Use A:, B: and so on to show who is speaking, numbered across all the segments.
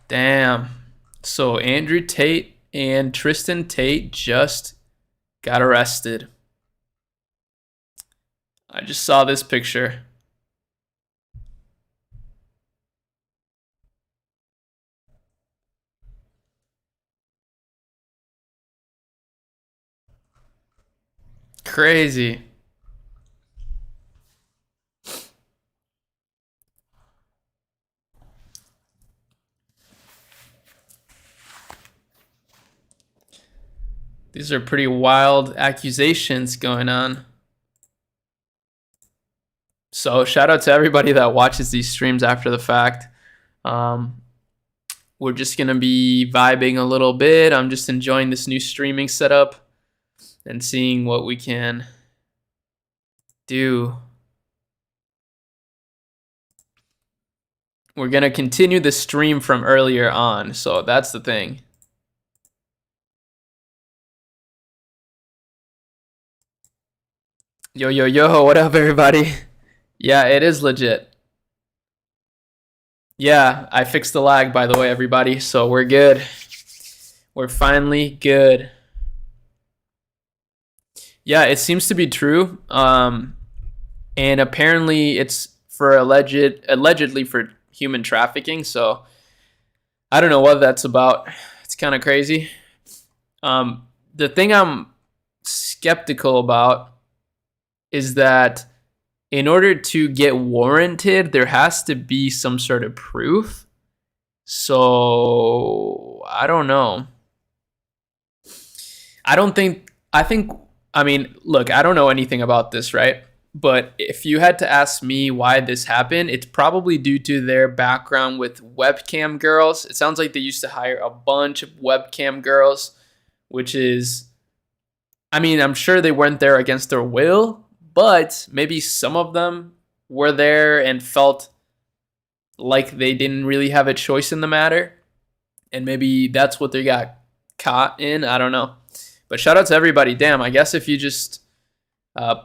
A: Damn. So Andrew Tate and Tristan Tate just got arrested. I just saw this picture. Crazy. These are pretty wild accusations going on. So shout out to everybody that watches these streams after the fact. We're just going to be vibing a little bit. I'm just enjoying this new streaming setup and seeing what we can do. We're going to continue the stream from earlier on. So that's the thing. Yo, yo, yo, what up, everybody? Yeah, it is legit. Yeah, I fixed the lag, by the way, everybody. So we're good. We're finally good. Yeah, it seems to be true. And apparently it's for allegedly for human trafficking. So I don't know what that's about. It's kind of crazy. The thing I'm skeptical about is that in order to get warranted, there has to be some sort of proof. So I don't know. I mean, look, I don't know anything about this, right? But if you had to ask me why this happened, it's probably due to their background with webcam girls. It sounds like they used to hire a bunch of webcam girls, which is, I mean, I'm sure they weren't there against their will, but maybe some of them were there and felt like they didn't really have a choice in the matter. And maybe that's what they got caught in. I don't know. But shout out to everybody. Damn, I guess if you just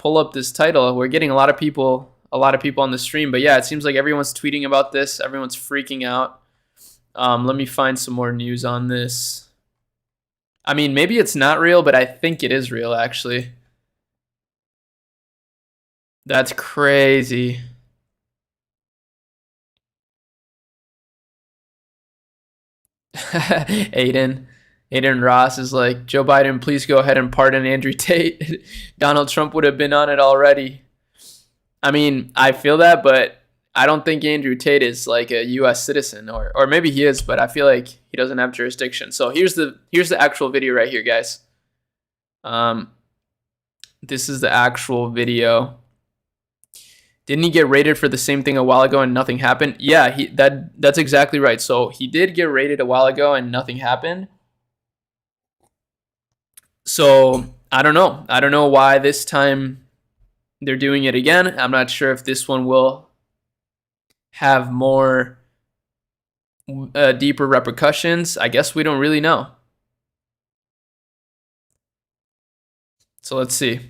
A: pull up this title, we're getting a lot of people on the stream. But yeah, it seems like everyone's tweeting about this. Everyone's freaking out. Let me find some more news on this. I mean, maybe it's not real, but I think it is real, actually. That's crazy. Aiden Ross is like, Joe Biden, please go ahead and pardon Andrew Tate. Donald Trump would have been on it already. I mean, I feel that, but I don't think Andrew Tate is like a U.S. citizen, or maybe he is, but I feel like he doesn't have jurisdiction. So here's the actual video right here, guys. This is the actual video. Didn't he get raided for the same thing a while ago and nothing happened? Yeah, that's exactly right. So he did get raided a while ago and nothing happened. So I don't know. I don't know why this time they're doing it again. I'm not sure if this one will have more deeper repercussions. I guess we don't really know. So let's see.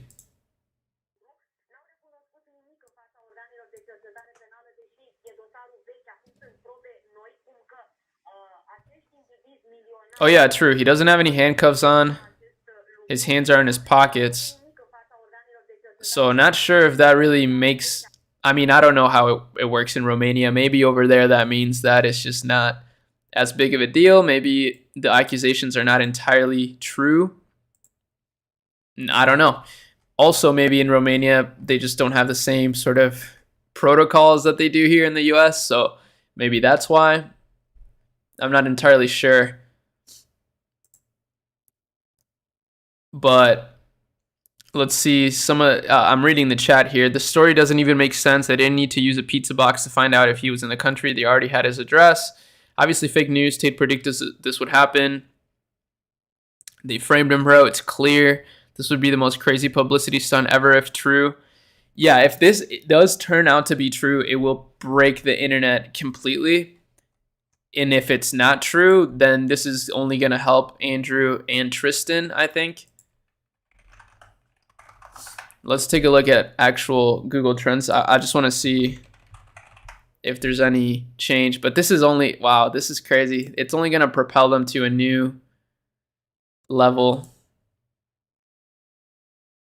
A: Oh yeah, true. He doesn't have any handcuffs on. His hands are in his pockets. So not sure if that really makes... I mean, I don't know how it works in Romania. Maybe over there that means that it's just not as big of a deal. Maybe the accusations are not entirely true. I don't know. Also, maybe in Romania, they just don't have the same sort of protocols that they do here in the US. So maybe that's why. I'm not entirely sure. But let's see. I'm reading the chat here. The story doesn't even make sense. They didn't need to use a pizza box to find out if he was in the country. They already had his address. Obviously fake news. Tate predicted this would happen. They framed him, bro. It's clear. This would be the most crazy publicity stunt ever if true. Yeah, if this does turn out to be true, it will break the internet completely. And if it's not true, then this is only going to help Andrew and Tristan, I think. Let's take a look at actual Google Trends. I just want to see if there's any change. But this is only, wow, this is crazy. It's only going to propel them to a new level.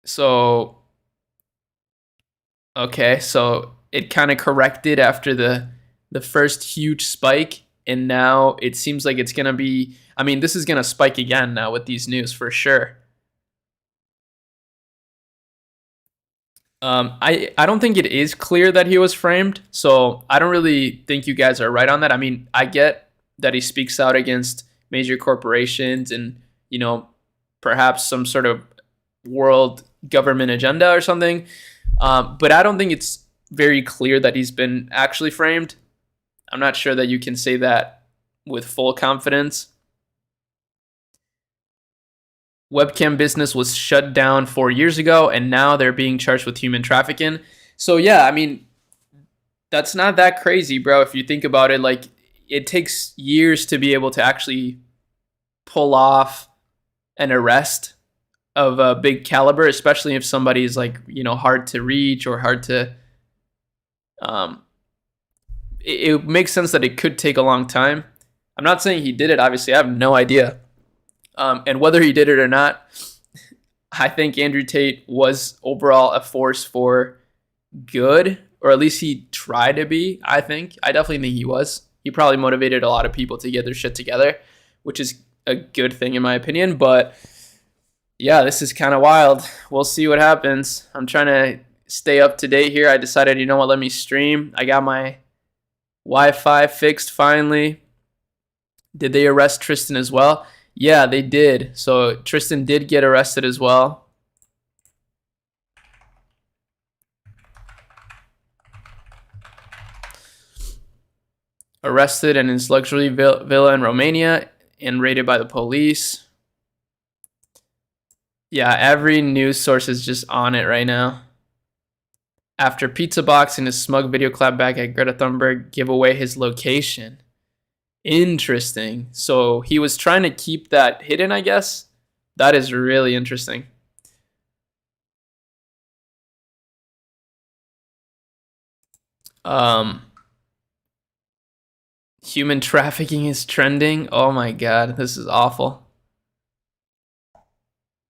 A: So, okay, so it kind of corrected after the first huge spike. And now it seems like it's going to be, I mean, this is going to spike again now with these news for sure. I don't think it is clear that he was framed, so I don't really think you guys are right on that. I mean, I get that he speaks out against major corporations and, you know, perhaps some sort of world government agenda or something, but I don't think it's very clear that he's been actually framed. I'm not sure that you can say that with full confidence. Webcam business was shut down 4 years ago, and now they're being charged with human trafficking. So yeah, I mean, that's not that crazy, bro. If you think about it, like it takes years to be able to actually pull off an arrest of a big caliber, especially if somebody's like, you know, hard to reach or hard to. It makes sense that it could take a long time. I'm not saying he did it. Obviously, I have no idea. And whether he did it or not, I think Andrew Tate was overall a force for good, or at least he tried to be. I definitely think he was. He probably motivated a lot of people to get their shit together, which is a good thing in my opinion. But yeah, this is kind of wild. We'll see what happens. I'm trying to stay up to date here. I decided, you know what, let me stream. I got my Wi-Fi fixed finally. Did they arrest Tristan as well? Yeah, they did. So Tristan did get arrested as well. Arrested in his luxury villa in Romania and raided by the police. Yeah, every news source is just on it right now. After Pizza Box and his smug video clap back at Greta Thunberg give away his location. Interesting. So he was trying to keep that hidden, I guess. That is really interesting. Human trafficking is trending. Oh my god, this is awful.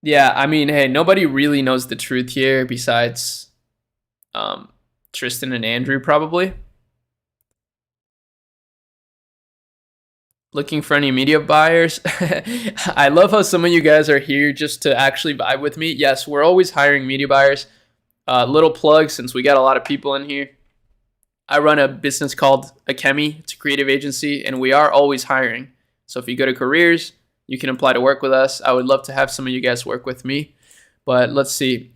A: Yeah, I mean, hey, nobody really knows the truth here besides Tristan and Andrew probably. Looking for any media buyers? I love how some of you guys are here just to actually vibe with me. Yes, we're always hiring media buyers. Little plug, since we got a lot of people in here. I run a business called Akemi. It's a creative agency, and we are always hiring. So if you go to careers, you can apply to work with us. I would love to have some of you guys work with me. But let's see.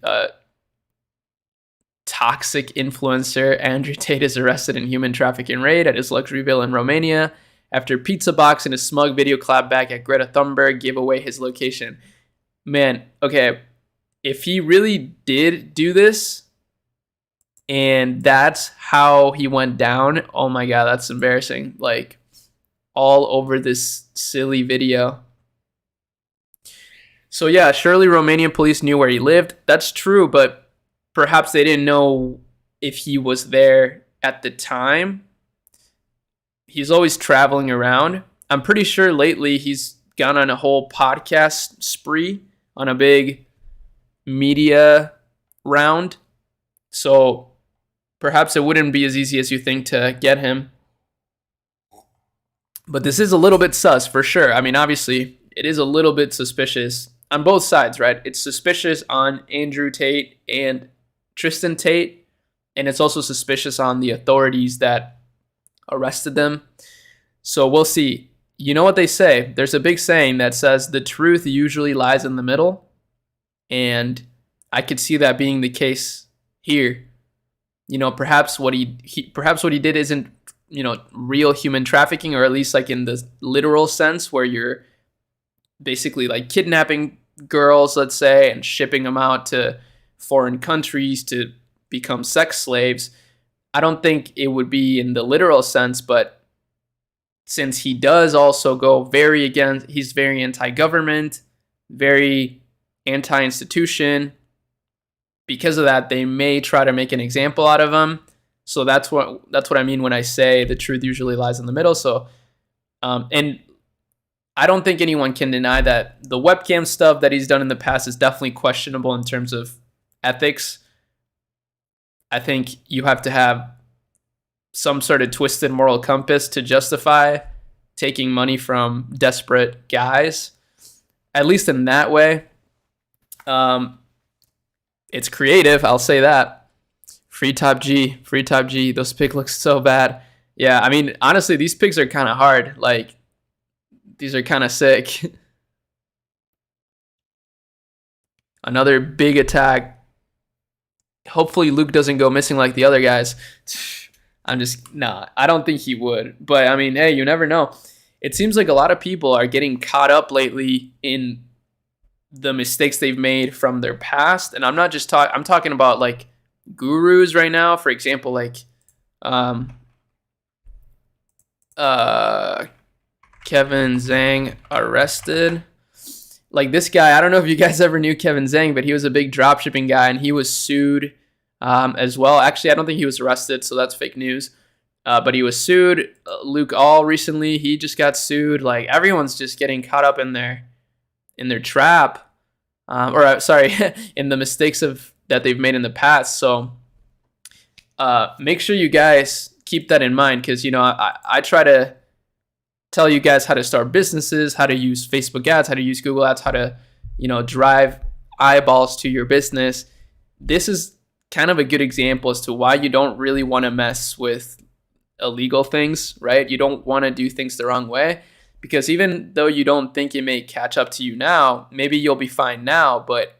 A: Toxic influencer Andrew Tate is arrested in human trafficking raid at his luxury villa in Romania after Pizza Box and a smug video clap back at Greta Thunberg gave away his location. Man, okay, if he really did do this and that's how he went down, oh my god, that's embarrassing. Like, all over this silly video. So yeah, surely Romanian police knew where he lived. That's true, but perhaps they didn't know if he was there at the time. He's always traveling around. I'm pretty sure lately he's gone on a whole podcast spree on a big media round. So perhaps it wouldn't be as easy as you think to get him. But this is a little bit sus for sure. I mean, obviously, it is a little bit suspicious on both sides, right? It's suspicious on Andrew Tate and Tristan Tate, and it's also suspicious on the authorities that arrested them. So we'll see. You know what they say? There's a big saying that says the truth usually lies in the middle, and I could see that being the case here. You know, perhaps what he did isn't, you know, real human trafficking, or at least like in the literal sense where you're basically like kidnapping girls, let's say, and shipping them out to foreign countries to become sex slaves. I don't think it would be in the literal sense, but since he does also go he's very anti-government, very anti-institution, because of that, they may try to make an example out of him. So that's what I mean when I say the truth usually lies in the middle. So and I don't think anyone can deny that the webcam stuff that he's done in the past is definitely questionable in terms of ethics. I think you have to have some sort of twisted moral compass to justify taking money from desperate guys. At least in that way. It's creative, I'll say that. Free top G. Those pics look so bad. Yeah, I mean, honestly, these pics are kind of hard. Like, these are kind of sick. Another big attack. Hopefully Luke doesn't go missing like the other guys. I don't think he would. But, I mean, hey, you never know. It seems like a lot of people are getting caught up lately in the mistakes they've made from their past. And I'm not just I'm talking about, like, gurus right now. For example, like, Kevin Zhang arrested. Like, this guy, I don't know if you guys ever knew Kevin Zhang, but he was a big dropshipping guy, and he was sued as well. Actually, I don't think he was arrested, so that's fake news. But he was sued. Luke All recently, he just got sued. Like, everyone's just getting caught up in their trap, in the mistakes that they've made in the past. So make sure you guys keep that in mind, because I try to tell you guys how to start businesses, how to use Facebook ads, how to use Google ads, how to drive eyeballs to your business. This is kind of a good example as to why you don't really want to mess with illegal things, right? You don't want to do things the wrong way, because even though you don't think it may catch up to you now, maybe you'll be fine now, but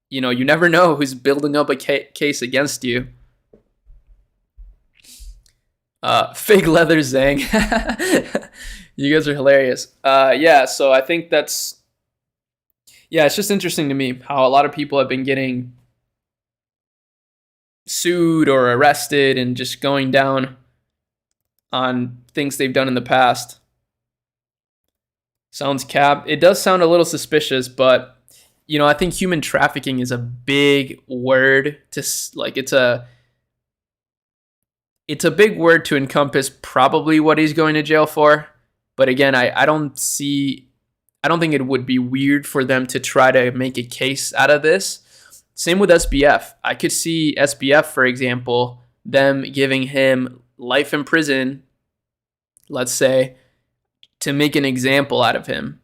A: you never know who's building up a case against you. Fake leather Zang. You guys are hilarious. Yeah, so I think it's just interesting to me how a lot of people have been getting sued or arrested and just going down on things they've done in the past. Sounds cap. It does sound a little suspicious, but I think human trafficking is a big word to it's a big word to encompass probably what he's going to jail for. But again, I don't think it would be weird for them to try to make a case out of this. Same with SBF. I could see SBF, for example, them giving him life in prison, let's say, to make an example out of him.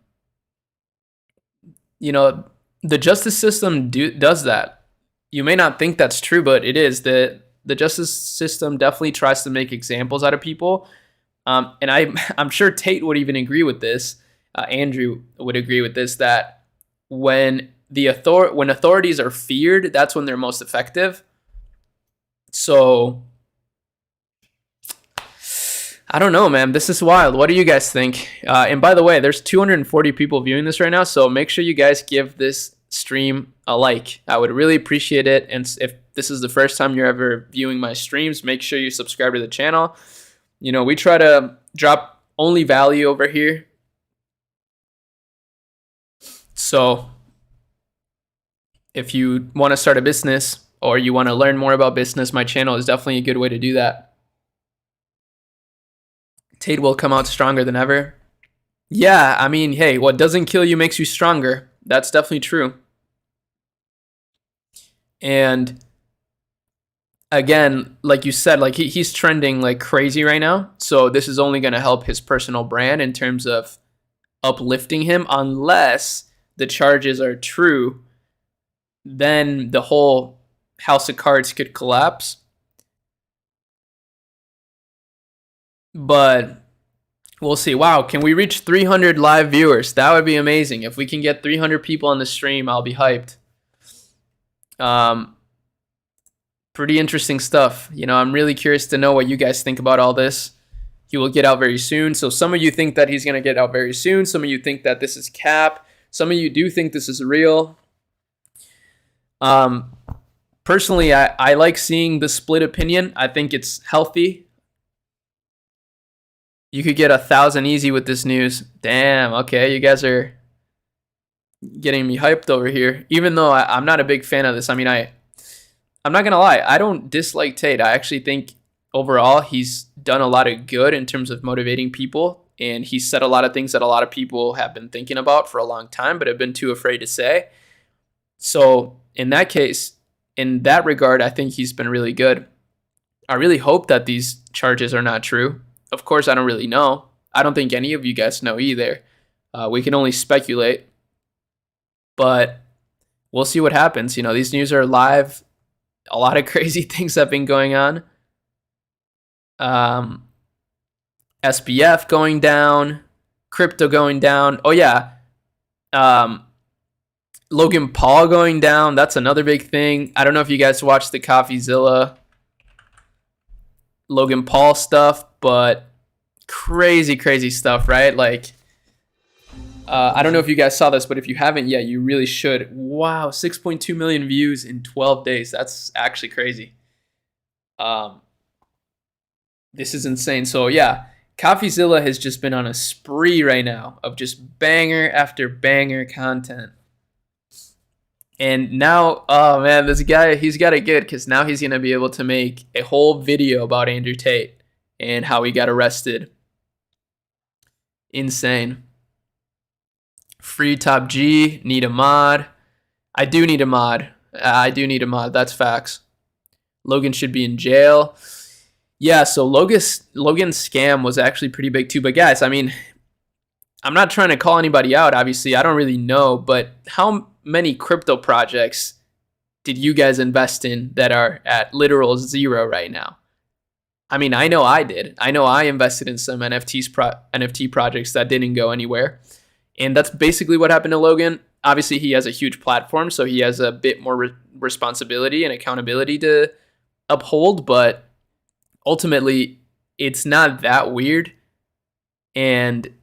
A: The justice system does that. You may not think that's true, but it is. The justice system definitely tries to make examples out of people. And I'm sure Tate would even agree with this. Andrew would agree with this, that when authorities are feared, that's when they're most effective. So I don't know, man. This is wild. What do you guys think? And by the way, there's 240 people viewing this right now, so make sure you guys give this stream a like. I would really appreciate it. And if this is the first time you're ever viewing my streams, make sure you subscribe to the channel. We try to drop only value over here. So if you want to start a business or you want to learn more about business, my channel is definitely a good way to do that. Tate will come out stronger than ever. Yeah, I mean, hey, what doesn't kill you makes you stronger. That's definitely true. And again, like you said, like he's trending like crazy right now. So this is only going to help his personal brand in terms of uplifting him, unless the charges are true. Then the whole house of cards could collapse. But we'll see. Wow, can we reach 300 live viewers? That would be amazing. If we can get 300 people on the stream, I'll be hyped. Pretty interesting stuff. I'm really curious to know what you guys think about all this. He will get out very soon. So some of you think that he's going to get out very soon. Some of you think that this is cap. Some of you do think this is real. Personally, I like seeing the split opinion. I think it's healthy. You could get 1,000 easy with this news. Damn, okay, you guys are getting me hyped over here. Even though I'm not a big fan of this. I mean, I'm not gonna lie, I don't dislike Tate. I actually think overall he's done a lot of good in terms of motivating people, and he said a lot of things that a lot of people have been thinking about for a long time, but have been too afraid to say. So in that case, in that regard, I think he's been really good. I really hope that these charges are not true. Of course, I don't really know. I don't think any of you guys know either. We can only speculate, but we'll see what happens. You know, these news are live. A lot of crazy things have been going on. SBF going down, crypto going down. Oh yeah, Logan Paul going down. That's another big thing. I don't know if you guys watched the CoffeeZilla Logan Paul stuff, but crazy stuff, right? Like, I don't know if you guys saw this, but if you haven't yet, you really should. Wow, 6.2 million views in 12 days. That's actually crazy. This is insane. So yeah, CoffeeZilla has just been on a spree right now of just banger after banger content. And now, oh man, this guy, he's got it good because now he's going to be able to make a whole video about Andrew Tate and how he got arrested. Insane. Free Top G, need a mod. I do need a mod. That's facts. Logan should be in jail. Yeah, so Logan's scam was actually pretty big too. But guys, I mean, I'm not trying to call anybody out. Obviously, I don't really know. But how many crypto projects did you guys invest in that are at literal zero right now? I mean, I know I did. I know I invested in some NFT projects that didn't go anywhere. And that's basically what happened to Logan. Obviously, he has a huge platform, so he has a bit more responsibility and accountability to uphold. But ultimately, it's not that weird. And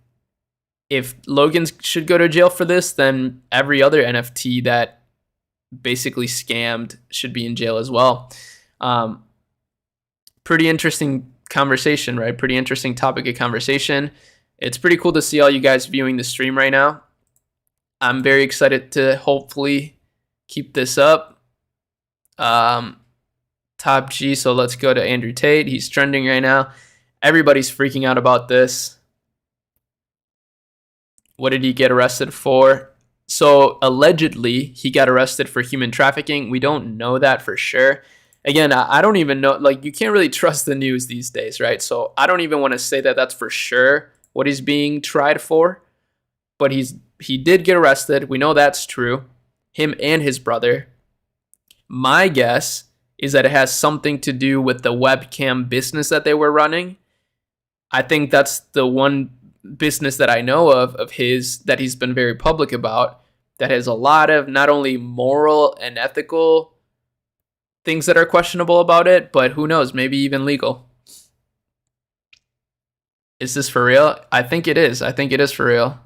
A: if Logan should go to jail for this, then every other NFT that basically scammed should be in jail as well. Pretty interesting conversation, right? Pretty interesting topic of conversation. It's pretty cool to see all you guys viewing the stream right now. I'm very excited to hopefully keep this up. Top G, so let's go to Andrew Tate. He's trending right now. Everybody's freaking out about this. What did he get arrested for? So allegedly, he got arrested for human trafficking. We don't know that for sure. Again, I don't even know. Like, you can't really trust the news these days, right? So I don't even want to say that that's for sure what he's being tried for. But he did get arrested. We know that's true. Him and his brother. My guess is that it has something to do with the webcam business that they were running. I think that's the one business that I know of his that he's been very public about that has a lot of not only moral and ethical things that are questionable about it, but who knows, maybe even legal. Is this for real? I think it is. I think it is for real.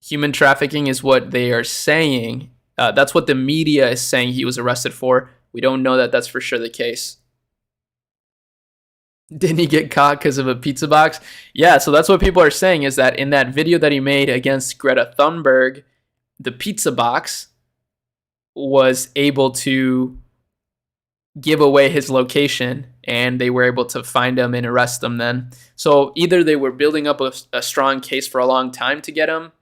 A: Human trafficking is what they are saying. That's what the media is saying he was arrested for. We don't know that that's for sure the case. Didn't he get caught because of a pizza box? Yeah, so that's what people are saying, is that in that video that he made against Greta Thunberg, the pizza box was able to give away his location, and they were able to find him and arrest him then. So either they were building up a strong case for a long time to get him,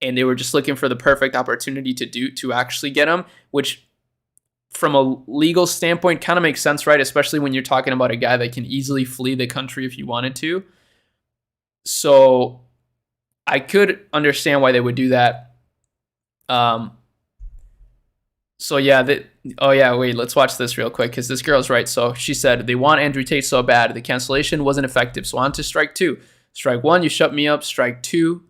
A: and they were just looking for the perfect opportunity to actually get him, which from a legal standpoint kind of makes sense, right? Especially when you're talking about a guy that can easily flee the country if he wanted to. So I could understand why they would do that. So yeah, oh yeah, wait, let's watch this real quick because this girl's right. So she said, they want Andrew Tate so bad. The cancellation wasn't effective. So on to strike two. Strike one, you shut me up. Strike two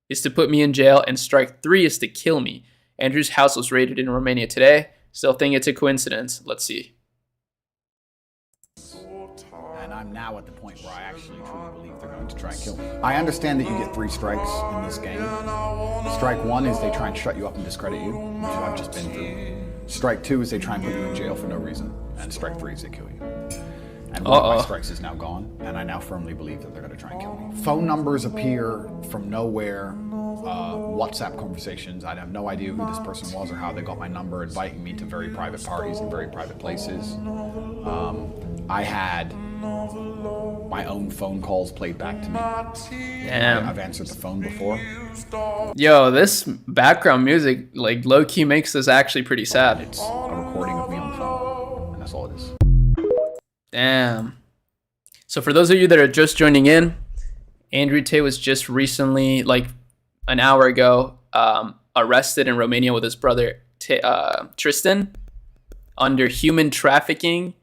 A: is to put me in jail. And strike three is to kill me. Andrew's house was raided in Romania today. Still think it's a coincidence. Let's see.
B: And I'm now at the point where I actually truly believe they're going to try and kill me. I understand that you get 3 strikes in this game. Strike 1 is they try and shut you up and discredit you, which I've just been through. Strike 2 is they try and put you in jail for no reason. And strike 3 is they kill you. And one of my strikes is now gone, and I now firmly believe that they're going to try and kill me. Phone numbers appear from nowhere. WhatsApp conversations. I have no idea who this person was or how they got my number, inviting me to very private parties in very private places. I had my own phone calls played back to me.
A: Damn.
B: I've answered the phone before.
A: Yo, this background music, like, low-key makes this actually pretty sad.
B: It's a recording of me on the phone, and that's all it is.
A: Damn. So for those of you that are just joining in, Andrew Tate was just recently, like an hour ago, arrested in Romania with his brother Tristan under human trafficking.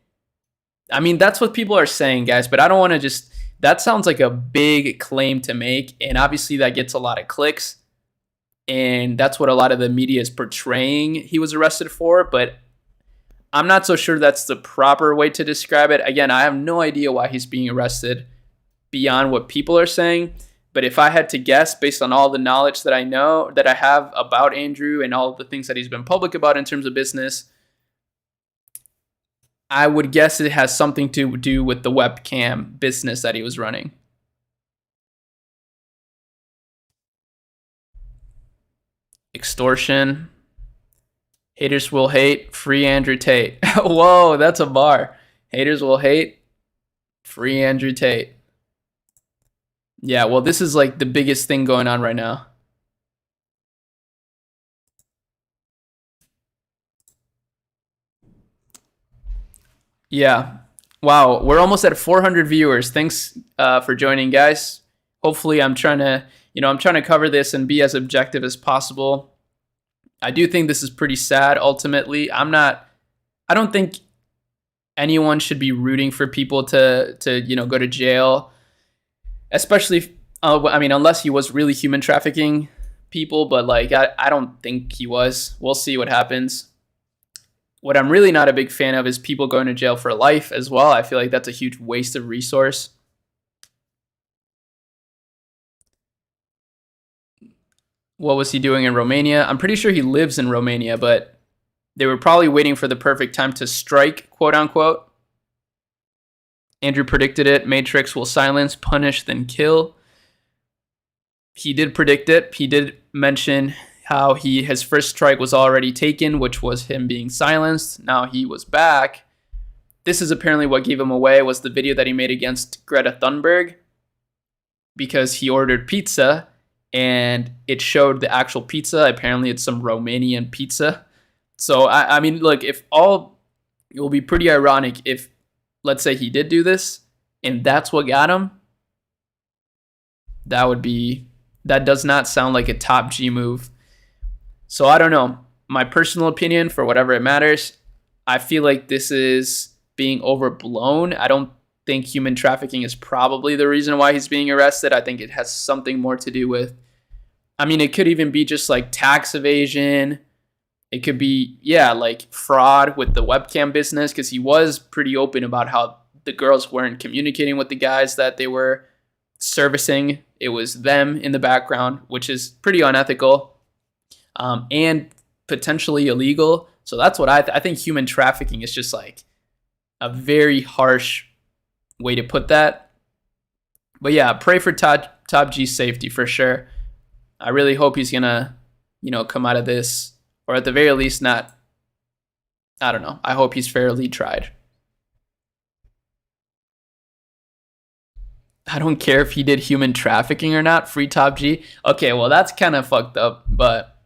A: I mean, that's what people are saying, guys, but I don't want to just... That sounds like a big claim to make, and obviously that gets a lot of clicks, and that's what a lot of the media is portraying he was arrested for, but I'm not so sure that's the proper way to describe it. Again, I have no idea why he's being arrested beyond what people are saying, but if I had to guess based on all the knowledge that I know, that I have about Andrew and all the things that he's been public about in terms of business, I would guess it has something to do with the webcam business that he was running. Extortion. Haters will hate. Free Andrew Tate. Whoa, that's a bar. Haters will hate. Free Andrew Tate. Yeah, well, this is like the biggest thing going on right now. Yeah. Wow, we're almost at 400 viewers. Thanks for joining, guys. Hopefully I'm trying to cover this and be as objective as possible. I do think this is pretty sad ultimately. I don't think anyone should be rooting for people to go to jail, especially unless he was really human trafficking people, but like I don't think he was. We'll see what happens. What I'm really not a big fan of is people going to jail for life as well. I feel like that's a huge waste of resource. What was he doing in Romania? I'm pretty sure he lives in Romania, but they were probably waiting for the perfect time to strike, quote unquote. Andrew predicted it. Matrix will silence, punish, then kill. He did predict it. He did mention how his first strike was already taken, which was him being silenced. Now he was back. This is apparently what gave him away, was the video that he made against Greta Thunberg, because he ordered pizza and it showed the actual pizza. Apparently it's some Romanian pizza. So I mean, look, it will be pretty ironic if, let's say, he did do this and that's what got him. That does not sound like a top G move. So I don't know. My personal opinion, for whatever it matters, I feel like this is being overblown. I don't think human trafficking is probably the reason why he's being arrested. I think it has something more to do with, it could even be just like tax evasion. It could be, like fraud with the webcam business, because he was pretty open about how the girls weren't communicating with the guys that they were servicing. It was them in the background, which is pretty unethical. And potentially illegal. So that's what I think human trafficking is just like a very harsh way to put that. But yeah, pray for Top G's safety for sure. I really hope he's gonna, come out of this, or at the very least not, I don't know. I hope he's fairly tried. I don't care if he did human trafficking or not. Free Top G. Okay, well, that's kind of fucked up, but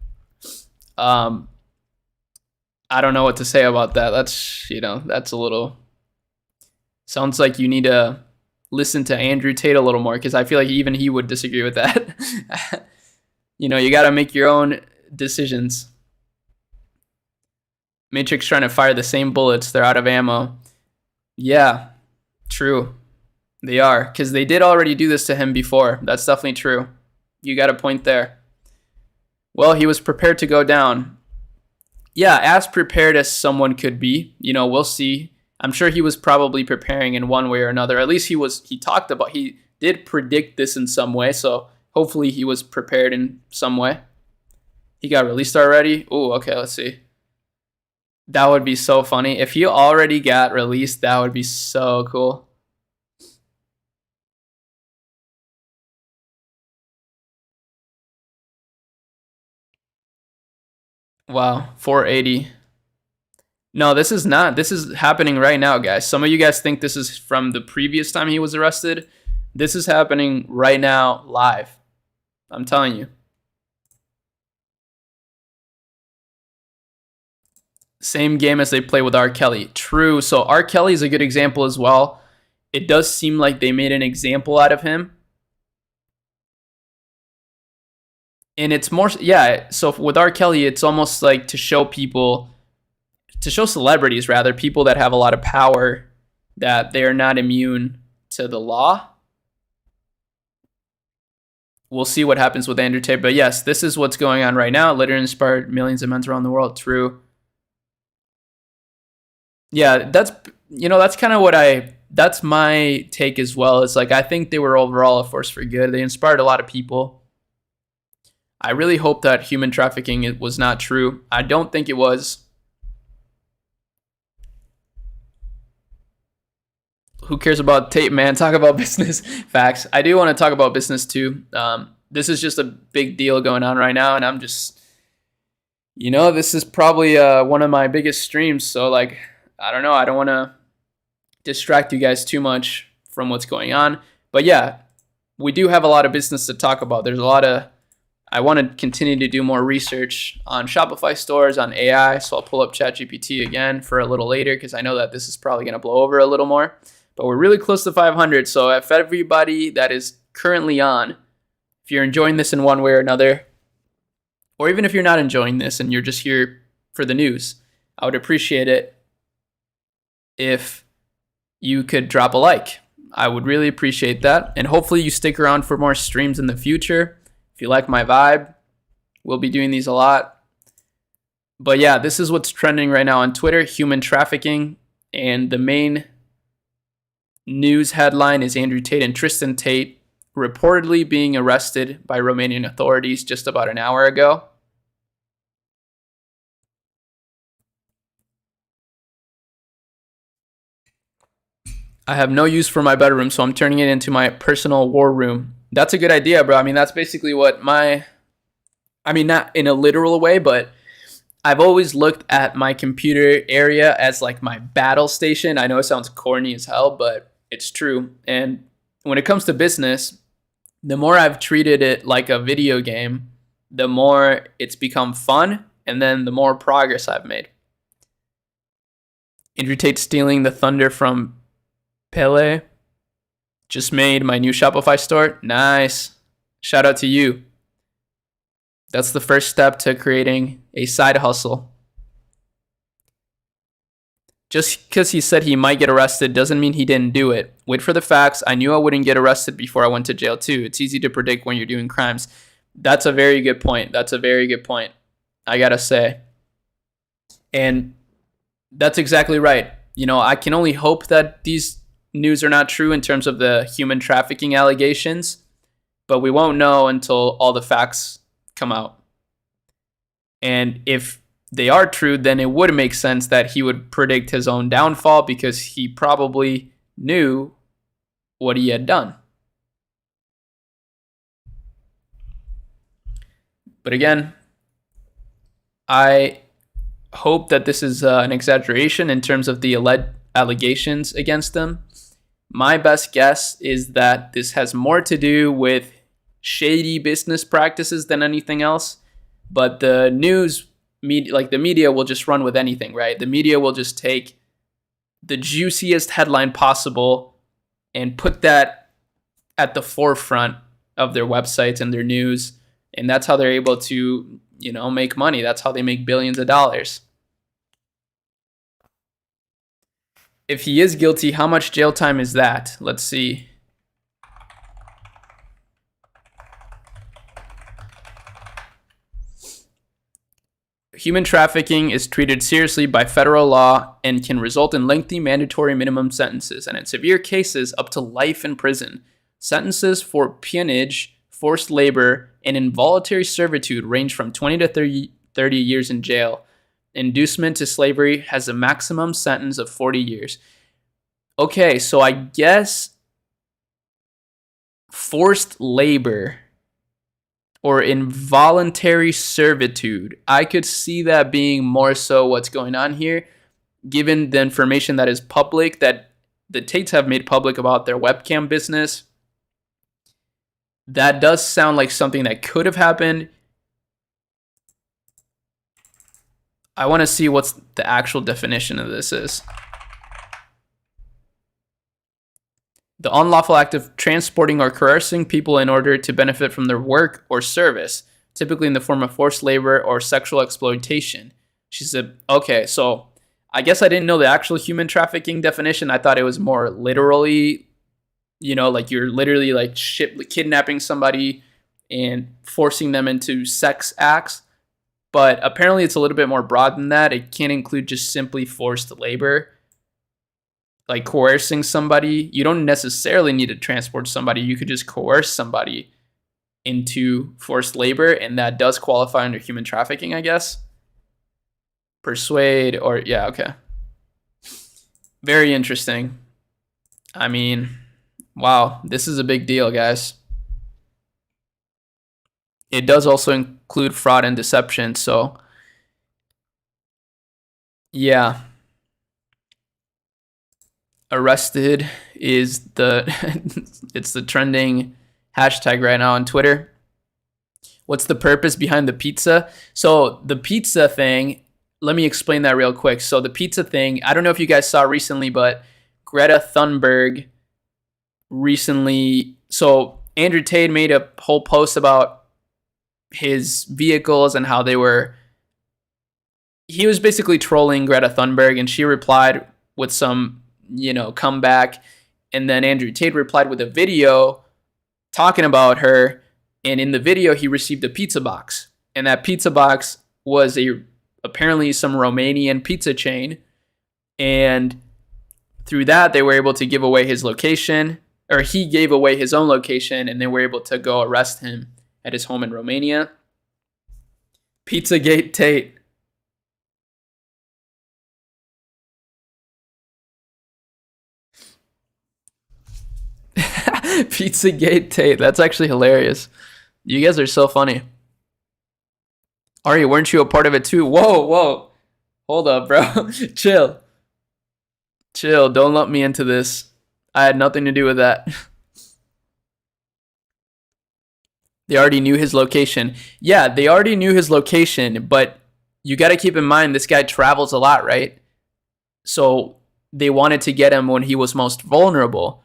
A: I don't know what to say about that. That's a little... Sounds like you need to listen to Andrew Tate a little more, because I feel like even he would disagree with that. You got to make your own decisions. Matrix trying to fire the same bullets. They're out of ammo. Yeah, true. They are, because they did already do this to him before. That's definitely true. You got a point there. Well, he was prepared to go down. Yeah, as prepared as someone could be. We'll see. I'm sure he was probably preparing in one way or another. At least he did predict this in some way, so hopefully he was prepared in some way. He got released already? Oh, okay, let's see. That would be so funny. If he already got released, that would be so cool. Wow, 480. No, this is not. This is happening right now, guys. Some of you guys think this is from the previous time he was arrested. This is happening right now, live. I'm telling you. Same game as they play with R. Kelly. True. So R. Kelly is a good example as well. It does seem like they made an example out of him. And it's more, yeah. So with R. Kelly, it's almost like to show people, to show celebrities rather, people that have a lot of power, that they are not immune to the law. We'll see what happens with Andrew Tate. But yes, this is what's going on right now. Litter inspired millions of men around the world. True. Yeah, that's kind of that's my take as well. It's like, I think they were overall a force for good. They inspired a lot of people. I really hope that human trafficking was not true. I don't think it was. Who cares about Tate, man? Talk about business. Facts. I do want to talk about business too. This is just a big deal going on right now, and I'm just, this is probably one of my biggest streams. So, like, I don't know. I don't want to distract you guys too much from what's going on. But yeah, we do have a lot of business to talk about. I want to continue to do more research on Shopify stores, on AI. So I'll pull up ChatGPT again for a little later, because I know that this is probably going to blow over a little more. But we're really close to 500. So if everybody that is currently on, if you're enjoying this in one way or another, or even if you're not enjoying this and you're just here for the news, I would appreciate it if you could drop a like. I would really appreciate that. And hopefully you stick around for more streams in the future. If you like my vibe, we'll be doing these a lot. But yeah, this is what's trending right now on Twitter, human trafficking. And the main news headline is Andrew Tate and Tristan Tate reportedly being arrested by Romanian authorities just about an hour ago. I have no use for my bedroom, so I'm turning it into my personal war room. That's a good idea, bro. I mean, that's basically what not in a literal way, but I've always looked at my computer area as like my battle station. I know it sounds corny as hell, but it's true. And when it comes to business, the more I've treated it like a video game, the more it's become fun, and then the more progress I've made. Andrew Tate stealing the thunder from Pele. Just made my new Shopify store. Nice. Shout out to you. That's the first step to creating a side hustle. Just because he said he might get arrested doesn't mean he didn't do it. Wait for the facts. I knew I wouldn't get arrested before I went to jail too. It's easy to predict when you're doing crimes. That's a very good point. I gotta say. And that's exactly right. I can only hope that these news are not true in terms of the human trafficking allegations, but we won't know until all the facts come out. And if they are true, then it would make sense that he would predict his own downfall, because he probably knew what he had done. But again, I hope that this is an exaggeration in terms of the alleged allegations against them. My best guess is that this has more to do with shady business practices than anything else. But the media will just run with anything, right? The media will just take the juiciest headline possible and put that at the forefront of their websites and their news. And that's how they're able to, make money. That's how they make billions of dollars. If he is guilty, how much jail time is that? Let's see. Human trafficking is treated seriously by federal law and can result in lengthy mandatory minimum sentences, and in severe cases, up to life in prison. Sentences for peonage, forced labor, and involuntary servitude range from 20 to 30 years in jail. Inducement to slavery has a maximum sentence of 40 years. Okay, so I guess forced labor or involuntary servitude. I could see that being more so what's going on here, given the information that is public, that the Tates have made public about their webcam business. That does sound like something that could have happened. I want to see what's the actual definition of this is. The unlawful act of transporting or coercing people in order to benefit from their work or service, typically in the form of forced labor or sexual exploitation. She said, okay, so I guess I didn't know the actual human trafficking definition. I thought it was more literally, like you're literally like kidnapping somebody and forcing them into sex acts. But apparently it's a little bit more broad than that. It can't include just simply forced labor. Like coercing somebody. You don't necessarily need to transport somebody. You could just coerce somebody into forced labor, and that does qualify under human trafficking, I guess. Persuade or, yeah, okay. Very interesting. I mean, wow, this is a big deal, guys. It does also include fraud and deception, so yeah. Arrested is it's the trending hashtag right now on Twitter. What's the purpose behind the pizza? So the pizza thing, let me explain that real quick. So the pizza thing, I don't know if you guys saw recently, but Greta Thunberg recently, so Andrew Tate made a whole post about his vehicles and how he was basically trolling Greta Thunberg, and she replied with some, comeback. And then Andrew Tate replied with a video talking about her. And in the video, he received a pizza box. And that pizza box was apparently some Romanian pizza chain. And through that, they were able to give away his location, or he gave away his own location, and they were able to go arrest him at his home in Romania. Pizzagate Tate. Pizzagate Tate. That's actually hilarious. You guys are so funny. Ari, weren't you a part of it too? Whoa. Hold up, bro. Chill. Don't lump me into this. I had nothing to do with that. They already knew his location. Yeah, they already knew his location, but you got to keep in mind this guy travels a lot, right? So they wanted to get him when he was most vulnerable.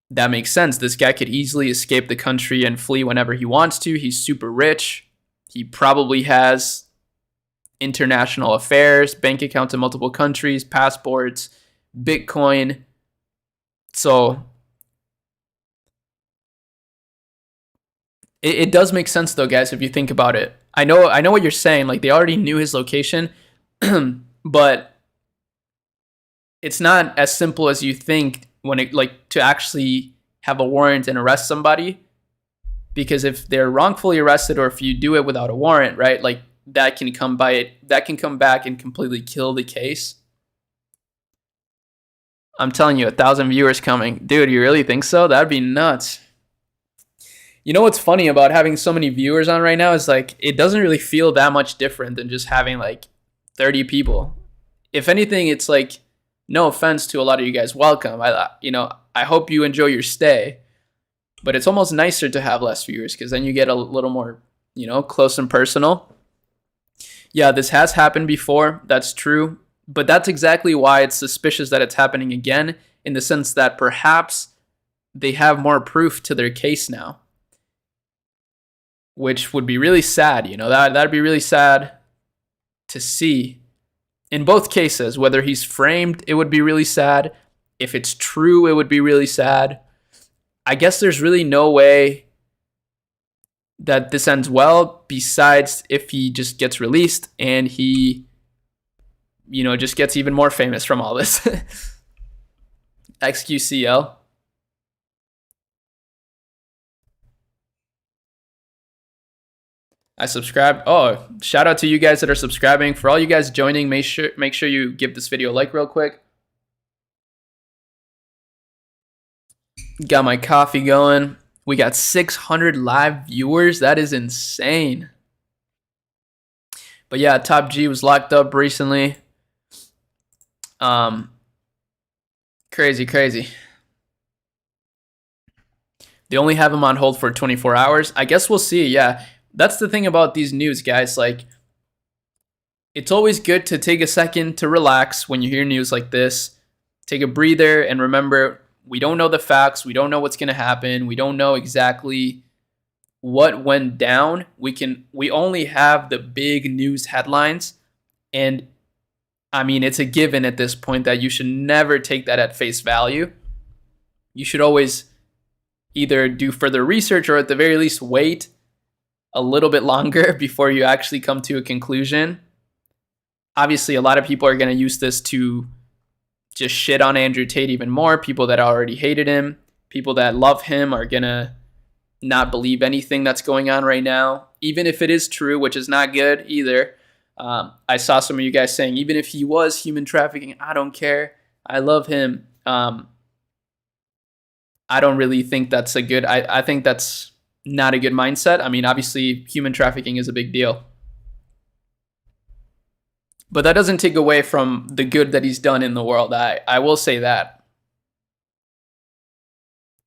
A: That makes sense. This guy could easily escape the country and flee whenever he wants to. He's super rich. He probably has international affairs, bank accounts in multiple countries, passports, Bitcoin. So it does make sense though, guys, if you think about it. I know what you're saying. Like, they already knew his location, but it's not as simple as you think when it, like, to actually have a warrant and arrest somebody. Because if they're wrongfully arrested, or if you do it without a warrant, right, like, that can come back and completely kill the case. I'm telling you, 1,000 viewers coming. Dude, you really think so? That'd be nuts. You know what's funny about having so many viewers on right now is, like, it doesn't really feel that much different than just having like 30 people. If anything, it's like, no offense to a lot of you guys, welcome. I hope you enjoy your stay. But it's almost nicer to have less viewers, because then you get a little more, close and personal. Yeah, this has happened before. That's true. But that's exactly why it's suspicious that it's happening again, in the sense that perhaps they have more proof to their case now. Which would be really sad, that'd be really sad to see. In both cases, whether he's framed, it would be really sad. If it's true, it would be really sad. I guess there's really no way that this ends well, besides if he just gets released and he, just gets even more famous from all this. XQCL. I subscribed. Oh, shout out to you guys that are subscribing. For all you guys joining, make sure you give this video a like real quick. Got my coffee going. We got 600 live viewers. That is insane. But yeah, Top G was locked up recently. Crazy. They only have him on hold for 24 hours. I guess we'll see. Yeah, that's the thing about these news, guys. Like, it's always good to take a second to relax when you hear news like this. Take a breather and remember, we don't know the facts. We don't know what's going to happen. We don't know exactly what went down. We only have the big news headlines. And I mean, it's a given at this point that you should never take that at face value. You should always either do further research or at the very least wait a little bit longer before you actually come to a conclusion. Obviously, a lot of people are going to use this to just shit on Andrew Tate even more. People that already hated him, people that love him are going to not believe anything that's going on right now, even if it is true, which is not good either. I saw some of you guys saying, even if he was human trafficking, I don't care. I love him. I don't really think that's a good, I think that's not a good mindset. I mean, obviously, human trafficking is a big deal. But that doesn't take away from the good that he's done in the world. I will say that.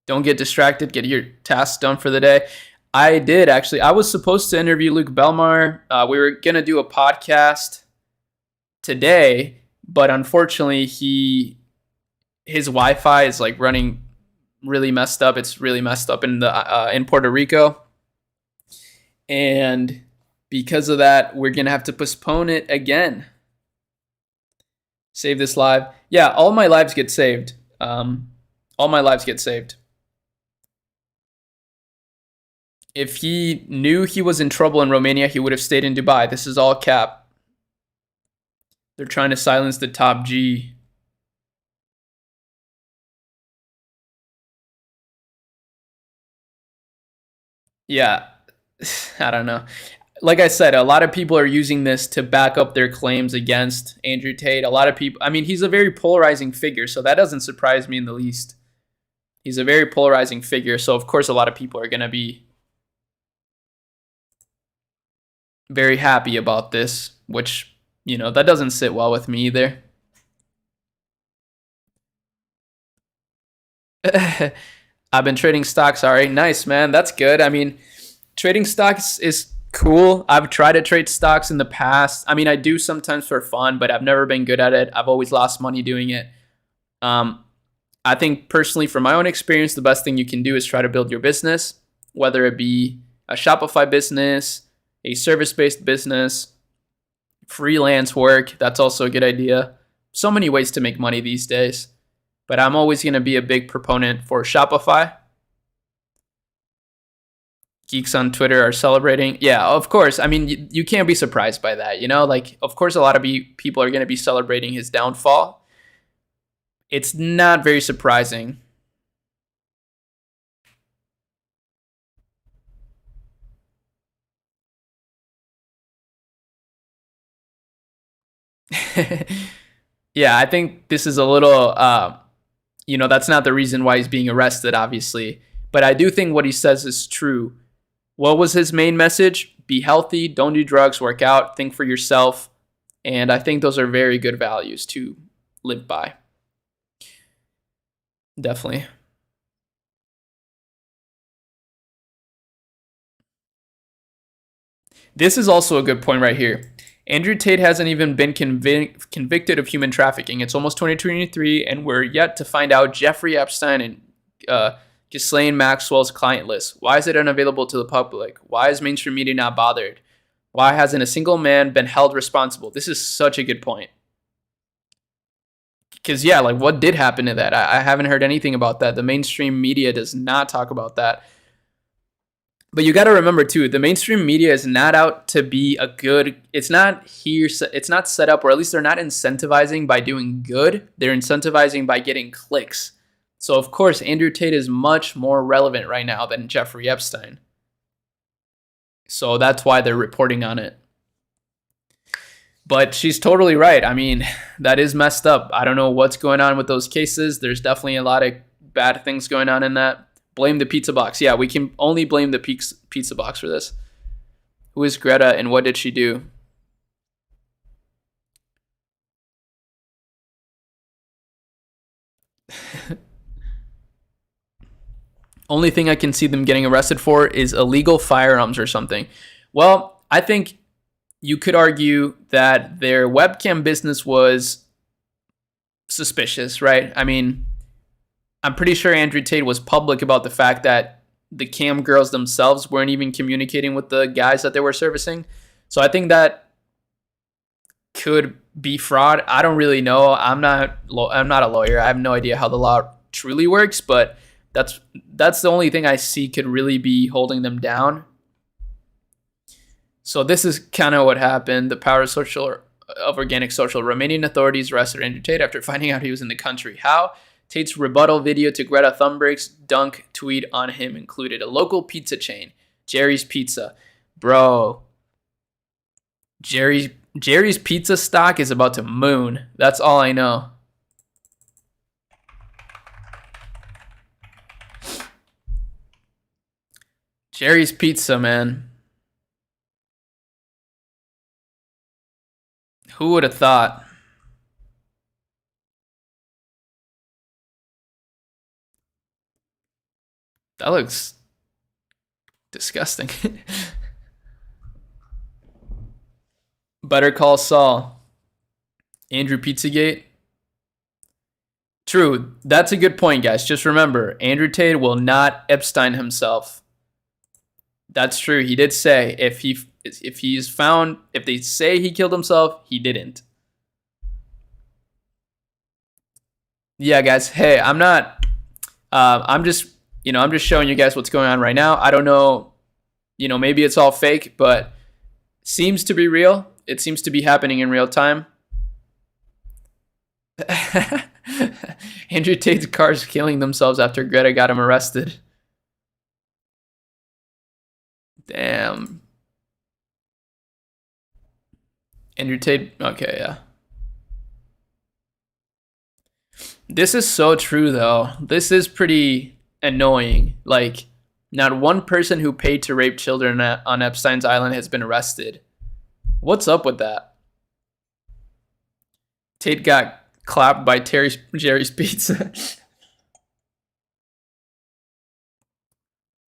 A: Don't get distracted. Get your tasks done for the day. I did, actually. I was supposed to interview Luke Belmar. We were going to do a podcast today, but unfortunately, his Wi-Fi is like running really messed up. It's really messed up in Puerto Rico. And because of that, we're going to have to postpone it again. Save this live. Yeah, all my lives get saved. All my lives get saved. If he knew he was in trouble in Romania, he would have stayed in Dubai. This is all cap. They're trying to silence the Top G. Yeah, I don't know. Like I said, a lot of people are using this to back up their claims against Andrew Tate. A lot of people, I mean, he's a very polarizing figure, so that doesn't surprise me in the least. He's a very polarizing figure, so of course a lot of people are going to be very happy about this, which, you know, that doesn't sit well with me either. I've been trading stocks. All right, nice, man. That's good. I mean, trading stocks is cool. I've tried to trade stocks in the past. I mean, I do sometimes for fun, but I've never been good at it. I've always lost money doing it. I think personally, from my own experience, the best thing you can do is try to build your business, whether it be a Shopify business, a service-based business, freelance work. That's also a good idea. So many ways to make money these days. But I'm always going to be a big proponent for Shopify. Geeks on Twitter are celebrating. Yeah, of course. I mean, you can't be surprised by that. You know, like, of course, a lot of people are going to be celebrating his downfall. It's not very surprising. Yeah, I think this is a little, that's not the reason why he's being arrested, obviously. But I do think what he says is true. What was his main message? Be healthy, don't do drugs, work out, think for yourself. And I think those are very good values to live by. Definitely. This is also a good point right here. Andrew Tate hasn't even been convicted of human trafficking. It's almost 2023, and we're yet to find out Jeffrey Epstein and Ghislaine Maxwell's client list. Why is it unavailable to the public? Why is mainstream media not bothered? Why hasn't a single man been held responsible? This is such a good point. Because, yeah, like, what did happen to that? I haven't heard anything about that. The mainstream media does not talk about that. But you got to remember, too, the mainstream media is not out to be a good, it's not set up, or at least they're not incentivizing by doing good. They're incentivizing by getting clicks. So, of course, Andrew Tate is much more relevant right now than Jeffrey Epstein. So that's why they're reporting on it. But she's totally right. I mean, that is messed up. I don't know what's going on with those cases. There's definitely a lot of bad things going on in that. Blame the pizza box. Yeah, we can only blame the pizza box for this. Who is Greta and what did she do? Only thing I can see them getting arrested for is illegal firearms or something. Well, I think you could argue that their webcam business was suspicious, right? I mean, I'm pretty sure Andrew Tate was public about the fact that the cam girls themselves weren't even communicating with the guys that they were servicing. So I think that could be fraud. I don't really know. I'm not a lawyer. I have no idea how the law truly works, but that's the only thing I see could really be holding them down. So this is kind of what happened. The power of organic social. Romanian authorities arrested Andrew Tate after finding out he was in the country. How? Tate's rebuttal video to Greta Thunberg's dunk tweet on him included a local pizza chain, Jerry's Pizza. Bro, Jerry's Pizza stock is about to moon. That's all I know. Jerry's Pizza, man. Who would have thought? That looks disgusting. Better Call Saul. Andrew Pizzagate. True. That's a good point, guys. Just remember, Andrew Tate will not Epstein himself. That's true. He did say if they say he killed himself, he didn't. Yeah, guys. Hey, I'm just showing you guys what's going on right now. I don't know, maybe it's all fake, but seems to be real. It seems to be happening in real time. Andrew Tate's cars killing themselves after Greta got him arrested. Damn. Andrew Tate. Okay, yeah. This is so true, though. This is pretty annoying. Like, not one person who paid to rape children on Epstein's Island has been arrested. What's up with that? Tate got clapped by Jerry's Pizza.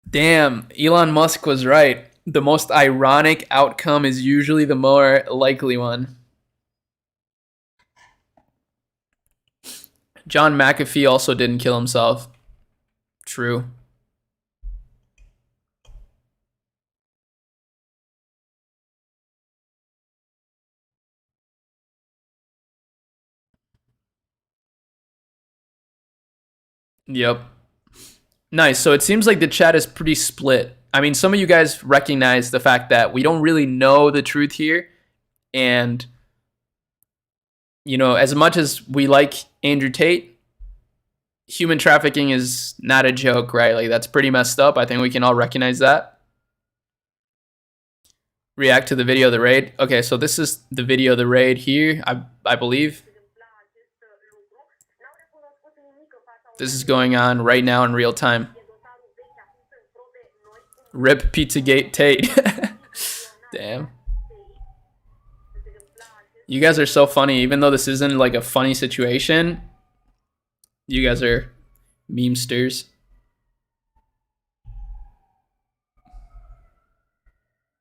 A: Damn, Elon Musk was right. The most ironic outcome is usually the more likely one. John McAfee also didn't kill himself. True. Yep. Nice. So it seems like the chat is pretty split. I mean, some of you guys recognize the fact that we don't really know the truth here. And, as much as we like Andrew Tate, human trafficking is not a joke, right? Like, that's pretty messed up. I think we can all recognize that. React to the video of the raid. Okay, so this is the video of the raid here, I believe. This is going on right now in real time. Rip Pizzagate Tate. Damn. You guys are so funny. Even though this isn't like a funny situation, you guys are memesters.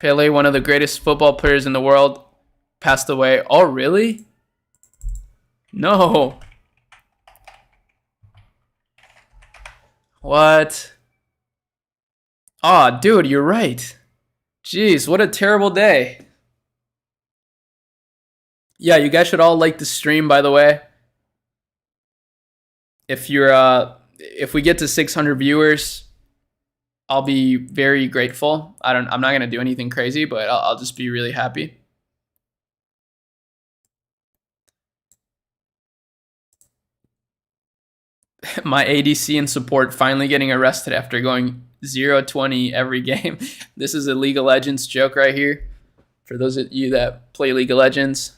A: Pele, one of the greatest football players in the world, passed away. Oh, really? No. What? Aw, dude, you're right. Jeez, what a terrible day. Yeah, you guys should all like the stream, by the way. If we get to 600 viewers, I'll be very grateful. I'm not gonna do anything crazy, but I'll just be really happy. My ADC and support finally getting arrested after going 0-20 every game. This is a League of Legends joke right here. For those of you that play League of Legends.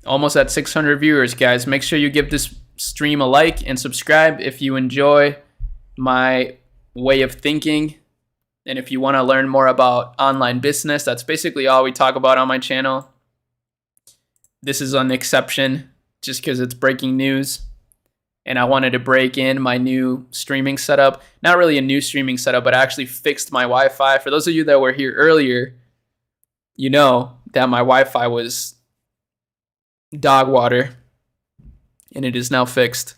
A: Almost at 600 viewers, guys. Make sure you give this stream a like and subscribe if you enjoy my way of thinking. And if you want to learn more about online business, that's basically all we talk about on my channel. This is an exception just because it's breaking news. And I wanted to break in my new streaming setup. Not really a new streaming setup, but I actually fixed my Wi-Fi. For those of you that were here earlier, you know that my Wi-Fi was dog water, and it is now fixed.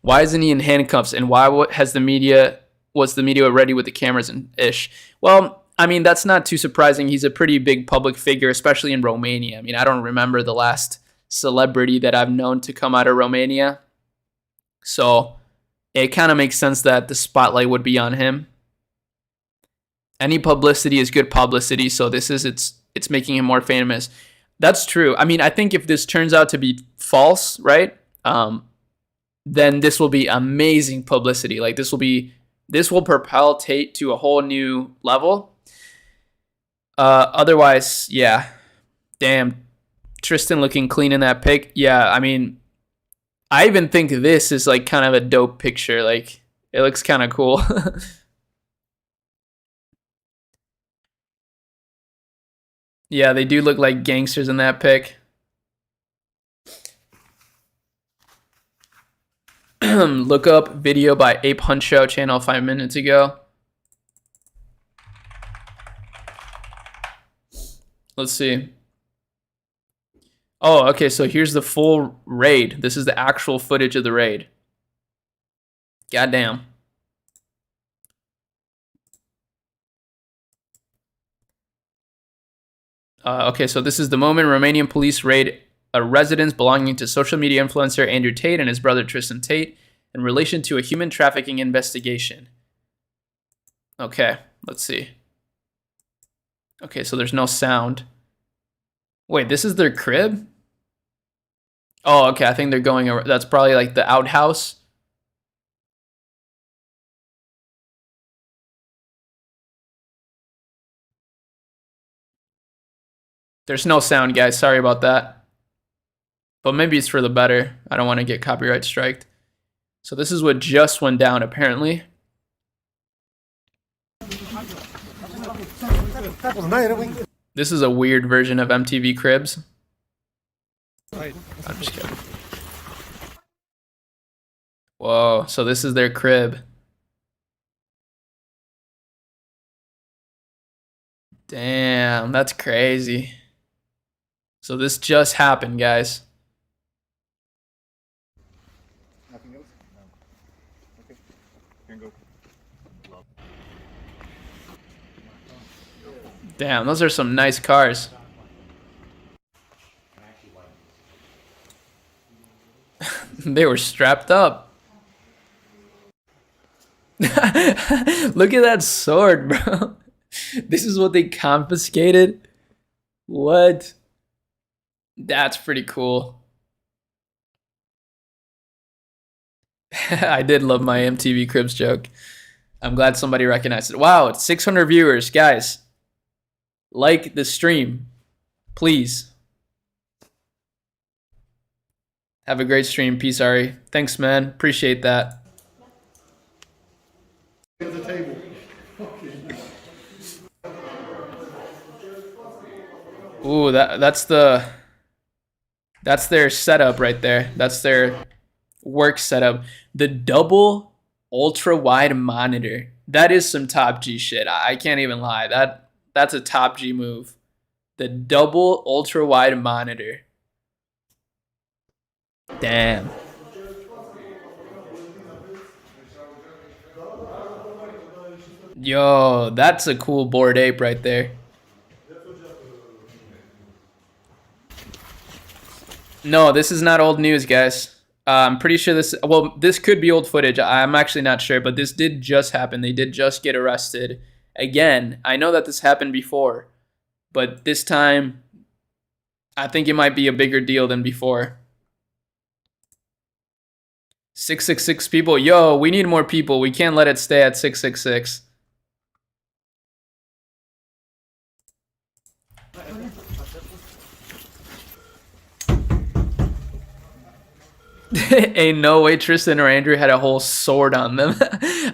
A: Why isn't he in handcuffs? And why was the media ready with the cameras and ish? Well, I mean, that's not too surprising. He's a pretty big public figure, especially in Romania. I mean, I don't remember the last celebrity that I've known to come out of Romania. So it kind of makes sense that the spotlight would be on him. Any publicity is good publicity, so it's making him more famous. That's true. I mean, I think if this turns out to be false, right? Then this will be amazing publicity. Like this will propel Tate to a whole new level. Otherwise, yeah. Damn, Tristan looking clean in that pic. Yeah, I mean, I even think this is like kind of a dope picture. Like it looks kind of cool. Yeah, they do look like gangsters in that pic. Look up video by Ape Hunt Show channel 5 minutes ago. Let's see. Oh, okay, so here's the full raid. This is the actual footage of the raid. Goddamn. Okay, so this is the moment Romanian police raid a residence belonging to social media influencer Andrew Tate and his brother Tristan Tate in relation to a human trafficking investigation. Okay, let's see. Okay, so there's no sound. Wait, this is their crib? Oh, okay, I think they're going over. That's probably like the outhouse. There's no sound, guys. Sorry about that. But maybe it's for the better. I don't want to get copyright striked. So this is what just went down, apparently. This is a weird version of MTV Cribs. I'm just kidding. Whoa, so this is their crib. Damn, that's crazy. So this just happened, guys.
C: Nothing else? No. Okay. Can go.
A: Damn, those are some nice cars. They were strapped up. Look at that sword, bro. This is what they confiscated? What? That's pretty cool. I did love my MTV Cribs joke. I'm glad somebody recognized it. Wow, it's 600 viewers. Guys, like the stream, please. Have a great stream. Peace, Ari. Thanks, man. Appreciate that. Ooh, that's their setup right there. That's their work setup. The double ultra wide monitor. That is some top G shit. I can't even lie. That's a top G move. The double ultra wide monitor. Damn. Yo, that's a cool Bored Ape right there. No, this is not old news, guys. I'm pretty sure this could be old footage. I'm actually not sure, but this did just happen. They did just get arrested. Again, I know that this happened before, but this time, I think it might be a bigger deal than before. 666 people. Yo, we need more people. We can't let it stay at 666. Ain't no way Tristan or Andrew had a whole sword on them.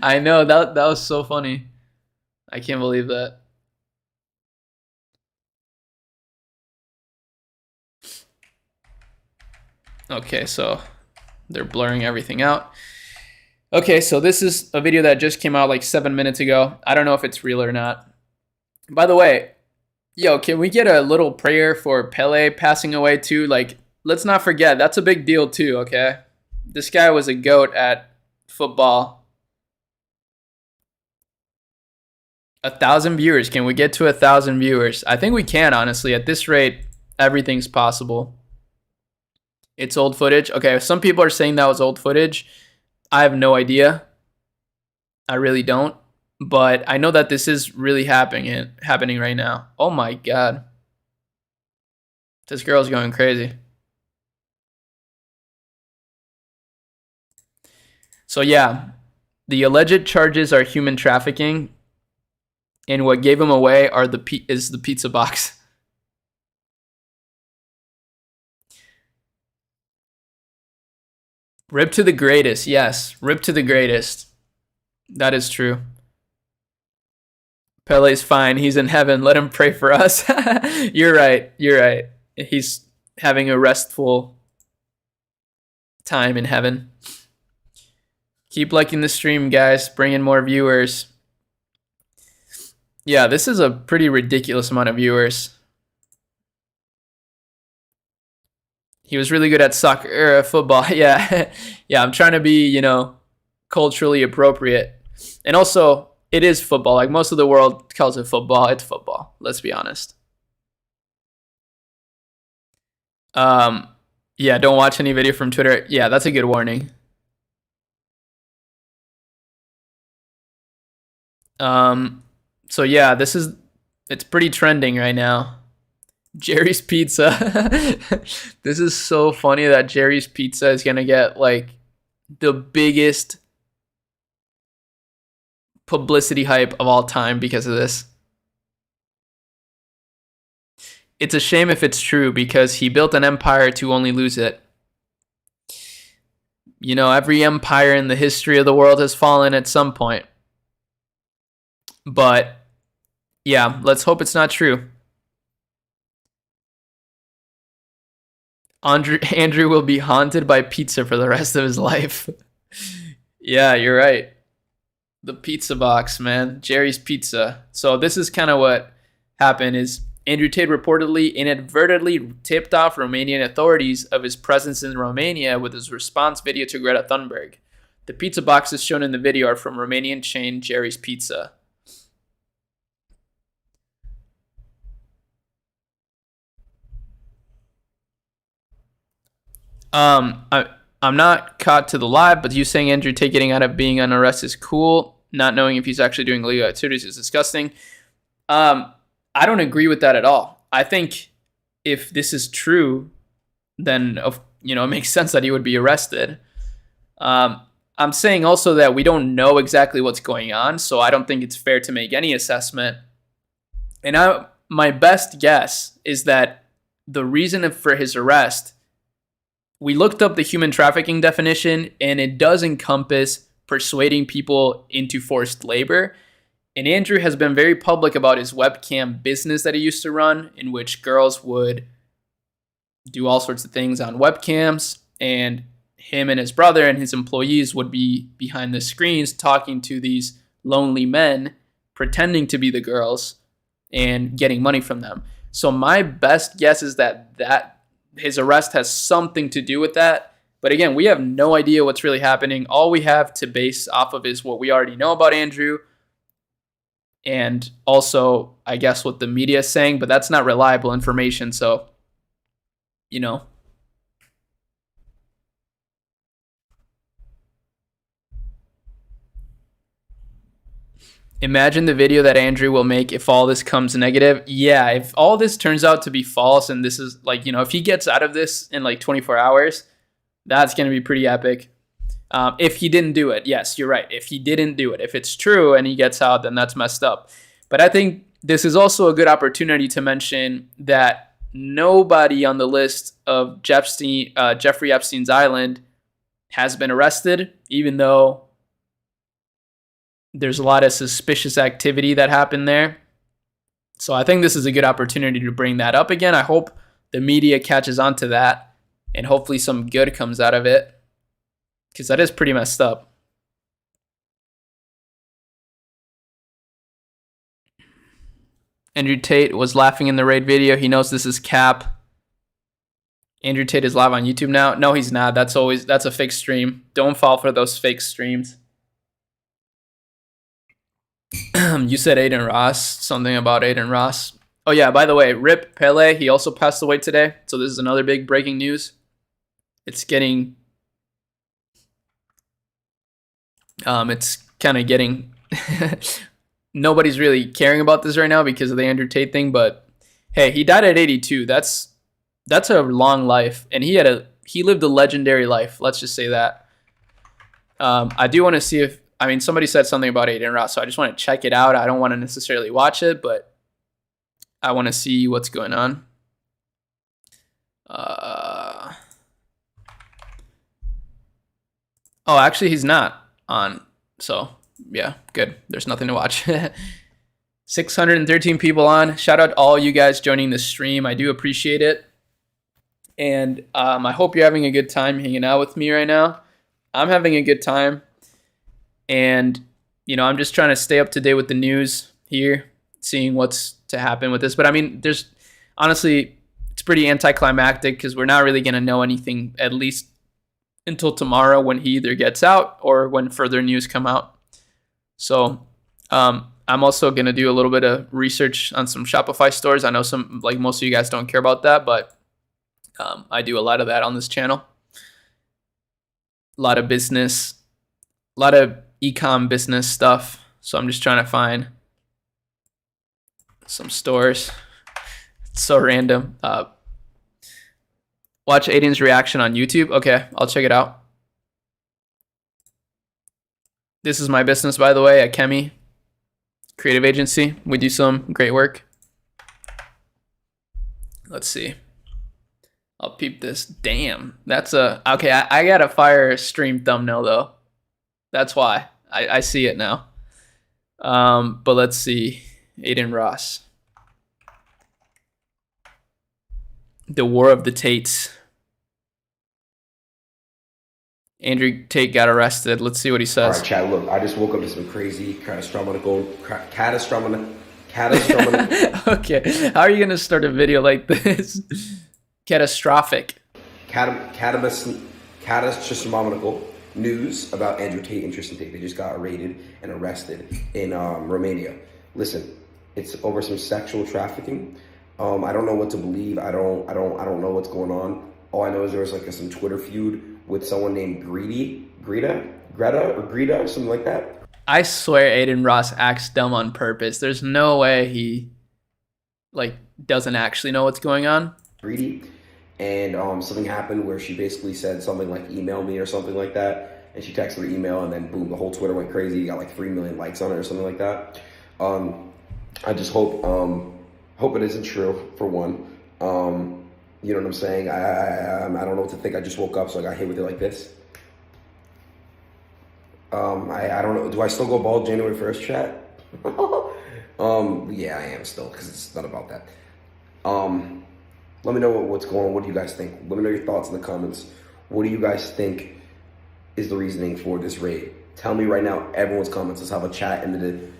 A: I know that was so funny. I can't believe that. Okay, so they're blurring everything out. Okay, so this is a video that just came out like 7 minutes ago. I don't know if it's real or not. By the way, yo, can we get a little prayer for Pele passing away too? Like, let's not forget, that's a big deal too, okay? This guy was a GOAT at football. 1,000 viewers. Can we get to 1,000 viewers? I think we can, honestly. At this rate, everything's possible. It's old footage. Okay, some people are saying that was old footage. I have no idea. I really don't. But I know that this is really happening right now. Oh my God. This girl's going crazy. So yeah, the alleged charges are human trafficking, and what gave him away is the pizza box. Rip to the greatest, yes. Rip to the greatest. That is true. Pele's fine. He's in heaven. Let him pray for us. You're right. You're right. He's having a restful time in heaven. Keep liking the stream, guys. Bring in more viewers. Yeah, this is a pretty ridiculous amount of viewers. He was really good at soccer, football. Yeah, yeah. I'm trying to be, culturally appropriate, and also it is football. Like most of the world calls it football. It's football. Let's be honest. Yeah. Don't watch any video from Twitter. Yeah, that's a good warning. So yeah, it's pretty trending right now. Jerry's Pizza. This is so funny that Jerry's Pizza is going to get like the biggest publicity hype of all time because of this. It's a shame if it's true because he built an empire to only lose it. Every empire in the history of the world has fallen at some point. But yeah, let's hope it's not true. Andrew will be haunted by pizza for the rest of his life. Yeah, you're right. The pizza box, man. Jerry's Pizza. So this is kind of what happened is Andrew Tate reportedly inadvertently tipped off Romanian authorities of his presence in Romania with his response video to Greta Thunberg. The pizza boxes shown in the video are from Romanian chain Jerry's Pizza. I'm not caught to the live, but you saying Andrew Tate getting out of being on arrest is cool. Not knowing if he's actually doing illegal activities is disgusting. I don't agree with that at all. I think if this is true, then it makes sense that he would be arrested. I'm saying also that we don't know exactly what's going on, so I don't think it's fair to make any assessment. And my best guess is that the reason for his arrest, we looked up the human trafficking definition, and it does encompass persuading people into forced labor. And Andrew has been very public about his webcam business that he used to run, in which girls would do all sorts of things on webcams, and him and his brother and his employees would be behind the screens talking to these lonely men, pretending to be the girls and getting money from them. So my best guess is that his arrest has something to do with that. But again, we have no idea what's really happening. All we have to base off of is what we already know about Andrew. And also, I guess, what the media is saying. But that's not reliable information. So, Imagine the video that Andrew will make if all this comes negative. Yeah, if all this turns out to be false and this is if he gets out of this in 24 hours, that's going to be pretty epic. If he didn't do it, yes, you're right. If he didn't do it, if it's true and he gets out, then that's messed up. But I think this is also a good opportunity to mention that nobody on the list of Jeffrey Epstein's island has been arrested, even though there's a lot of suspicious activity that happened there. So I think this is a good opportunity to bring that up again. I hope the media catches on to that and hopefully some good comes out of it, because that is pretty messed up. Andrew Tate was laughing in the raid video. He knows this is cap. Andrew Tate is live on YouTube now. No, he's not. That's a fake stream. Don't fall for those fake streams. You said Aiden Ross. Something about Aiden Ross. Oh yeah, by the way, Rip Pele, he also passed away today. So this is another big breaking news. It's getting it's kind of getting nobody's really caring about this right now because of the Andrew Tate thing, but hey, he died at 82. That's a long life, and he lived a legendary life. Let's just say that. I do want to see if somebody said something about Aiden Ross, so I just want to check it out. I don't want to necessarily watch it, but I want to see what's going on. Oh, actually, he's not on. So, yeah, good. There's nothing to watch. 613 people on. Shout out to all you guys joining the stream. I do appreciate it. And I hope you're having a good time hanging out with me right now. I'm having a good time. And, I'm just trying to stay up to date with the news here, seeing what's to happen with this. But, there's honestly, it's pretty anticlimactic because we're not really going to know anything, at least until tomorrow when he either gets out or when further news come out. So I'm also going to do a little bit of research on some Shopify stores. I know most of you guys don't care about that, but I do a lot of that on this channel. A lot of business, a lot of e-com business stuff. So I'm just trying to find some stores. It's so random. Watch Aiden's reaction on YouTube. Okay, I'll check it out. This is my business, by the way, at Kemi Creative Agency. We do some great work. Let's see. I'll peep this. Damn, that's okay. I got a fire stream thumbnail though. That's why I see it now. But let's see. Aiden Ross. The War of the Tates. Andrew Tate got arrested. Let's see what he says.
D: All right, Chad, look, I just woke up to some crazy catastrophic.
A: Okay, how are you going to start a video like this? Catastrophic.
D: Catastrophic news about Andrew Tate and Tristan Tate. They just got raided and arrested in Romania. Listen, it's over some sexual trafficking. I don't know what to believe. I don't know what's going on. All I know is there was some Twitter feud with someone named Greta, or something like that.
A: I swear Aiden Ross acts dumb on purpose. There's no way he doesn't actually know what's going on.
D: Greedy, and something happened where she basically said something like "email me" or something like that, and she texted her email, and then boom, the whole Twitter went crazy. You got 3 million likes on it or something like that. I just hope it isn't true, for one. You know what I'm saying? I don't know what to think. I just woke up, so I got hit with it like this. I don't know. Do I still go bald January 1st, chat? Yeah, I am still, because it's not about that. Let me know what's going on. What do you guys think? Let me know your thoughts in the comments. What do you guys think is the reasoning for this raid? Tell me right now. Everyone's comments. Let's have a chat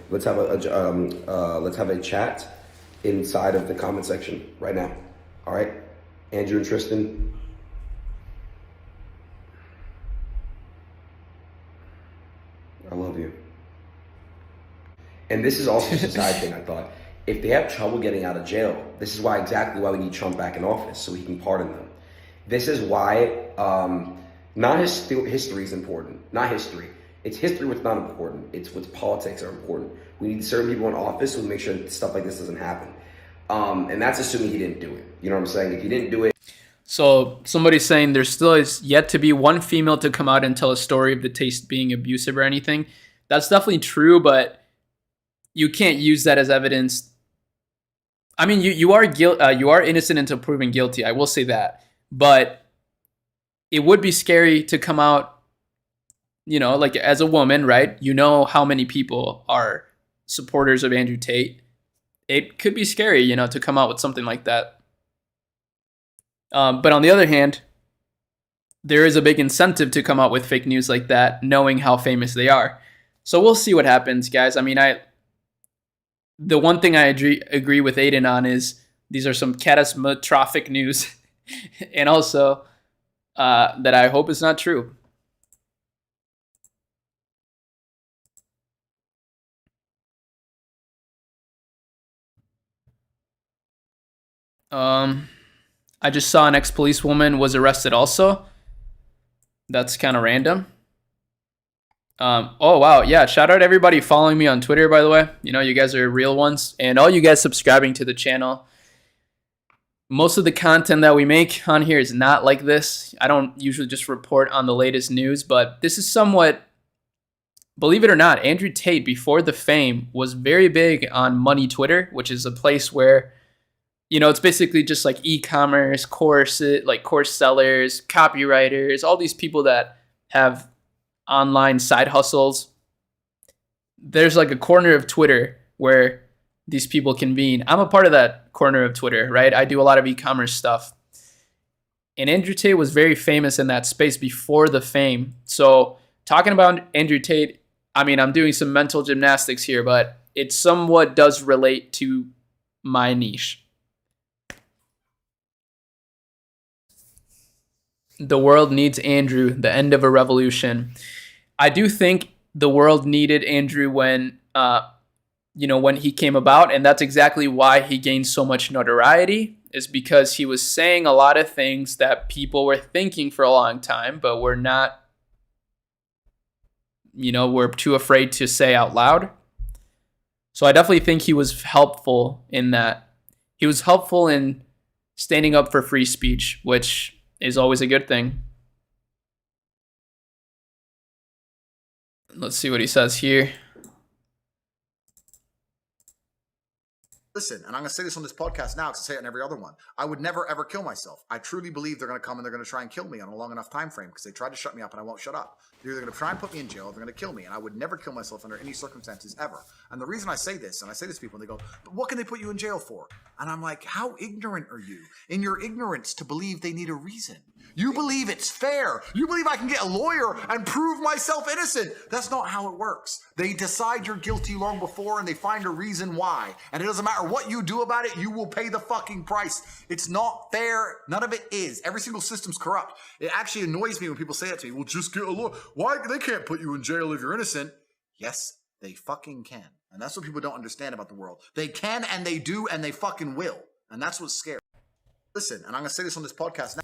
D: let's have a chat inside of the comment section right now. All right, Andrew and Tristan. I love you. And this is also just a side thing. I thought, if they have trouble getting out of jail, this is exactly why we need Trump back in office, so he can pardon them. This is why not history is important. Not history. It's history what's not important. It's what's politics are important. We need certain people in office who make sure that stuff like this doesn't happen. And that's assuming he didn't do it. You know what I'm saying? If he didn't do it.
A: So somebody's saying there still is yet to be one female to come out and tell a story of the Tate being abusive or anything. That's definitely true, but you can't use that as evidence. I mean, you are innocent until proven guilty. I will say that, but it would be scary to come out you know, like as a woman, right? You know how many people are supporters of Andrew Tate. It could be scary, you know, to come out with something like that. But on the other hand, there is a big incentive to come out with fake news like that, knowing how famous they are. So we'll see what happens, guys. I mean, the one thing I agree with Aiden on is these are some catastrophic news, and also that I hope is not true. I just saw an ex-police woman was arrested also. That's kind of random. Oh wow, yeah, shout out everybody following me on Twitter, by the way. You know, you guys are real ones, and all you guys subscribing to the channel. Most of the content that we make on here is not like this. I don't usually just report on the latest news, but this is somewhat, believe it or not, Andrew Tate, before the fame, was very big on Money Twitter, which is a place where, you know, it's basically just like e-commerce, course sellers, copywriters, all these people that have online side hustles. There's like a corner of Twitter where these people convene. I'm a part of that corner of Twitter, right? I do a lot of e-commerce stuff. And Andrew Tate was very famous in that space before the fame. So talking about Andrew Tate, I mean, I'm doing some mental gymnastics here, but it somewhat does relate to my niche. The world needs Andrew, the end of a revolution. I do think the world needed Andrew when, when he came about, and that's exactly why he gained so much notoriety, is because he was saying a lot of things that people were thinking for a long time, but were not, were too afraid to say out loud. So I definitely think he was helpful in that. He was helpful in standing up for free speech, which is always a good thing. Let's see what he says here.
E: Listen, and I'm going to say this on this podcast now because I say it on every other one. I would never, ever kill myself. I truly believe they're going to come and they're going to try and kill me on a long enough time frame because they tried to shut me up and I won't shut up. They're either going to try and put me in jail or they're going to kill me. And I would never kill myself under any circumstances ever. And the reason I say this, and I say this to people, and they go, but what can they put you in jail for? And I'm like, how ignorant are you in your ignorance to believe they need a reason? You believe it's fair. You believe I can get a lawyer and prove myself innocent. That's not how it works. They decide you're guilty long before and they find a reason why. And it doesn't matter what you do about it, you will pay the fucking price. It's not fair. None of it is. Every single system's corrupt. It actually annoys me when people say that to me. Well, just get a lawyer. Why? They can't put you in jail if you're innocent. Yes, they fucking can. And that's what people don't understand about the world. They can and they do and they fucking will. And that's what's scary. Listen, and I'm going to say this on this podcast now.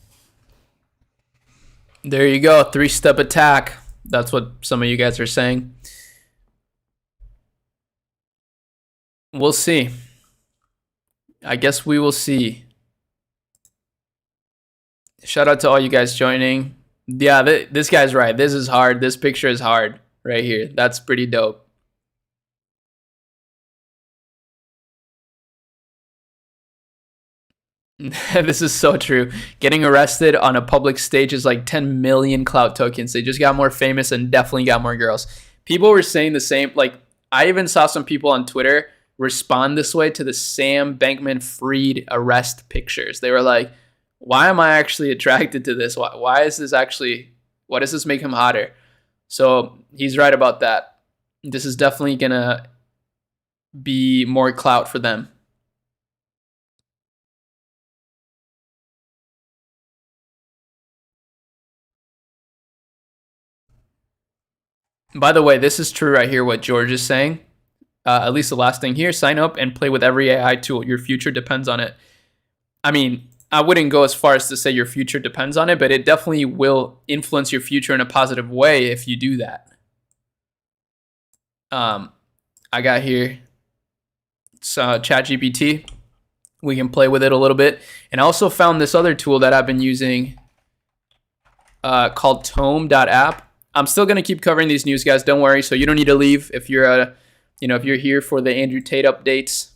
A: There you go. 3-step attack. That's what some of you guys are saying. We'll see. I guess we will see. Shout out to all you guys joining. Yeah, this guy's right. This is hard. This picture is hard right here. That's pretty dope. This is so true. Getting arrested on a public stage is like 10 million clout tokens. They just got more famous and definitely got more girls. People were saying the same. Like, I even saw some people on Twitter respond this way to the Sam Bankman-Fried arrest pictures. They were like, why am I actually attracted to this? Why is this actually, why does this make him hotter? So he's right about that. This is definitely going to be more clout for them. By the way, this is true right here, what George is saying. At least the last thing here, sign up and play with every AI tool. Your future depends on it. I mean, I wouldn't go as far as to say your future depends on it, but it definitely will influence your future in a positive way if you do that. I got here ChatGPT. We can play with it a little bit. And I also found this other tool that I've been using called tome.app. I'm still going to keep covering these news, guys. Don't worry. So you don't need to leave if you're if you're here for the Andrew Tate updates.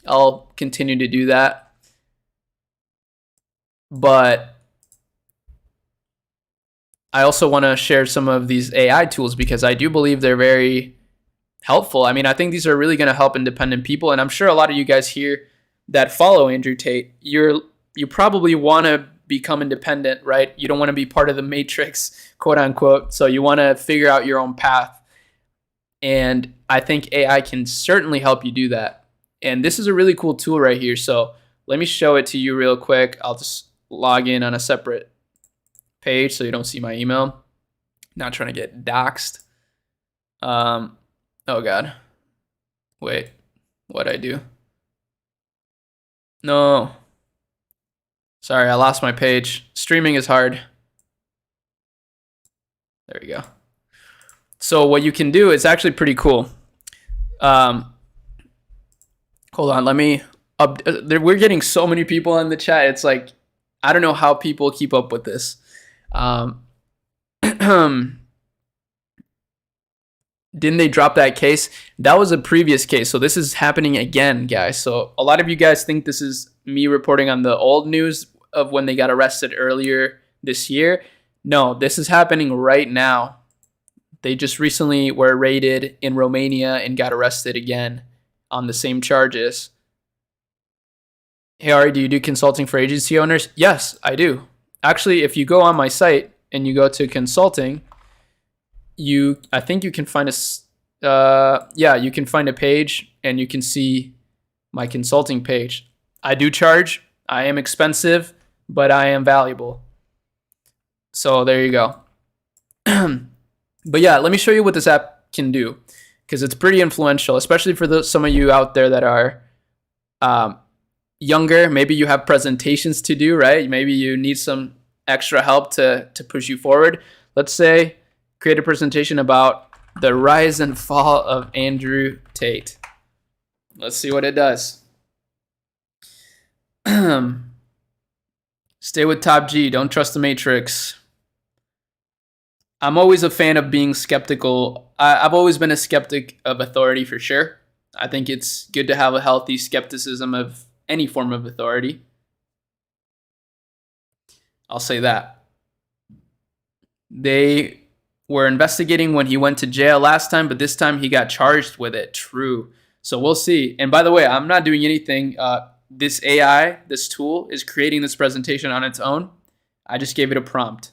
A: I'll continue to do that. But I also want to share some of these AI tools because I do believe they're very helpful. I mean, I think these are really going to help independent people. And I'm sure a lot of you guys here that follow Andrew Tate, you probably want to become independent, right? You don't want to be part of the matrix, quote unquote. So you want to figure out your own path. And I think AI can certainly help you do that. And this is a really cool tool right here. So let me show it to you real quick. I'll just log in on a separate page so you don't see my email. Not trying to get doxxed. Oh God. Wait, what'd I do? No. Sorry, I lost my page. Streaming is hard. There we go. So what you can do is actually pretty cool. Hold on, let me we're getting so many people in the chat. It's like, I don't know how people keep up with this. Didn't they drop that case? That was a previous case. So this is happening again, guys. So a lot of you guys think this is me reporting on the old news of when they got arrested earlier this year. No, this is happening right now. They just recently were raided in Romania and got arrested again on the same charges. Hey, Ari, do you do consulting for agency owners? Yes, I do. Actually, if you go on my site and you go to consulting, I think you can find you can find a page and you can see my consulting page. I do charge. I am expensive, but I am valuable. So there you go. But yeah, let me show you what this app can do because it's pretty influential, especially for some of you out there that are younger. Maybe you have presentations to do, right? Maybe you need some extra help to push you forward. Let's say create a presentation about the rise and fall of Andrew Tate. Let's see what it does. Stay with Top G. Don't trust the Matrix. I'm always a fan of being skeptical. I've always been a skeptic of authority for sure. I think it's good to have a healthy skepticism of any form of authority. I'll say that. They were investigating when he went to jail last time, but this time he got charged with it. True. So we'll see. And by the way, I'm not doing anything. This AI, this tool, is creating this presentation on its own. I just gave it a prompt.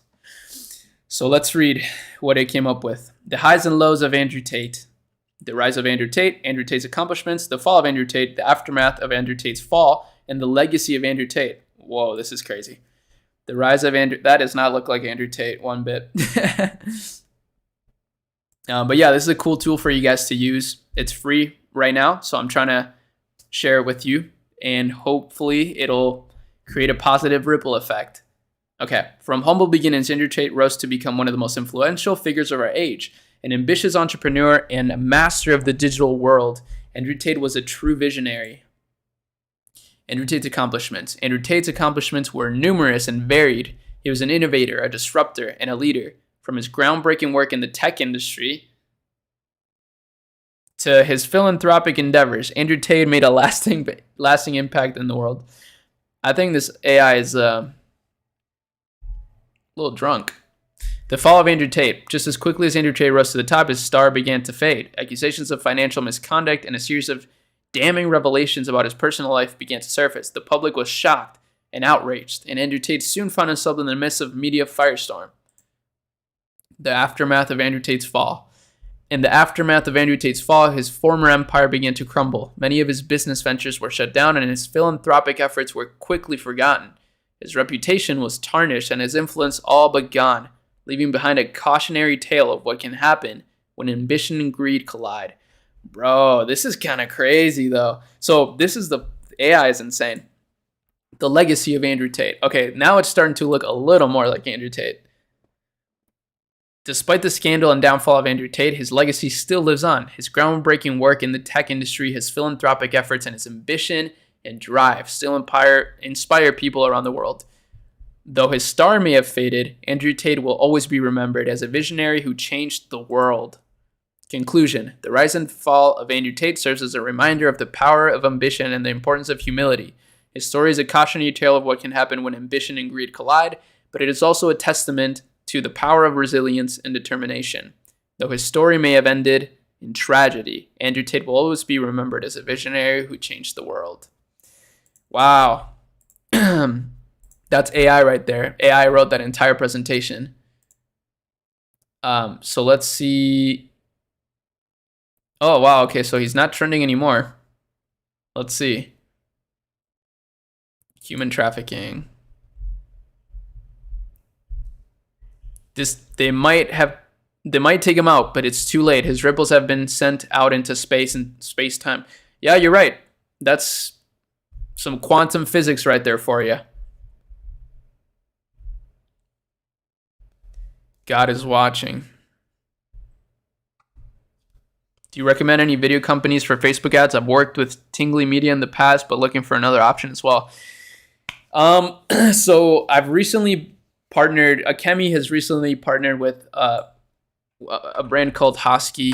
A: So let's read what it came up with. The highs and lows of Andrew Tate. The rise of Andrew Tate, Andrew Tate's accomplishments, the fall of Andrew Tate, the aftermath of Andrew Tate's fall, and the legacy of Andrew Tate. Whoa, this is crazy. The rise of Andrew... That does not look like Andrew Tate one bit. But yeah, this is a cool tool for you guys to use. It's free right now, so I'm trying to share it with you, and hopefully it'll create a positive ripple effect. Okay, from humble beginnings, Andrew Tate rose to become one of the most influential figures of our age. An ambitious entrepreneur and a master of the digital world, Andrew Tate was a true visionary. Andrew Tate's accomplishments. Andrew Tate's accomplishments were numerous and varied. He was an innovator, a disruptor, and a leader. From his groundbreaking work in the tech industry to his philanthropic endeavors, Andrew Tate made a lasting impact in the world. I think this AI is a little drunk. The fall of Andrew Tate. Just as quickly as Andrew Tate rose to the top, his star began to fade. Accusations of financial misconduct and a series of damning revelations about his personal life began to surface. The public was shocked and outraged, and Andrew Tate soon found himself in the midst of media firestorm. The aftermath of Andrew Tate's fall. In the aftermath of Andrew Tate's fall, his former empire began to crumble. Many of his business ventures were shut down, and his philanthropic efforts were quickly forgotten. His reputation was tarnished, and his influence all but gone, leaving behind a cautionary tale of what can happen when ambition and greed collide. Bro, this is kind of crazy, though. So this is the AI is insane. The legacy of Andrew Tate. Okay, now it's starting to look a little more like Andrew Tate. Despite the scandal and downfall of Andrew Tate, his legacy still lives on. His groundbreaking work in the tech industry, his philanthropic efforts, and his ambition and drive still inspire people around the world. Though his star may have faded, Andrew Tate will always be remembered as a visionary who changed the world. Conclusion. The rise and fall of Andrew Tate serves as a reminder of the power of ambition and the importance of humility. His story is a cautionary tale of what can happen when ambition and greed collide, but it is also a testament to the power of resilience and determination. Though his story may have ended in tragedy, Andrew Tate will always be remembered as a visionary who changed the world. Wow. That's AI right there. AI wrote that entire presentation. So let's see. Oh, wow. Okay, so he's not trending anymore. Let's see. Human trafficking. They might take him out, but it's too late. His ripples have been sent out into space and space-time. Yeah, you're right. That's some quantum physics right there for you. God is watching. Do you recommend any video companies for Facebook ads? I've worked with Tingly Media in the past, but looking for another option as well. So I've recently partnered, Akemi has recently partnered with a brand called Hosky,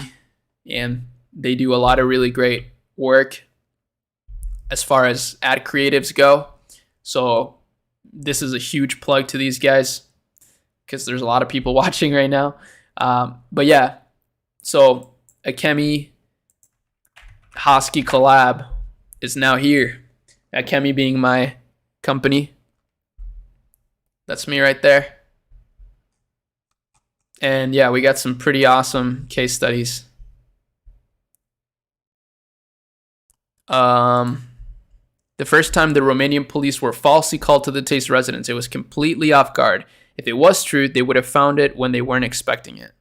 A: and they do a lot of really great work as far as ad creatives go. So this is a huge plug to these guys because there's a lot of people watching right now. But yeah, so Akemi Hosky collab is now here. Akemi being my company. That's me right there. And yeah, we got some pretty awesome case studies. The first time the Romanian police were falsely called to the Tate's residence, it was completely off guard. If it was true, they would have found it when they weren't expecting it.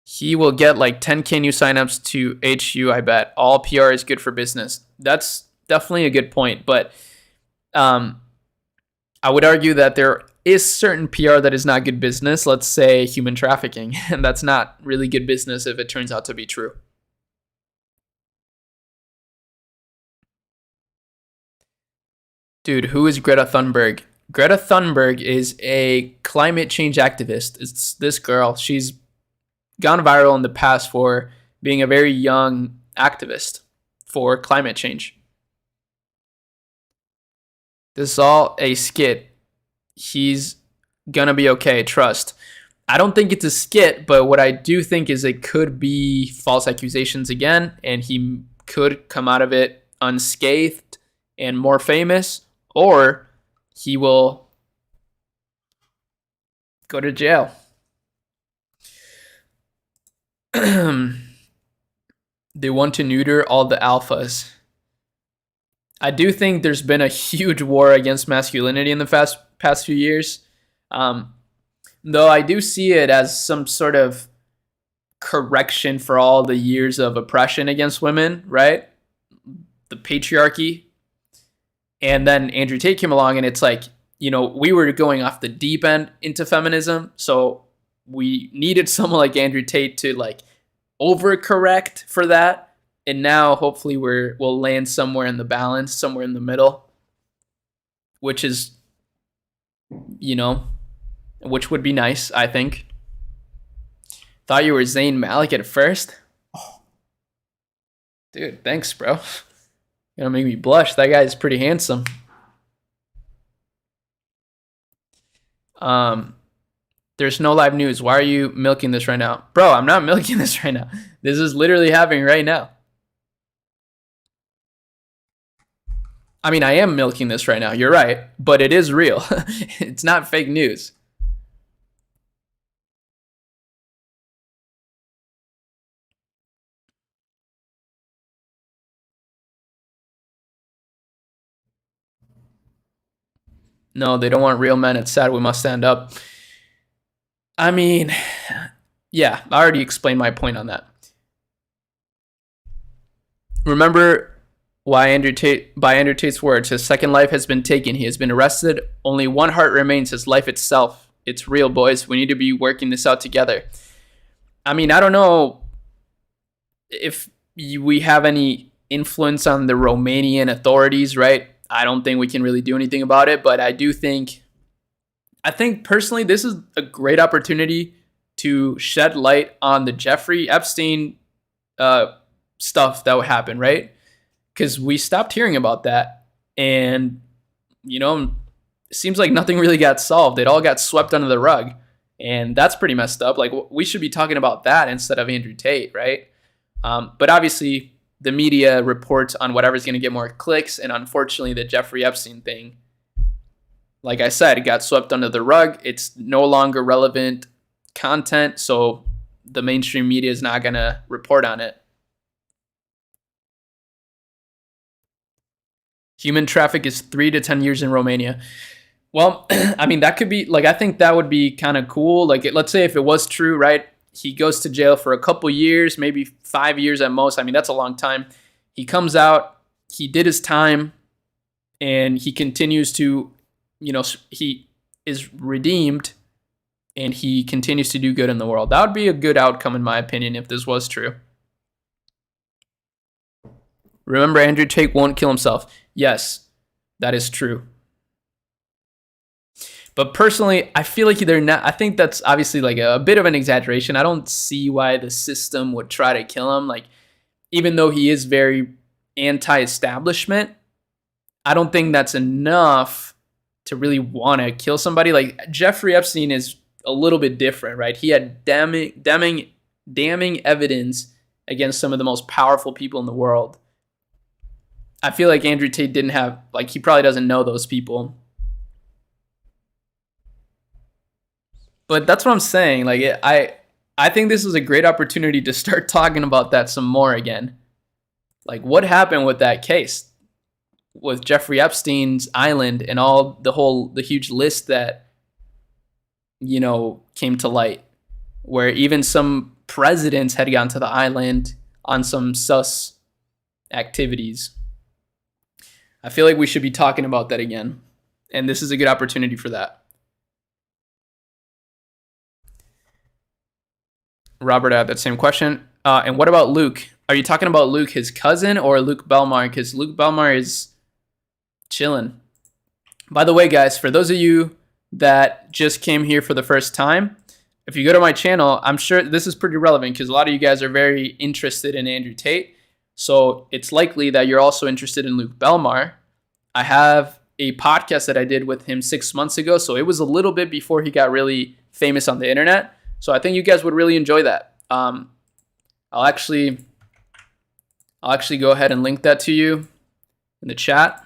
A: He will get like 10K new signups to HU, I bet. All PR is good for business. That's definitely a good point, but I would argue that there is certain PR that is not good business. Let's say human trafficking, and that's not really good business if it turns out to be true. Dude, who is Greta Thunberg? Greta Thunberg is a climate change activist. It's this girl. She's gone viral in the past for being a very young activist for climate change. This is all a skit. He's gonna be okay, trust. I don't think it's a skit, but what I do think is it could be false accusations again, and he could come out of it unscathed and more famous, or he will go to jail. They want to neuter all the alphas. I do think there's been a huge war against masculinity in the past few years. Though I do see it as some sort of correction for all the years of oppression against women, right? The patriarchy. And then Andrew Tate came along, and it's like, you know, we were going off the deep end into feminism, so we needed someone like Andrew Tate to like overcorrect for that, and now hopefully we'll land somewhere in the balance, somewhere in the middle, which is, you know, which would be nice, I think. Thought you were Zayn Malik at first. Oh. Dude, thanks, bro. You're gonna make me blush. That guy is pretty handsome. There's no live news. Why are you milking this right now? Bro, I'm not milking this right now. This is literally happening right now. I mean, I am milking this right now. You're right. But it is real. It's not fake news. No, they don't want real men. It's sad. We must stand up. I mean, yeah, I already explained my point on that. Remember by Andrew Tate's words, his second life has been taken. He has been arrested. Only one heart remains, his life itself. It's real, boys. We need to be working this out together. I mean, I don't know if we have any influence on the Romanian authorities, right? I don't think we can really do anything about it, but I think personally this is a great opportunity to shed light on the Jeffrey Epstein stuff that would happen, right? Because we stopped hearing about that, and you know, it seems like nothing really got solved. It all got swept under the rug. And that's pretty messed up. Like, we should be talking about that instead of Andrew Tate, right? But obviously, the media reports on whatever's going to get more clicks. And unfortunately, the Jeffrey Epstein thing, like I said, it got swept under the rug. It's no longer relevant content. So the mainstream media is not going to report on it. Human traffic is 3 to 10 years in Romania. Well, I mean, that could be, like, I think that would be kind of cool. Like, let's say if it was true, right? He goes to jail for a couple years, maybe 5 years at most. I mean, that's a long time. He comes out, he did his time, and he continues to, he is redeemed, and he continues to do good in the world. That would be a good outcome, in my opinion, if this was true. Remember, Andrew Tate won't kill himself. Yes, that is true. But personally, I feel like they're not. I think that's obviously like a bit of an exaggeration. I don't see why the system would try to kill him. Like, even though he is very anti-establishment, I don't think that's enough to really want to kill somebody. Like, Jeffrey Epstein is a little bit different, right? He had damning evidence against some of the most powerful people in the world. I feel like Andrew Tate didn't have, like, he probably doesn't know those people. But that's what I'm saying. Like, I think this is a great opportunity to start talking about that some more again. Like, what happened with that case with Jeffrey Epstein's island and all the huge list that, came to light, where even some presidents had gone to the island on some sus activities. I feel like we should be talking about that again. And this is a good opportunity for that. Robert had that same question. And what about Luke? Are you talking about Luke, his cousin, or Luke Belmar? Because Luke Belmar is chilling. By the way, guys, for those of you that just came here for the first time, if you go to my channel, I'm sure this is pretty relevant because a lot of you guys are very interested in Andrew Tate. So it's likely that you're also interested in Luke Belmar. I have a podcast that I did with him 6 months ago. So it was a little bit before he got really famous on the internet. So I think you guys would really enjoy that. I'll actually go ahead and link that to you in the chat.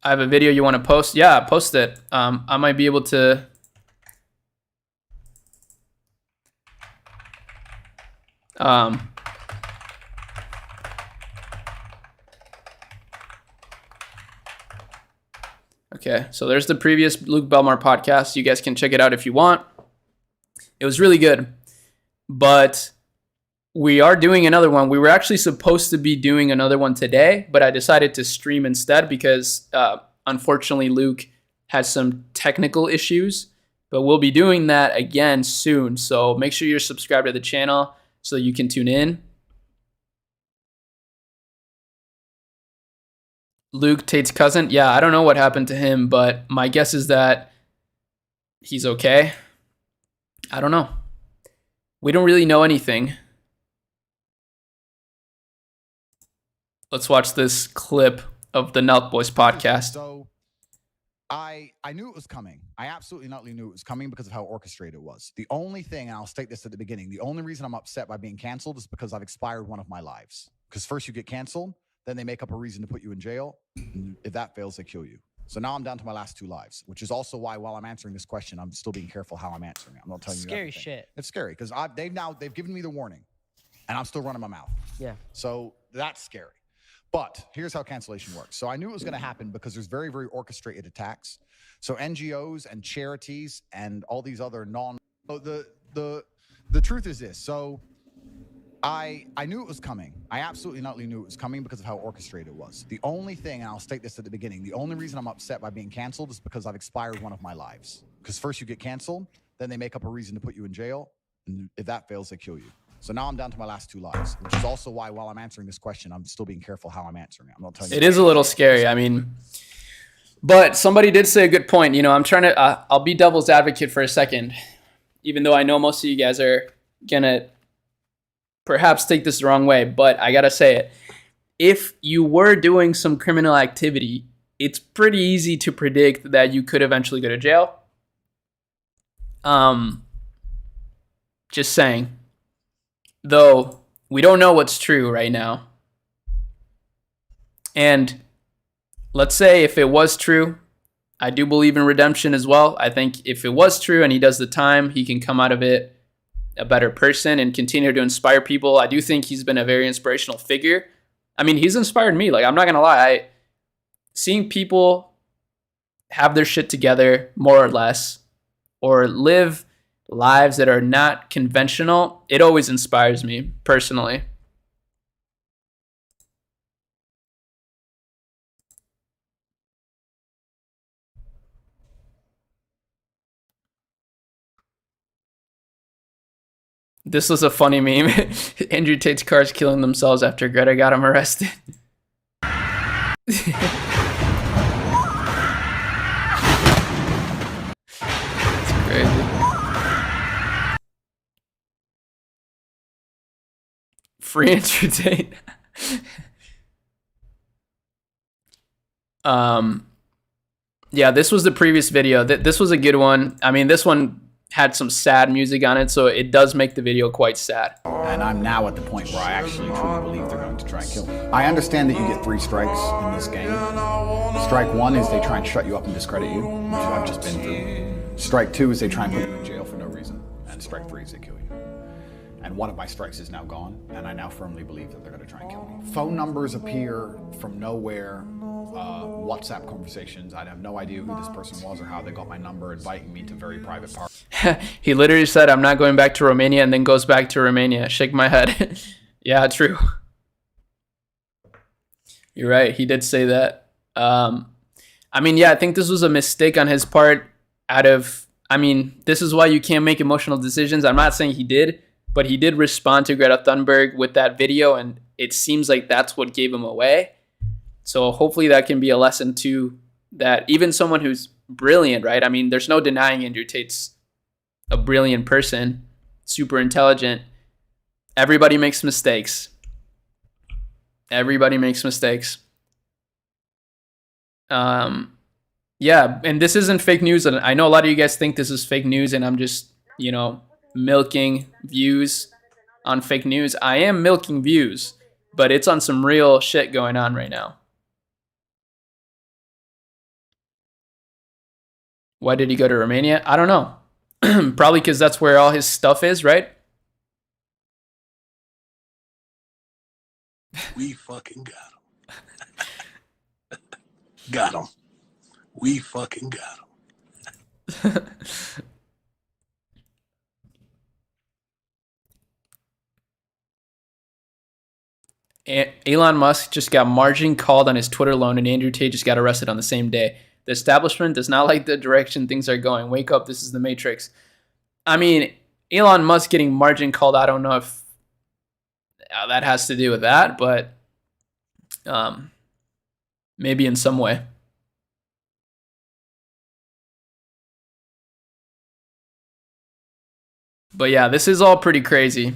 A: I have a video you want to post. Yeah, post it. I might be able to. Okay, so there's the previous Luke Belmar podcast. You guys can check it out if you want. It was really good. But we are doing another one. We were actually supposed to be doing another one today, but I decided to stream instead because unfortunately Luke has some technical issues. But we'll be doing that again soon. So make sure you're subscribed to the channel so you can tune in. Luke, Tate's cousin. Yeah, I don't know what happened to him, but my guess is that he's okay. I don't know. We don't really know anything. Let's watch this clip of the Nelk Boys podcast.
B: So I knew it was coming. I absolutely not knew it was coming because of how orchestrated it was. The only thing, and I'll state this at the beginning, the only reason I'm upset by being canceled is because I've expired one of my lives. Because first you get canceled, then they make up a reason to put you in jail. And if that fails, they kill you. So now I'm down to my last 2 lives, which is also why while I'm answering this question, I'm still being careful how I'm answering it. I'm not telling you
F: Scary
B: everything.
F: shit.
B: It's scary because they've given me the warning and I'm still running my mouth.
F: Yeah.
B: So that's scary. But here's how cancellation works. So I knew it was going to happen because there's very, very orchestrated attacks. So NGOs and charities and all these other the truth is this. So I knew it was coming. I absolutely not knew it was coming because of how orchestrated it was. The only thing, and I'll state this at the beginning, the only reason I'm upset by being canceled is because I've expired one of my lives. Because first you get canceled, then they make up a reason to put you in jail. And if that fails, they kill you. So now I'm down to my last 2 lives, which is also why while I'm answering this question, I'm still being careful how I'm answering it. I'm not telling you.
A: It is a little scary. I mean, but somebody did say a good point. I'm trying to, I'll be devil's advocate for a second, even though I know most of you guys are going to perhaps take this the wrong way, but I got to say it. If you were doing some criminal activity it's pretty easy to predict that you could eventually go to jail. Just saying. Though we don't know what's true right now. And let's say if it was true, I do believe in redemption as well. I think if it was true and he does the time, he can come out of it a better person and continue to inspire people. I do think he's been a very inspirational figure. I mean, he's inspired me. Like, I'm not going to lie. Seeing people have their shit together, more or less, or live lives that are not conventional, it always inspires me personally. This was a funny meme. Andrew Tate's cars killing themselves after Greta got him arrested. It's crazy. Free Andrew Tate. Yeah, this was the previous video. This was a good one. I mean, this one had some sad music on it, so it does make the video quite sad.
B: And I'm now at the point where I actually truly believe they're going to try and kill me. I understand that you get 3 strikes in this game. Strike 1 is they try and shut you up and discredit you, which I've just been through. Strike 2 is they try and put you in jail for no reason. And strike 3 is they kill you. And one of my strikes is now gone, and I now firmly believe that they're going to try and kill me. Phone numbers appear from nowhere, WhatsApp conversations. I have no idea who this person was or how they got my number, inviting me to very private parties.
A: He literally said, I'm not going back to Romania, and then goes back to Romania. Shake my head. Yeah, true. You're right. He did say that. I mean, yeah, I think this was a mistake on his part this is why you can't make emotional decisions. I'm not saying he did, but he did respond to Greta Thunberg with that video, and it seems like that's what gave him away. So hopefully that can be a lesson too, that even someone who's brilliant, right? I mean, there's no denying Andrew Tate's a brilliant person, super intelligent. Everybody makes mistakes. Everybody makes mistakes. Yeah, and this isn't fake news. And I know a lot of you guys think this is fake news, and I'm just, milking views on fake news. I am milking views, but it's on some real shit going on right now. Why did he go to Romania? I don't know. Probably because that's where all his stuff is, right?
F: We fucking got him. Got him. We fucking got him.
A: Elon Musk just got margin called on his Twitter loan, and Andrew Tate just got arrested on the same day. The establishment does not like the direction things are going. Wake up, this is the Matrix. I mean, Elon Musk getting margin called, I don't know if that has to do with that, but maybe in some way. But yeah, this is all pretty crazy.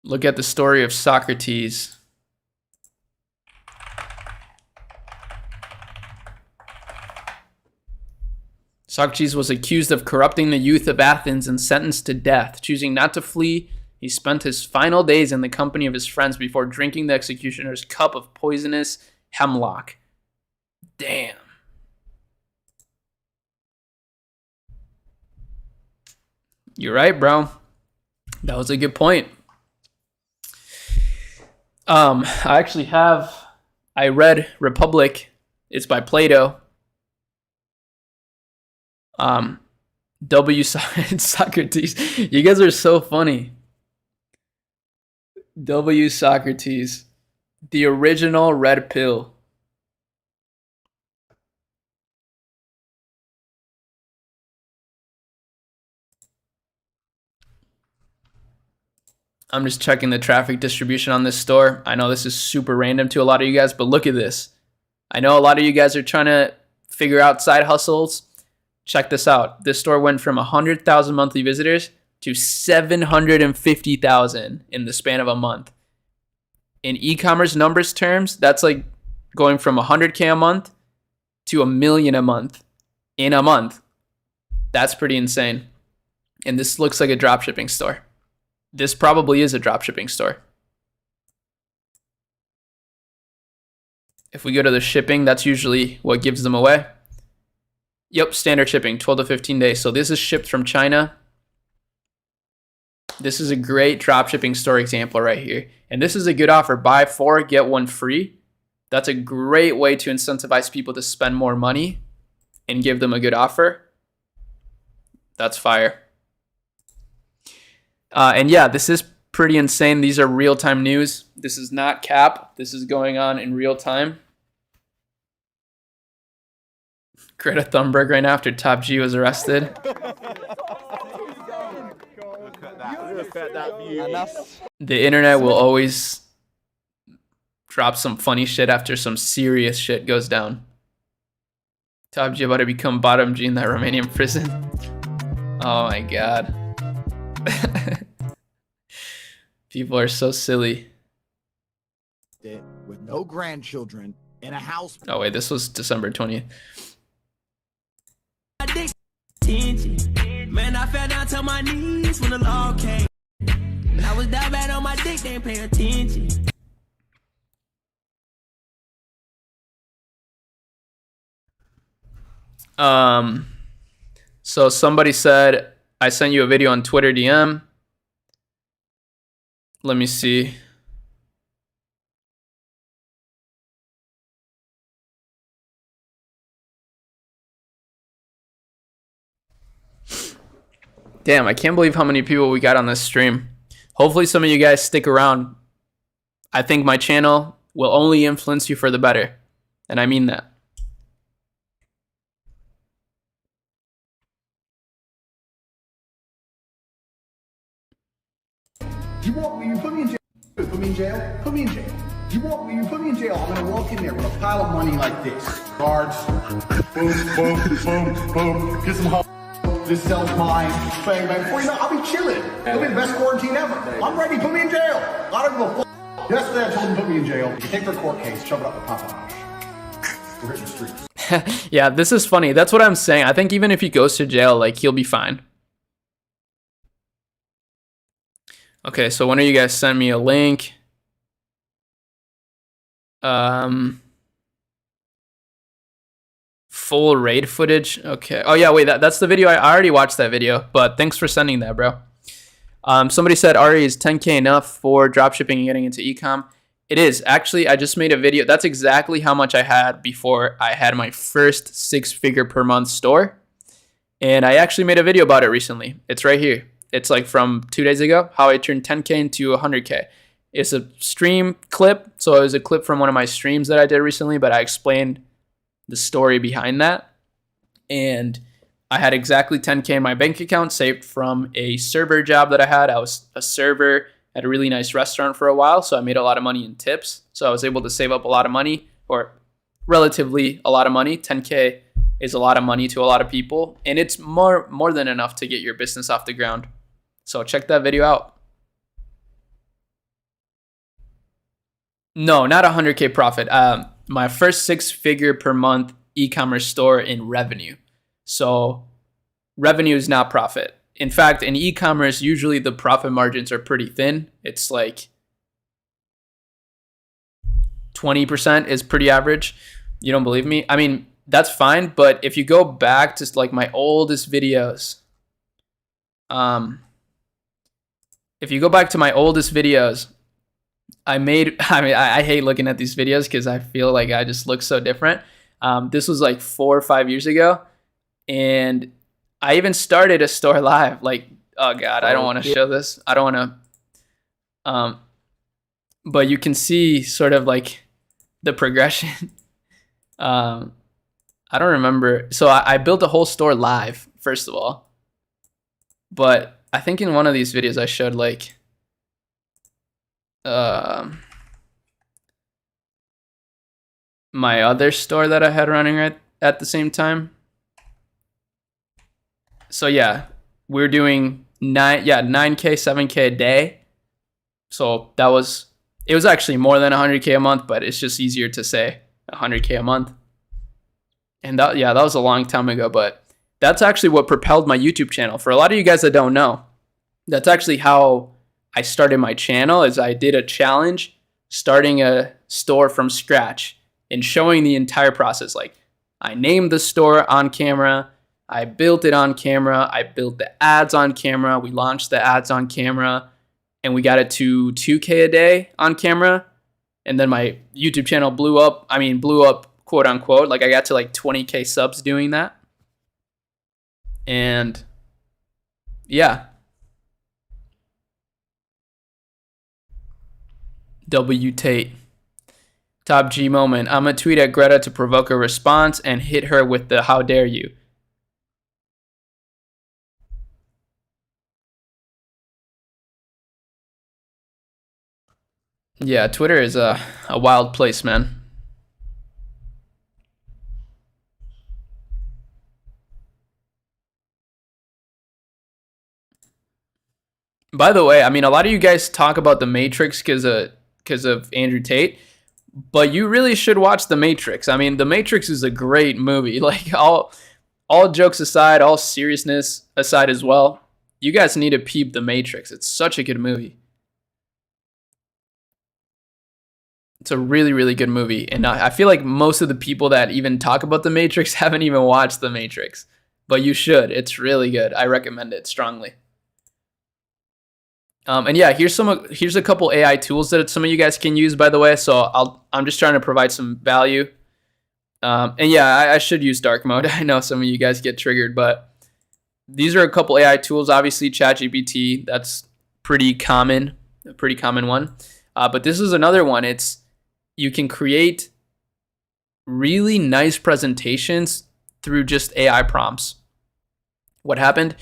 A: Look at the story of Socrates. Socrates was accused of corrupting the youth of Athens and sentenced to death. Choosing not to flee, he spent his final days in the company of his friends before drinking the executioner's cup of poisonous hemlock. Damn. You're right, bro. That was a good point. I read Republic. It's by Plato. Socrates. You guys are so funny. Socrates. The original red pill. I'm just checking the traffic distribution on this store. I know this is super random to a lot of you guys, but look at this. I know a lot of you guys are trying to figure out side hustles. Check this out. This store went from 100,000 monthly visitors to 750,000 in the span of a month. in e-commerce numbers terms, that's like going from 100K a month to 1 million a month in a month. That's pretty insane. And this looks like a dropshipping store. This probably is a dropshipping store. If we go to the shipping, that's usually what gives them away. Yep, standard shipping, 12 to 15 days. So this is shipped from China. This is a great dropshipping store example right here. And this is a good offer. Buy 4, get 1 free. That's a great way to incentivize people to spend more money and give them a good offer. That's fire. And yeah, this is pretty insane. These are real-time news. This is not cap. This is going on in real time. Greta Thunberg right now after Top G was arrested. The internet will always drop some funny shit after some serious shit goes down. Top G about to become bottom G in that Romanian prison. Oh my god. People are so silly.
B: With no grandchildren in a house.
A: Oh wait, this was December 20th.
G: Man, I fell down to my knees when the law came. I was down bad on my dick, they ain't pay attention.
A: So somebody said, I sent you a video on Twitter DM. Let me see. Damn, I can't believe how many people we got on this stream. Hopefully some of you guys stick around. I think my channel will only influence you for the better. And I mean that.
B: You want me? You put me in jail. Put me in jail. Put me in jail. You want me? You put me in jail. I'm gonna walk in there with a pile of money like this. Guards. Boom, boom, boom, boom. Get some home. This cell's mine. Bang, bang. Before you know, I'll be chilling. It'll be the best quarantine ever. I'm ready. Put me in jail. I don't give a f. Yesterday I told them to put me in jail. You take their court case, shove it up the Papa. We're hitting the streets.
A: Yeah, this is funny. That's what I'm saying. I think even if he goes to jail, like, he'll be fine. Okay, so when are you guys send me a link? Full raid footage. Okay. Oh yeah, wait, that's the video. I already watched that video, but thanks for sending that, bro. Somebody said, Ari, is 10K enough for dropshipping and getting into ecom? It is. Actually, I just made a video. That's exactly how much I had before I had my first 6-figure per month store. And I actually made a video about it recently. It's right here. It's like from 2 days ago, how I turned 10K into 100K. It's a stream clip. So it was a clip from one of my streams that I did recently, but I explained the story behind that. And I had exactly 10K in my bank account saved from a server job that I had. I was a server at a really nice restaurant for a while, so I made a lot of money in tips. So I was able to save up a lot of money, or relatively a lot of money. 10K is a lot of money to a lot of people, and it's more than enough to get your business off the ground. So check that video out. No, not 100K profit. My first 6-figure per month e-commerce store in revenue. So revenue is not profit. In fact, in e-commerce, usually the profit margins are pretty thin. It's like 20% is pretty average. You don't believe me? I mean, that's fine. But if you go back to like my oldest videos, if you go back to my oldest videos, I hate looking at these videos because I feel like I just look so different. This was like 4 or 5 years ago. And I even started a store live. Like, oh God, I don't want to show this. I don't want to. But you can see sort of like the progression. I don't remember. So I built a whole store live, first of all. But I think in one of these videos I showed like my other store that I had running right at the same time. So yeah, we're doing 9K, 7K a day. So that was It was actually more than 100K a month, but it's just easier to say 100K a month. And that was a long time ago, but that's actually what propelled my YouTube channel. For a lot of you guys that don't know, that's actually how I started my channel. Is I did a challenge starting a store from scratch and showing the entire process. Like, I named the store on camera, I built it on camera, I built the ads on camera, we launched the ads on camera, and we got it to 2K a day on camera. And then my YouTube channel blew up, quote unquote. Like, I got to like 20K subs doing that. And yeah. W Tate. Top G moment. I'm going to tweet at Greta to provoke a response and hit her with the how dare you. Yeah, Twitter is a wild place, man. By the way, I mean, a lot of you guys talk about The Matrix because of Andrew Tate, but you really should watch The Matrix. I mean, The Matrix is a great movie. Like, all jokes aside, all seriousness aside as well, you guys need to peep The Matrix. It's such a good movie. It's a really, really good movie. And I feel like most of the people that even talk about The Matrix haven't even watched The Matrix. But you should. It's really good. I recommend it strongly. And yeah, here's a couple AI tools that some of you guys can use, by the way. So I'm just trying to provide some value. And yeah, I should use dark mode. I know some of you guys get triggered, but these are a couple AI tools. Obviously, ChatGPT, that's a pretty common one. But this is another one. You can create really nice presentations through just AI prompts. What happened?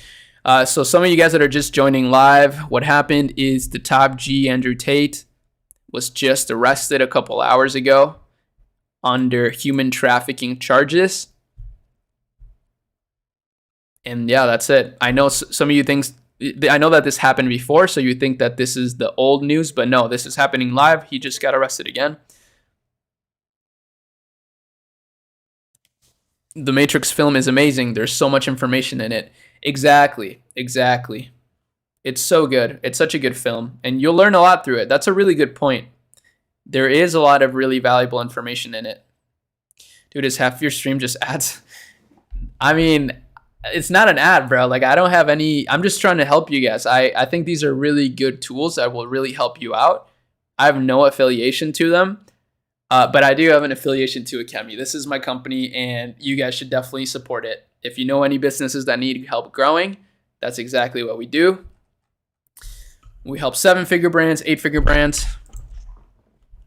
A: So some of you guys that are just joining live, what happened is the top G, Andrew Tate, was just arrested a couple hours ago under human trafficking charges. And yeah, that's it. I know some of you I know that this happened before, so you think that this is the old news, but no, this is happening live. He just got arrested again. The Matrix film is amazing. There's so much information in it. Exactly. It's so good. It's such a good film, and you'll learn a lot through it. That's a really good point. There is a lot of really valuable information in it. Dude, is half your stream just ads? I mean, it's not an ad, bro. Like, I don't have any. I'm just trying to help you guys. I think these are really good tools that will really help you out. I have no affiliation to them. But I do have an affiliation to Akemi. This is my company, and you guys should definitely support it. If you know any businesses that need help growing, that's exactly what we do. We help 7-figure brands, 8-figure brands.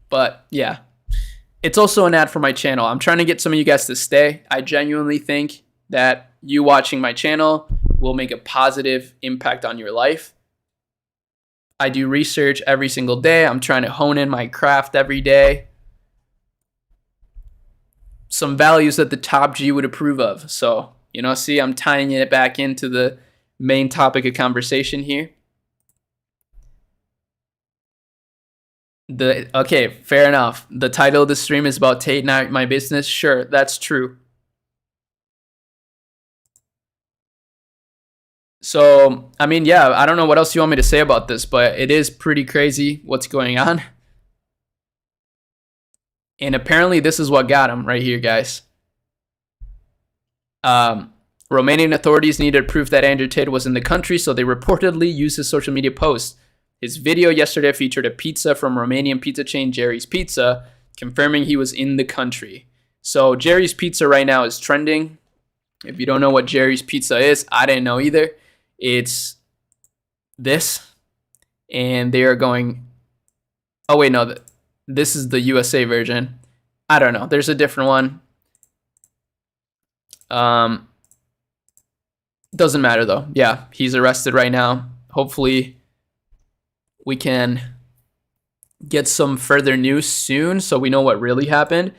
A: But yeah, it's also an ad for my channel. I'm trying to get some of you guys to stay. I genuinely think that you watching my channel will make a positive impact on your life. I do research every single day. I'm trying to hone in my craft every day. Some values that the top G would approve of. So, see, I'm tying it back into the main topic of conversation here. Okay, fair enough. The title of the stream is about Tate, not my business. Sure, that's true. So, I mean, yeah, I don't know what else you want me to say about this, but it is pretty crazy what's going on. And apparently this is what got him right here, guys. Romanian authorities needed proof that Andrew Tate was in the country, so they reportedly used his social media post. His video yesterday featured a pizza from Romanian pizza chain Jerry's Pizza, confirming he was in the country. So Jerry's Pizza right now is trending. If you don't know what Jerry's Pizza is, I didn't know either. It's this. And they are going... Oh, wait, no. This is the USA version. I don't know. There's a different one. Doesn't matter though. Yeah, he's arrested right now. Hopefully we can get some further news soon so we know what really happened.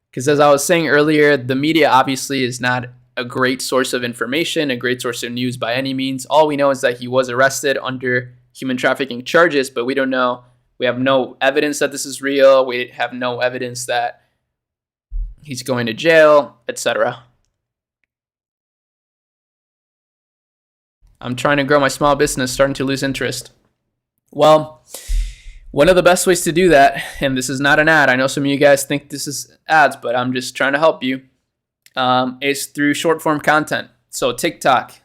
A: Because as I was saying earlier, the media obviously is not a great source of information, a great source of news by any means. All we know is that he was arrested under human trafficking charges, but we don't We have no evidence that this is real. We have no evidence that he's going to jail, etc. I'm trying to grow my small business, starting to lose interest. Well, one of the best ways to do that, and this is not an ad, I know some of you guys think this is ads, but I'm just trying to help you, is through short form content. So TikTok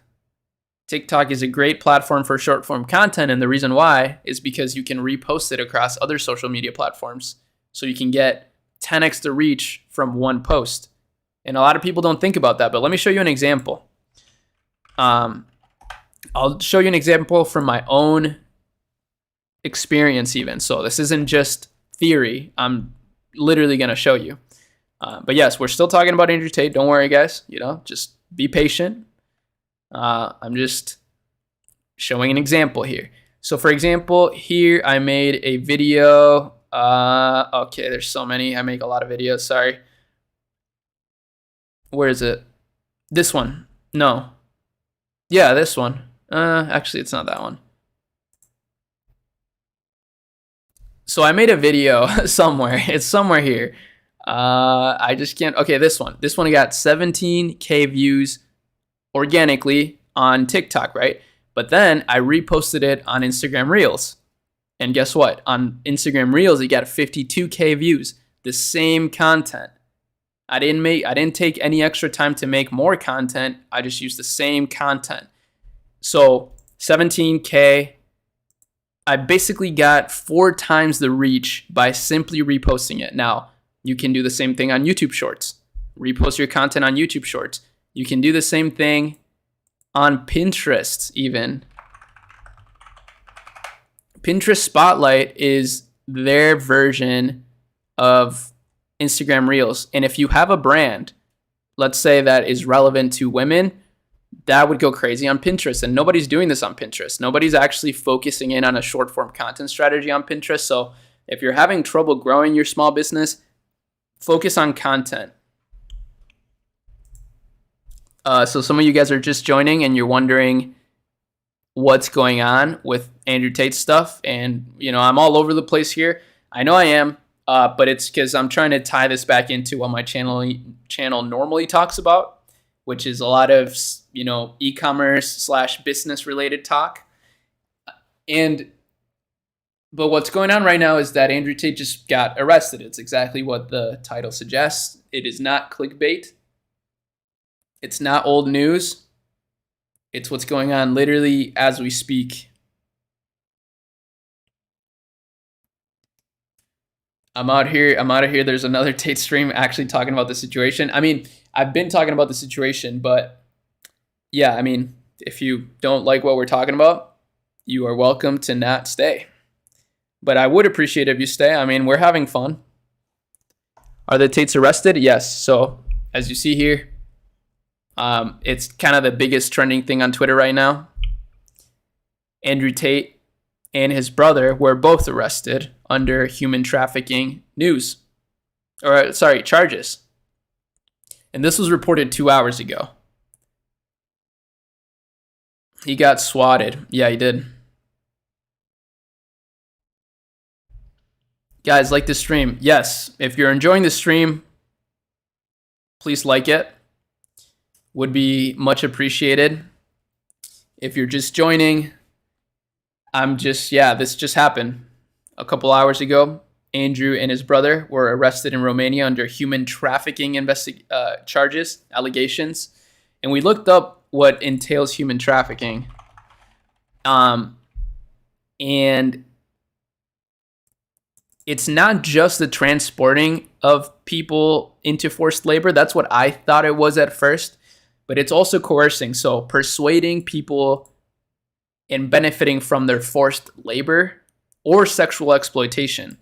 A: is a great platform for short form content, and the reason why is because you can repost it across other social media platforms. So you can get 10x the reach from one post. And a lot of people don't think about that, but let me show you an example. I'll show you an example from my own experience even. So this isn't just theory. I'm literally going to show you. But yes, we're still talking about Andrew Tate. Don't worry, guys. Just be patient. I'm just showing an example here. So for example, here I made a video. Okay, there's so many. I make a lot of videos. Sorry. Where is it? This one. No. Yeah, this one. Actually, it's not that one. So I made a video somewhere. It's somewhere here. I just can't. Okay, this one. This one got 17K views organically on TikTok, right? But then I reposted it on Instagram Reels. And guess what? On Instagram Reels, it got 52K views. The same content. I didn't take any extra time to make more content. I just used the same content. So 17K, I basically got 4 times the reach by simply reposting it. Now, you can do the same thing on YouTube Shorts. Repost your content on YouTube Shorts. You can do the same thing on Pinterest even. Pinterest Spotlight is their version of Instagram Reels. And if you have a brand, let's say that is relevant to women, that would go crazy on Pinterest. And nobody's doing this on Pinterest. Nobody's actually focusing in on a short form content strategy on Pinterest. So if you're having trouble growing your small business, focus on content. So some of you guys are just joining and you're wondering what's going on with Andrew Tate's stuff. And, I'm all over the place here. I know I am, but it's because I'm trying to tie this back into what my channel normally talks about, which is a lot of, e-commerce / business related talk. But what's going on right now is that Andrew Tate just got arrested. It's exactly what the title suggests. It is not clickbait. It's not old news. It's what's going on literally as we speak. I'm out of here. There's another Tate stream actually talking about the situation. I mean, I've been talking about the situation, but yeah, if you don't like what we're talking about, you are welcome to not stay. But I would appreciate if you stay. We're having fun. Are the Tates arrested? Yes. So as you see here, it's kind of the biggest trending thing on Twitter right now. Andrew Tate and his brother were both arrested under human trafficking charges. And this was reported 2 hours ago. He got swatted. Yeah, he did. Guys, like the stream. Yes, if you're enjoying the stream, please like it. Would be much appreciated. If you're just joining, this just happened a couple hours ago. Andrew and his brother were arrested in Romania under human trafficking allegations. And we looked up what entails human trafficking. And it's not just the transporting of people into forced labor. That's what I thought it was at first. But it's also coercing. So persuading people and benefiting from their forced labor or sexual exploitation.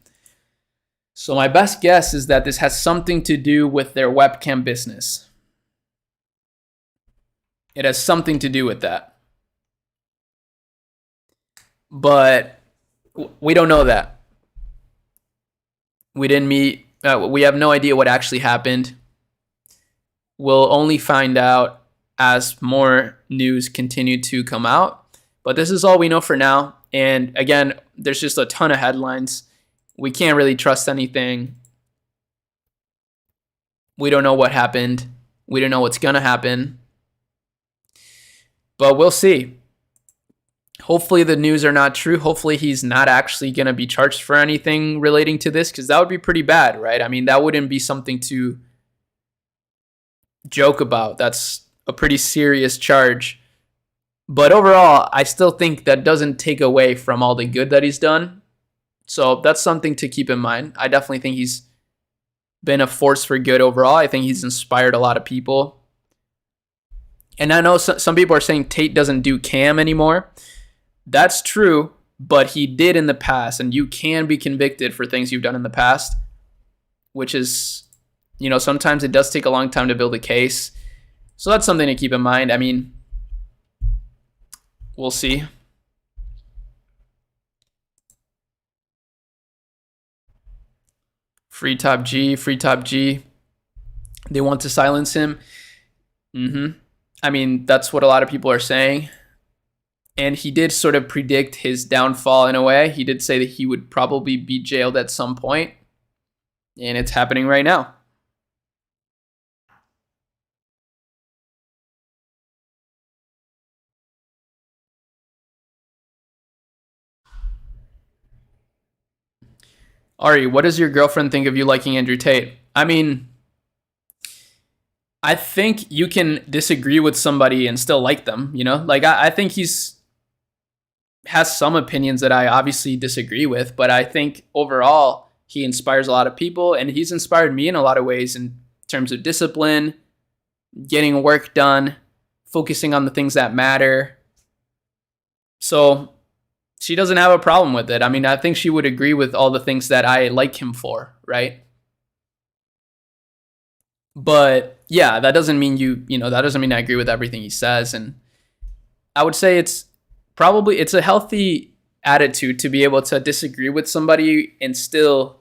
A: So my best guess is that this has something to do with their webcam business. It has something to do with that. But we don't know that. We didn't meet. We have no idea what actually happened. We'll only find out as more news continue to come out. But this is all we know for now. And again, there's just a ton of headlines. We can't really trust anything. We don't know what happened. We don't know what's going to happen. But we'll see. Hopefully the news are not true. Hopefully he's not actually going to be charged for anything relating to this, because that would be pretty bad, right? I mean, that wouldn't be something to joke about. That's a pretty serious charge. But overall, I still think that doesn't take away from all the good that he's done. So that's something to keep in mind. I definitely think he's been a force for good overall. I think he's inspired a lot of people. And I know some people are saying Tate doesn't do cam anymore. That's true, but he did in the past, and you can be convicted for things you've done in the past, which is, sometimes it does take a long time to build a case. So that's something to keep in mind. I mean, we'll see. Free Top G. They want to silence him. I mean, that's what a lot of people are saying. And he did sort of predict his downfall in a way. He did say that he would probably be jailed at some point. And it's happening right now. Ari, what does your girlfriend think of you liking Andrew Tate? I mean, I think you can disagree with somebody and still like them, Like, I think has some opinions that I obviously disagree with, but I think overall he inspires a lot of people, and he's inspired me in a lot of ways in terms of discipline, getting work done, focusing on the things that matter. So she doesn't have a problem with it. I mean, I think she would agree with all the things that I like him for, right? But yeah, that doesn't mean that doesn't mean I agree with everything he says. And I would say it's a healthy attitude to be able to disagree with somebody and still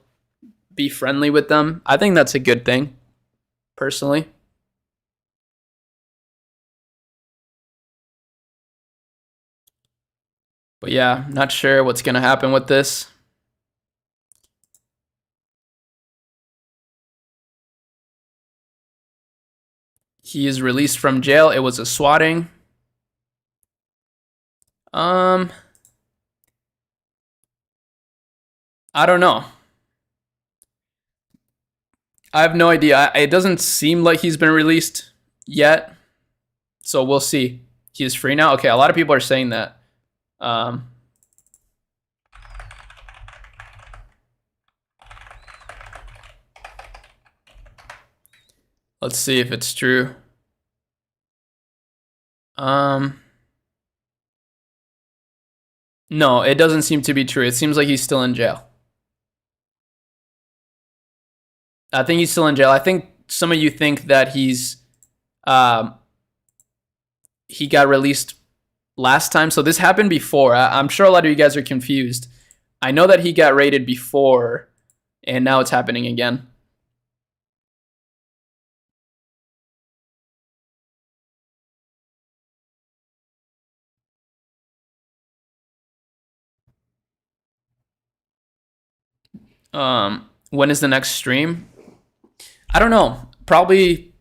A: be friendly with them. I think that's a good thing, personally. But yeah, not sure what's going to happen with this. He is released from jail. It was a swatting. I don't know. I have no idea. It doesn't seem like he's been released yet. So we'll see. He is free now? Okay, a lot of people are saying that. Let's see if it's true. No, it doesn't seem to be true. It seems like he's still in jail. I think he's still in jail. I think some of you think that he got released last time. So this happened before. I'm sure a lot of you guys are confused. I know that he got raided before, and now it's happening again. When is the next stream? I don't know. Probably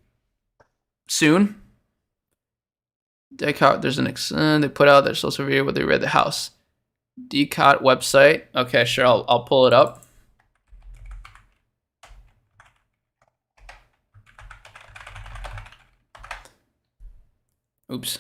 A: soon. Decot, there's an they put out their social video where they read the house. Decot website. Okay, sure. I'll pull it up. Oops.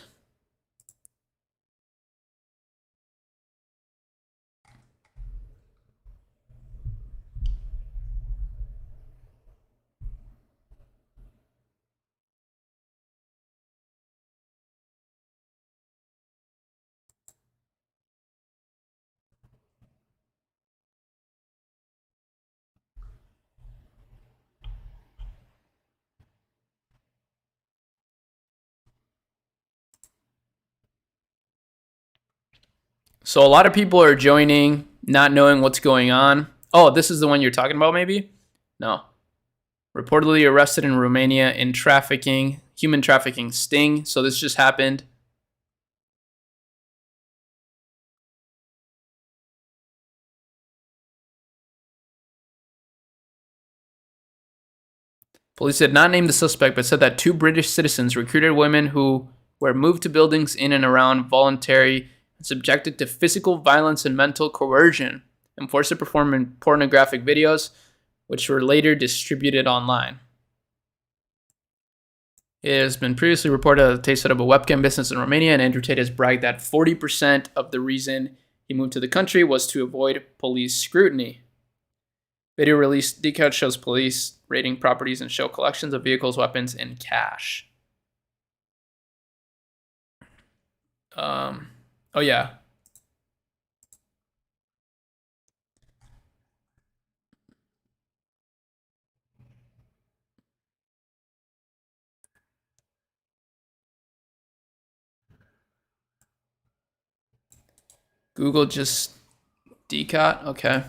A: So a lot of people are joining, not knowing what's going on. Oh, this is the one you're talking about, maybe? No. Reportedly arrested in Romania in trafficking, human trafficking sting. So this just happened. Police did not name the suspect, but said that 2 British citizens recruited women who were moved to buildings in and around voluntary and subjected to physical violence and mental coercion and forced to perform pornographic videos, which were later distributed online. It has been previously reported that Tate set up a webcam business in Romania, and Andrew Tate has bragged that 40% of the reason he moved to the country was to avoid police scrutiny. Video release decal shows police raiding properties and show collections of vehicles, weapons, and cash. Oh yeah. Google just decat. Okay.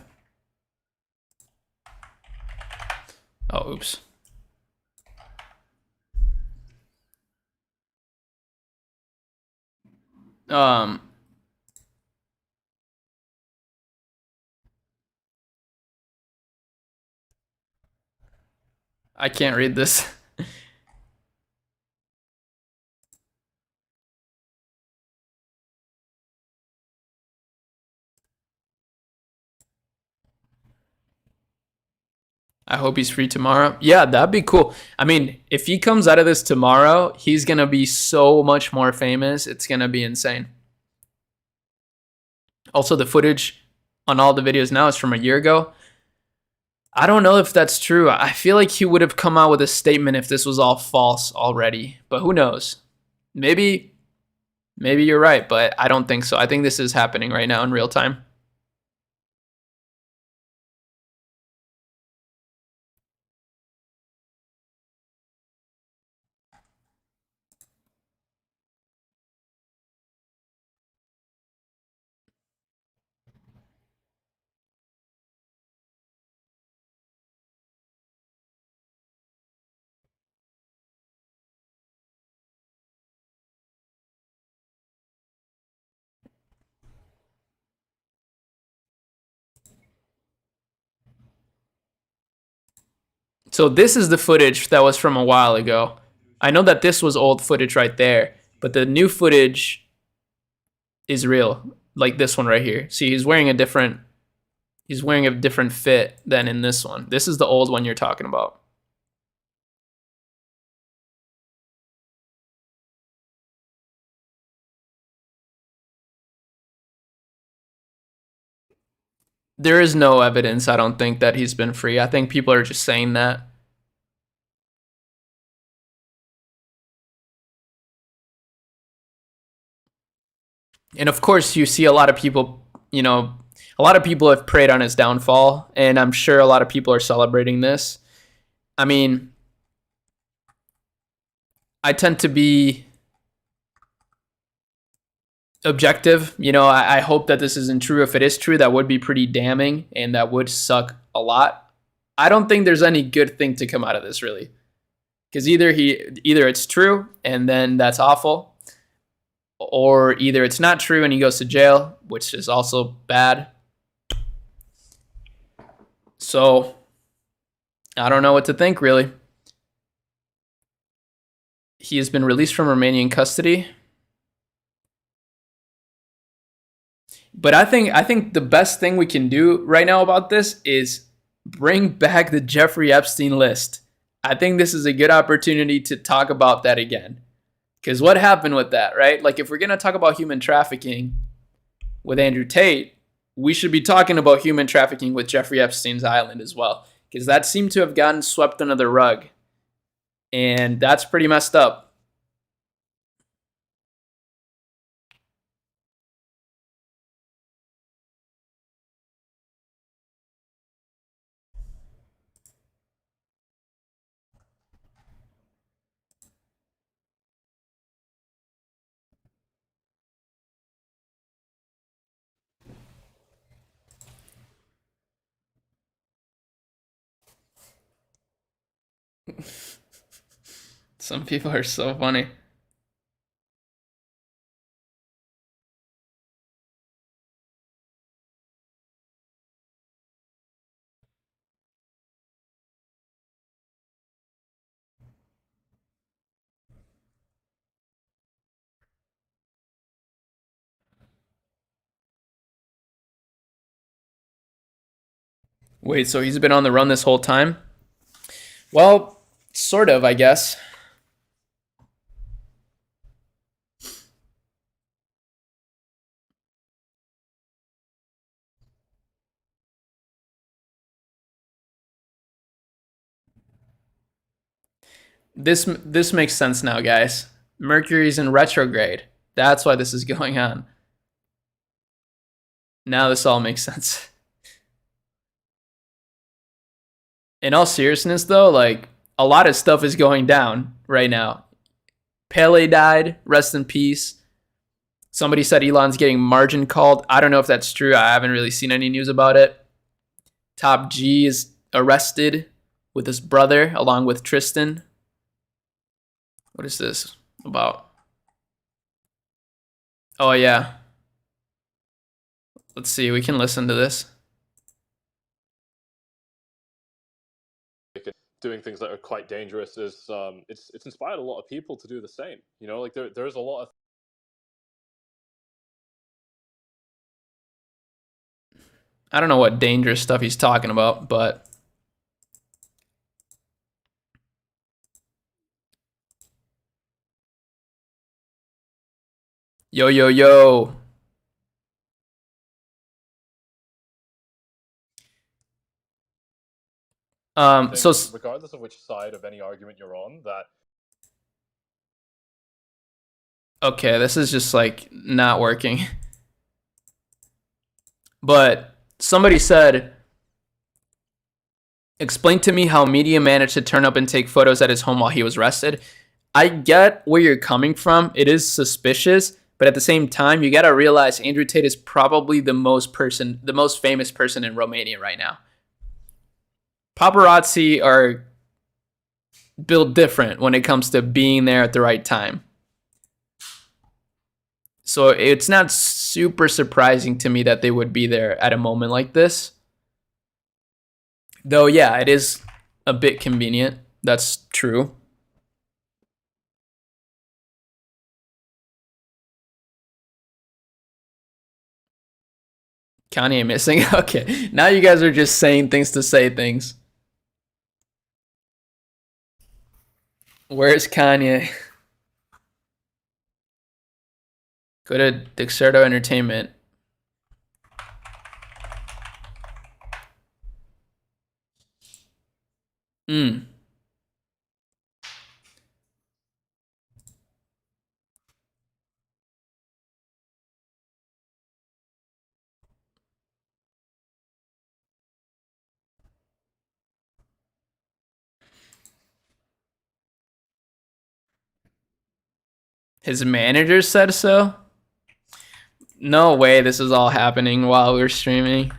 A: Oh, oops. I can't read this. I hope he's free tomorrow. Yeah, that'd be cool. I mean, if he comes out of this tomorrow, he's going to be so much more famous. It's going to be insane. Also, the footage on all the videos now is from a year ago. I don't know if that's true. I feel like he would have come out with a statement if this was all false already, but who knows? Maybe you're right, but I don't think so. I think this is happening right now in real time. So this is the footage that was from a while ago. I know that this was old footage right there, but the new footage is real. Like this one right here. See, he's wearing a different fit than in this one. This is the old one you're talking about. There is no evidence, I don't think, that he's been free. I think people are just saying that. And of course, you see a lot of people, a lot of people have preyed on his downfall, and I'm sure a lot of people are celebrating this. I mean, I tend to be objective. I hope that this isn't true. If it is true, that would be pretty damning, and that would suck a lot. I don't think there's any good thing to come out of this, really. Because either it's true, and then that's awful, or either it's not true and he goes to jail, which is also bad. So I don't know what to think, really. He has been released from Romanian custody. But I think the best thing we can do right now about this is bring back the Jeffrey Epstein list. I think this is a good opportunity to talk about that again. Because what happened with that, right? Like, if we're going to talk about human trafficking with Andrew Tate, we should be talking about human trafficking with Jeffrey Epstein's island as well. Because that seemed to have gotten swept under the rug. And that's pretty messed up. Some people are so funny. Wait, so he's been on the run this whole time? Well, sort of, I guess. This makes sense now, guys. Mercury's in retrograde. That's why this is going on. Now this all makes sense. In all seriousness, though, like, a lot of stuff is going down right now. Pele died. Rest in peace. Somebody said Elon's getting margin called. I don't know if that's true. I haven't really seen any news about it. Top G is arrested with his brother along with Tristan. What is this about? Oh, yeah. Let's see. We can listen to this.
H: Doing things that are quite dangerous is it's inspired a lot of people to do the same. You know, like there's a lot of.
A: I don't know what dangerous stuff he's talking about, but yo, yo, yo. So
H: regardless of which side of any argument you're on, that
A: okay, this is just like not working. But somebody said, explain to me how media managed to turn up and take photos at his home while he was arrested. I get where you're coming from. It is suspicious, but at the same time, you got to realize Andrew Tate is probably the most famous person in Romania right now. Paparazzi are built different when it comes to being there at the right time. So it's not super surprising to me that they would be there at a moment like this. Though, yeah, it is a bit convenient. That's true. Kanye missing? Okay, now you guys are just saying things to say things. Where's Kanye? Go to Dexerto Entertainment. His manager said so? No way this is all happening while we're streaming.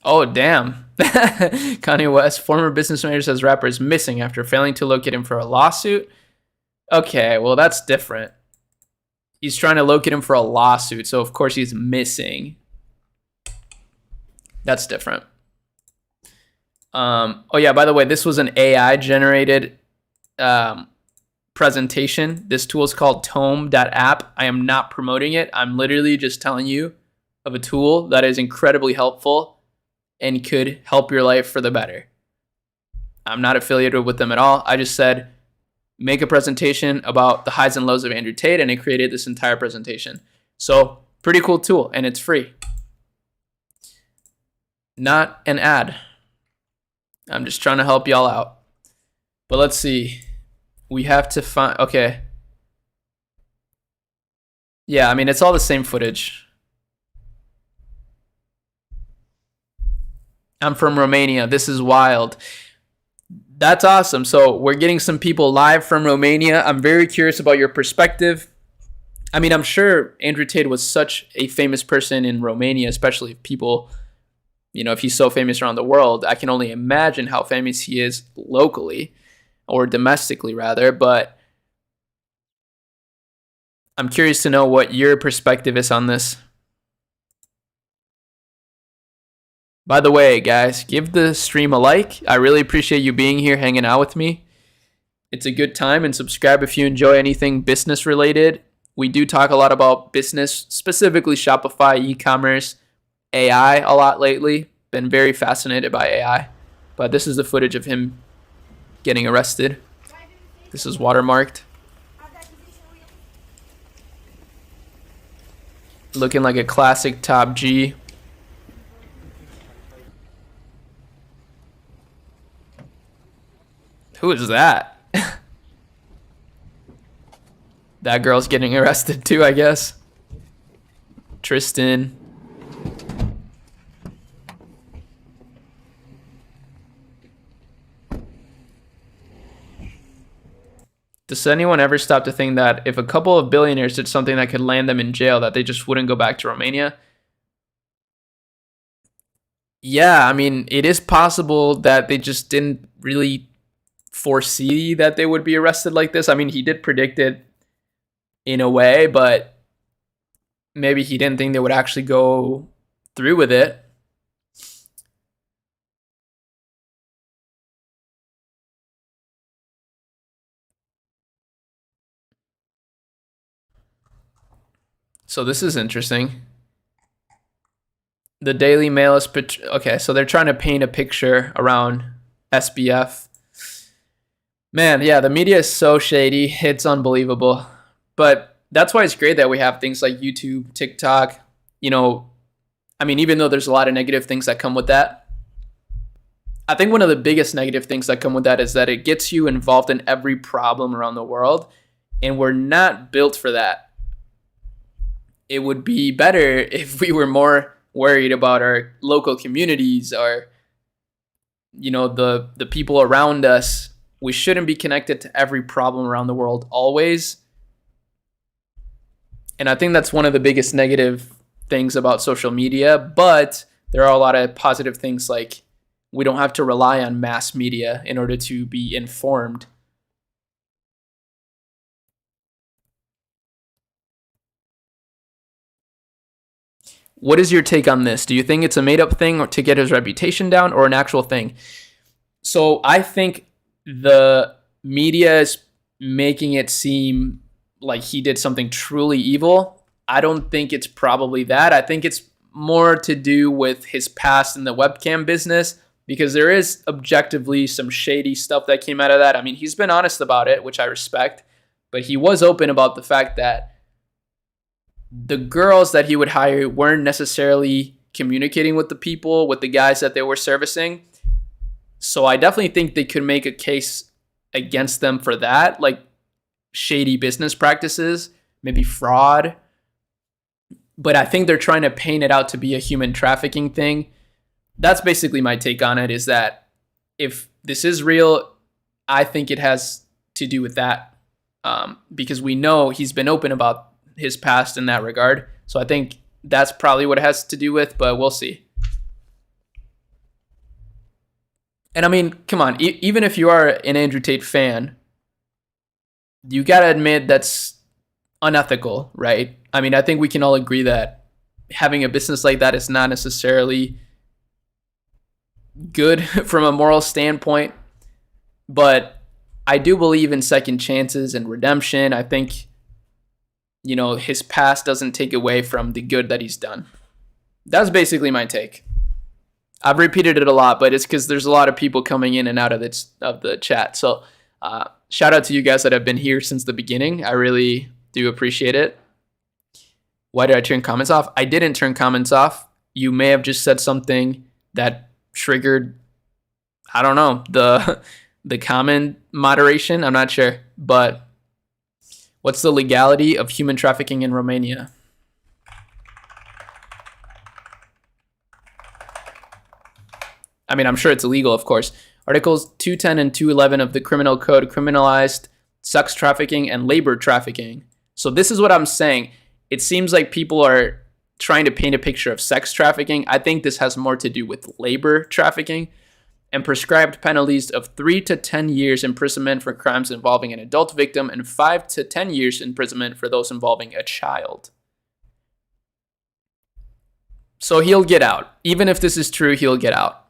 A: Oh, damn. Kanye West, former business manager, says rapper is missing after failing to locate him for a lawsuit. Okay, well, that's different. He's trying to locate him for a lawsuit, so of course he's missing. That's different. Oh, yeah, by the way, this was an AI-generated presentation. This tool is called tome.app. I am not promoting it. I'm literally just telling you of a tool that is incredibly helpful and could help your life for the better. I'm not affiliated with them at all. I just said, make a presentation about the highs and lows of Andrew Tate, and it created this entire presentation. So, pretty cool tool, and it's free. Not an ad. I'm just trying to help y'all out. But let's see. We have to find... Okay. Yeah, I mean, it's all the same footage. I'm from Romania. This is wild. That's awesome. So we're getting some people live from Romania. I'm very curious about your perspective. I mean, I'm sure Andrew Tate was such a famous person in Romania, especially if people... You know, if he's so famous around the world, I can only imagine how famous he is locally or domestically, rather. But I'm curious to know what your perspective is on this. By the way, guys, give the stream a like. I really appreciate you being here, hanging out with me. it's a good time, and subscribe if you enjoy anything business related. We do talk a lot about business, specifically Shopify, e-commerce, AI a lot lately. Been very fascinated by AI. But this is the footage of him getting arrested. This is watermarked. Looking like a classic Top G. Who is that? That girl's getting arrested too, I guess. Tristan. Does anyone ever stop to think that if a couple of billionaires did something that could land them in jail, that they just wouldn't go back to Romania? Yeah, I mean, it is possible that they just didn't really foresee that they would be arrested like this. I mean, he did predict it in a way, but maybe he didn't think they would actually go through with it. So this is interesting. The Daily Mail is... Okay, so they're trying to paint a picture around SBF. Man, yeah, the media is so shady. It's unbelievable. But that's why it's great that we have things like YouTube, TikTok. You know, I mean, even though there's a lot of negative things that come with that, I think one of the biggest negative things that come with that is that it gets you involved in every problem around the world. And we're not built for that. It would be better if we were more worried about our local communities, or, you know, the people around us. We shouldn't be connected to every problem around the world always. And I think that's one of the biggest negative things about social media. But there are a lot of positive things, like we don't have to rely on mass media in order to be informed. What is your take on this? Do you think it's a made-up thing or to get his reputation down, or an actual thing? So I think the media is making it seem like he did something truly evil. I don't think it's probably that. I think it's more to do with his past in the webcam business, because there is objectively some shady stuff that came out of that. I mean, he's been honest about it, which I respect, but he was open about the fact that the girls that he would hire weren't necessarily communicating with the people, with the guys that they were servicing. So I definitely think they could make a case against them for that, like shady business practices, maybe fraud. But I think they're trying to paint it out to be a human trafficking thing. That's basically my take on it, is that if this is real, I think it has to do with that, because we know he's been open about his past in that regard. So I think that's probably what it has to do with, but we'll see. And I mean, come on, even if you are an Andrew Tate fan, you gotta admit that's unethical, right? I mean, I think we can all agree that having a business like that is not necessarily good from a moral standpoint, but I do believe in second chances and redemption. I think, you know, his past doesn't take away from the good that he's done. That's basically my take. I've repeated it a lot, but it's because there's a lot of people coming in and out of the chat. So shout out to you guys that have been here since the beginning. I really do appreciate it. Why did I turn comments off? I didn't turn comments off. You may have just said something that triggered, I don't know, the comment moderation. I'm not sure, but what's the legality of human trafficking in Romania? I mean, I'm sure it's illegal, of course. Articles 210 and 211 of the Criminal Code criminalized sex trafficking and labor trafficking. So this is what I'm saying. It seems like people are trying to paint a picture of sex trafficking. I think this has more to do with labor trafficking, and prescribed penalties of 3 to 10 years imprisonment for crimes involving an adult victim and 5 to 10 years imprisonment for those involving a child. So he'll get out. Even if this is true, he'll get out.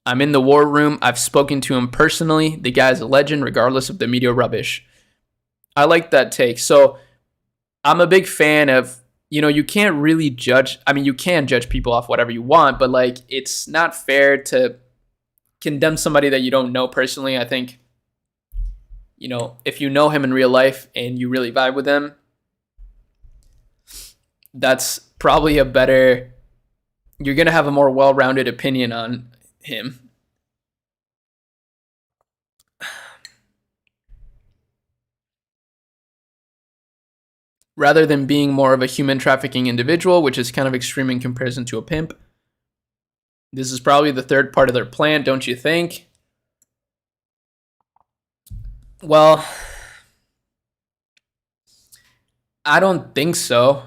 A: I'm in the war room. I've spoken to him personally. The guy's a legend, regardless of the media rubbish. I like that take. So I'm a big fan of, you can't really judge. I mean, you can judge people off whatever you want, but like, it's not fair to condemn somebody that you don't know personally. I think, if you know him in real life and you really vibe with him, that's probably you're going to have a more well-rounded opinion on him. Rather than being more of a human trafficking individual, which is kind of extreme in comparison to a pimp. This is probably the third part of their plan, don't you think? Well, I don't think so.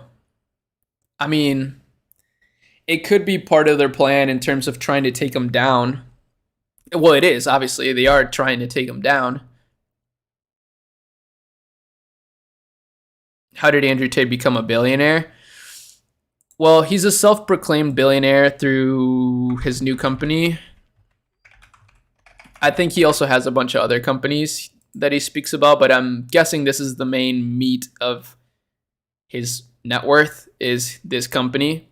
A: I mean, it could be part of their plan in terms of trying to take him down. Well, it is, obviously. They are trying to take him down. How did Andrew Tate become a billionaire? Well, he's a self-proclaimed billionaire through his new company. I think he also has a bunch of other companies that he speaks about, but I'm guessing this is the main meat of his net worth is this company,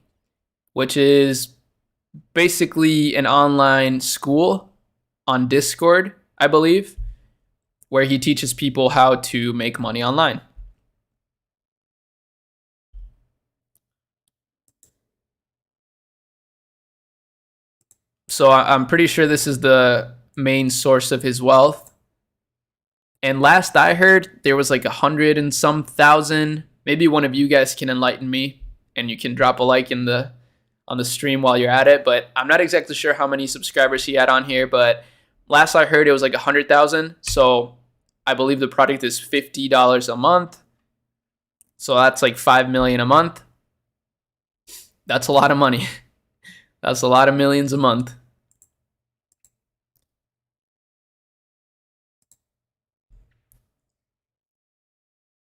A: which is basically an online school on Discord, I believe, where he teaches people how to make money online. So I'm pretty sure this is the main source of his wealth. And last I heard, there was like 100 and some thousand. Maybe one of you guys can enlighten me, and you can drop a like on the stream while you're at it. But I'm not exactly sure how many subscribers he had on here. But last I heard, it was like 100,000. So I believe the product is $50 a month. So that's like $5 million a month. That's a lot of money. That's a lot of millions a month.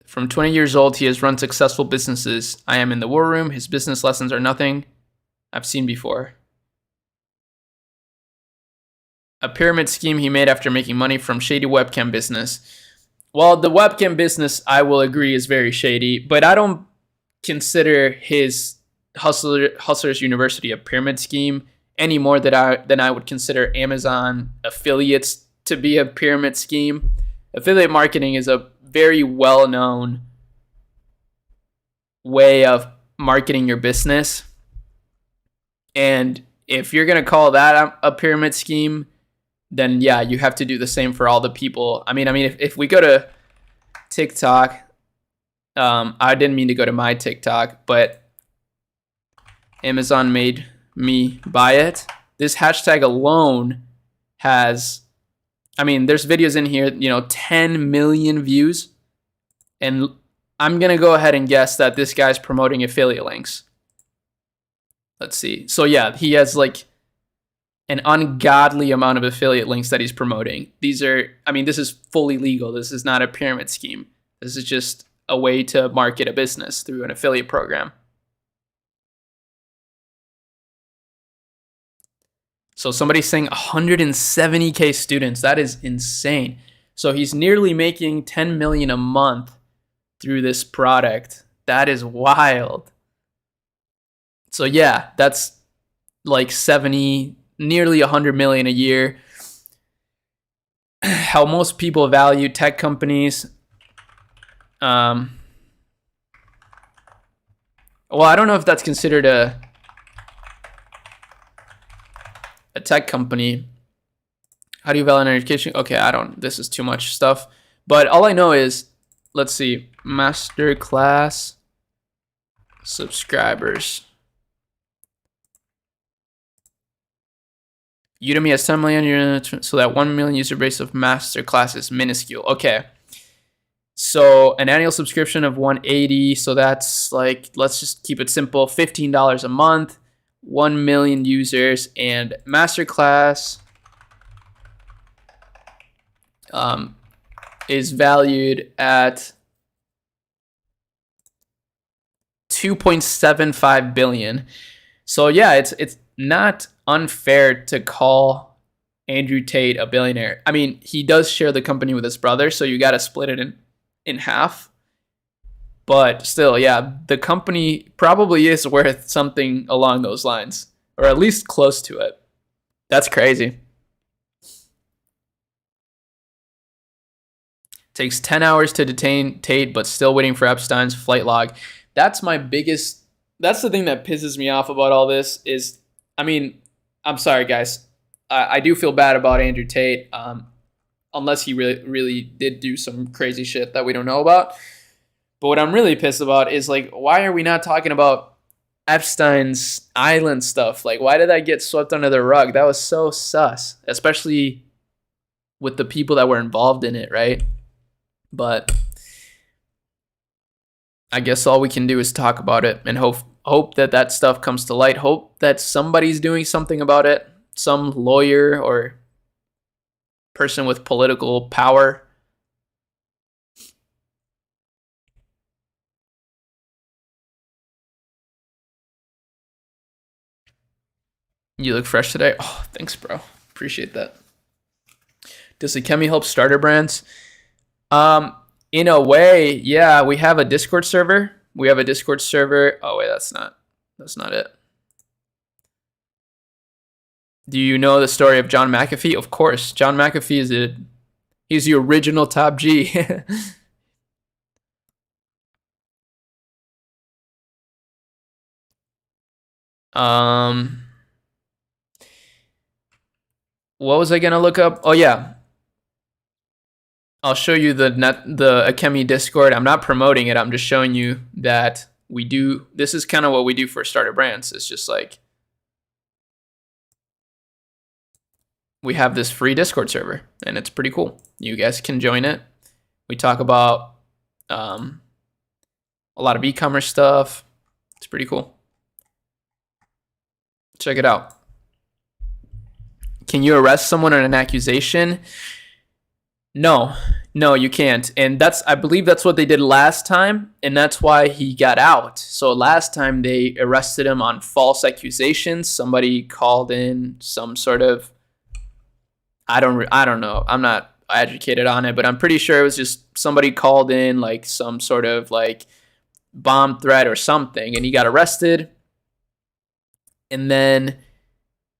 A: From 20 years old, he has run successful businesses. I am in the war room. His business lessons are nothing I've seen before. A pyramid scheme he made after making money from shady webcam business. Well, the webcam business, I will agree, is very shady, but I don't consider his Hustlers University a pyramid scheme any more than I would consider Amazon affiliates to be a pyramid scheme. Affiliate marketing is a very well-known way of marketing your business. And if you're going to call that a pyramid scheme, then yeah, you have to do the same for all the people. I mean, if we go to TikTok, I didn't mean to go to my TikTok, but Amazon made me buy it. This hashtag alone has, there's videos in here, 10 million views. And I'm going to go ahead and guess that this guy's promoting affiliate links. Let's see. So yeah, he has like an ungodly amount of affiliate links that he's promoting. These are, this is fully legal. This is not a pyramid scheme. This is just a way to market a business through an affiliate program. So somebody's saying 170K students. That is insane. So he's nearly making 10 million a month through this product. That is wild. So yeah, that's like 70, nearly 100 million a year. How most people value tech companies. Well, I don't know if that's considered a tech company. How do you value an education? Okay, this is too much stuff. But all I know is, let's see, masterclass subscribers. Udemy has 10 million, so that 1 million user base of masterclass is minuscule. Okay. So an annual subscription of 180, so that's like, let's just keep it simple, $15 a month. 1 million users, and masterclass is valued at 2.75 billion. So yeah, it's not unfair to call Andrew Tate a billionaire. I mean, he does share the company with his brother, so you got to split it in half. But still, yeah, the company probably is worth something along those lines, or at least close to it. That's crazy. Takes 10 hours to detain Tate, but still waiting for Epstein's flight log. That's the thing that pisses me off about all this is, I mean, I'm sorry, guys. I do feel bad about Andrew Tate, unless he really did do some crazy shit that we don't know about. But what I'm really pissed about is, like, why are we not talking about Epstein's island stuff? Like, why did that get swept under the rug? That was so sus, especially with the people that were involved in it, right? But I guess all we can do is talk about it and hope that stuff comes to light. Hope that somebody's doing something about it. Some lawyer or person with political power. You look fresh today. Oh, thanks, bro. Appreciate that. Does Akemi help starter brands? In a way, yeah. We have a Discord server. Oh wait, that's not it. Do you know the story of John McAfee? Of course. John McAfee he's the original top G. What was I gonna look up? Oh yeah. I'll show you the Akemi Discord. I'm not promoting it. I'm just showing you that we do. This is kind of what we do for starter brands. It's just like we have this free Discord server, and it's pretty cool. You guys can join it. We talk about a lot of e-commerce stuff. It's pretty cool. Check it out. Can you arrest someone on an accusation? No, you can't. And I believe that's what they did last time, and that's why he got out. So last time they arrested him on false accusations. Somebody called in some sort of, I don't know. I'm not educated on it, but I'm pretty sure it was just somebody called in like some sort of like bomb threat or something, and he got arrested. And then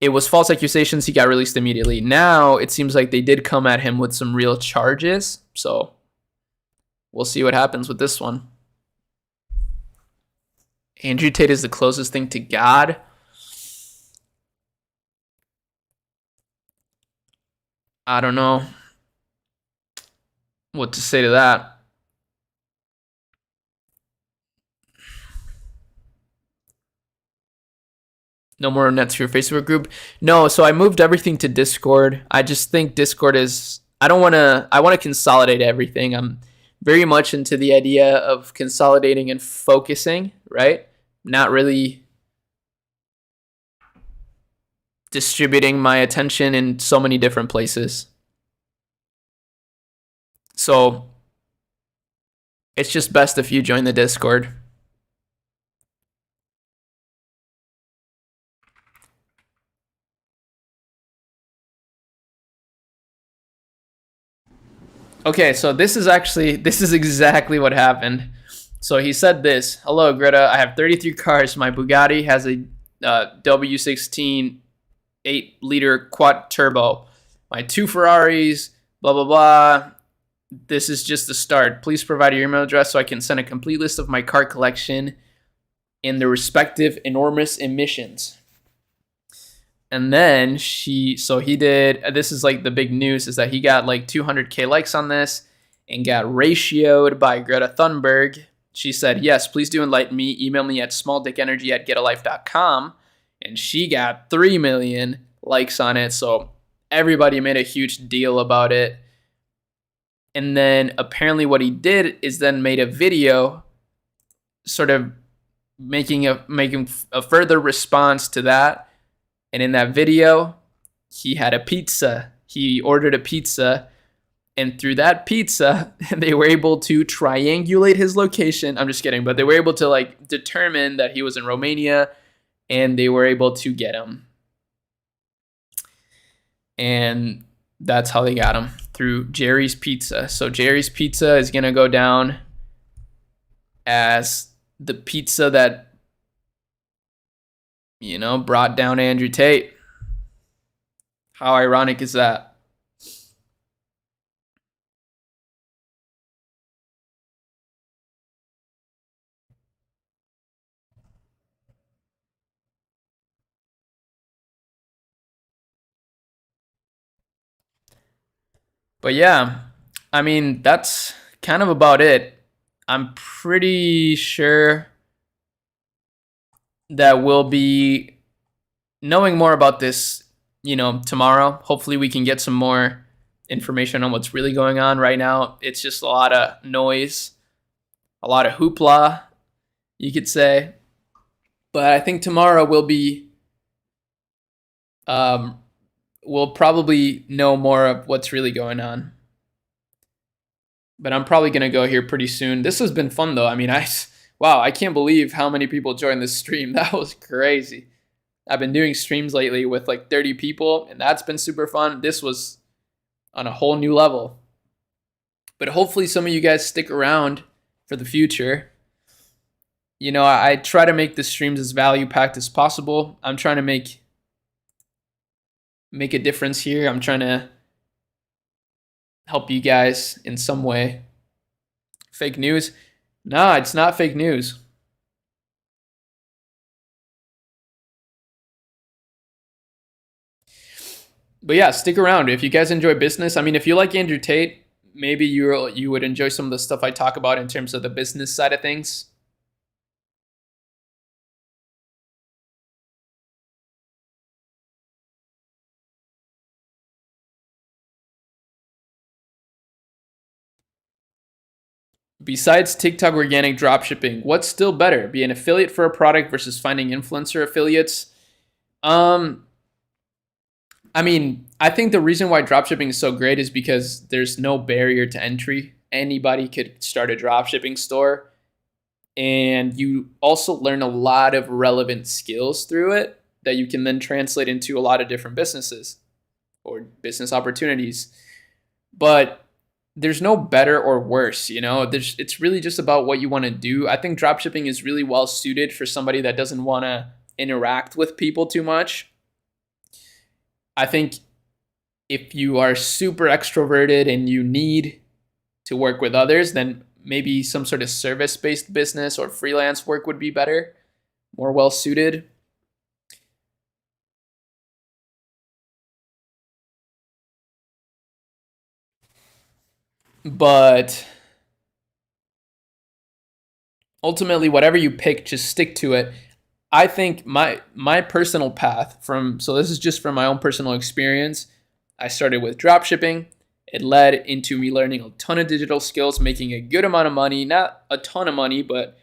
A: it was false accusations. He got released immediately. Now it seems like they did come at him with some real charges. So we'll see what happens with this one. Andrew Tate is the closest thing to God. I don't know what to say to that. No more nets for your Facebook group. No, so I moved everything to Discord. I just think Discord is, I want to consolidate everything. I'm very much into the idea of consolidating and focusing, right? Not really distributing my attention in so many different places. So it's just best if you join the Discord. Okay, so this is exactly what happened. So he said this: "Hello, Greta. I have 33 cars. My Bugatti has a W16 8-liter quad turbo. My 2 Ferraris, blah, blah, blah. This is just the start. Please provide your email address so I can send a complete list of my car collection and the respective enormous emissions." And then he did, this is like the big news, is that he got like 200K likes on this and got ratioed by Greta Thunberg. She said, "Yes, please do enlighten me. Email me at smalldickenergy@getalife.com." And she got 3 million likes on it. So everybody made a huge deal about it. And then apparently what he did is then made a video sort of making a further response to that. And in that video, he had a pizza. He ordered a pizza. And through that pizza, they were able to triangulate his location. I'm just kidding. But they were able to like determine that he was in Romania. And they were able to get him. and that's how they got him, through Jerry's Pizza. So Jerry's Pizza is going to go down as the pizza that, you know, brought down Andrew Tate. How ironic is that? But yeah, I mean, that's kind of about it. I'm pretty sure that we'll be knowing more about this, you know, tomorrow. Hopefully we can get some more information on what's really going on right now. It's just a lot of noise, a lot of hoopla, you could say. But I think tomorrow we'll probably know more of what's really going on. But I'm probably going to go here pretty soon. This has been fun though. I mean, wow, I can't believe how many people joined this stream. That was crazy. I've been doing streams lately with like 30 people, and that's been super fun. This was on a whole new level. But hopefully some of you guys stick around for the future. You know, I try to make the streams as value-packed as possible. I'm trying to make a difference here. I'm trying to help you guys in some way. Fake news? Nah, it's not fake news. But yeah, stick around. If you guys enjoy business, I mean, if you like Andrew Tate, maybe you would enjoy some of the stuff I talk about in terms of the business side of things. Besides TikTok organic dropshipping, what's still better? Be an affiliate for a product versus finding influencer affiliates? I mean, I think the reason why dropshipping is so great is because there's no barrier to entry. Anybody could start a dropshipping store. And you also learn a lot of relevant skills through it that you can then translate into a lot of different businesses or business opportunities. But there's no better or worse, you know. It's really just about what you want to do. I think dropshipping is really well suited for somebody that doesn't want to interact with people too much. I think if you are super extroverted and you need to work with others, then maybe some sort of service-based business or freelance work would be better, more well suited. But ultimately, whatever you pick, just stick to it. I think my personal path so this is just from my own personal experience. I started with dropshipping. It led into me learning a ton of digital skills, making a good amount of money, not a ton of money, but,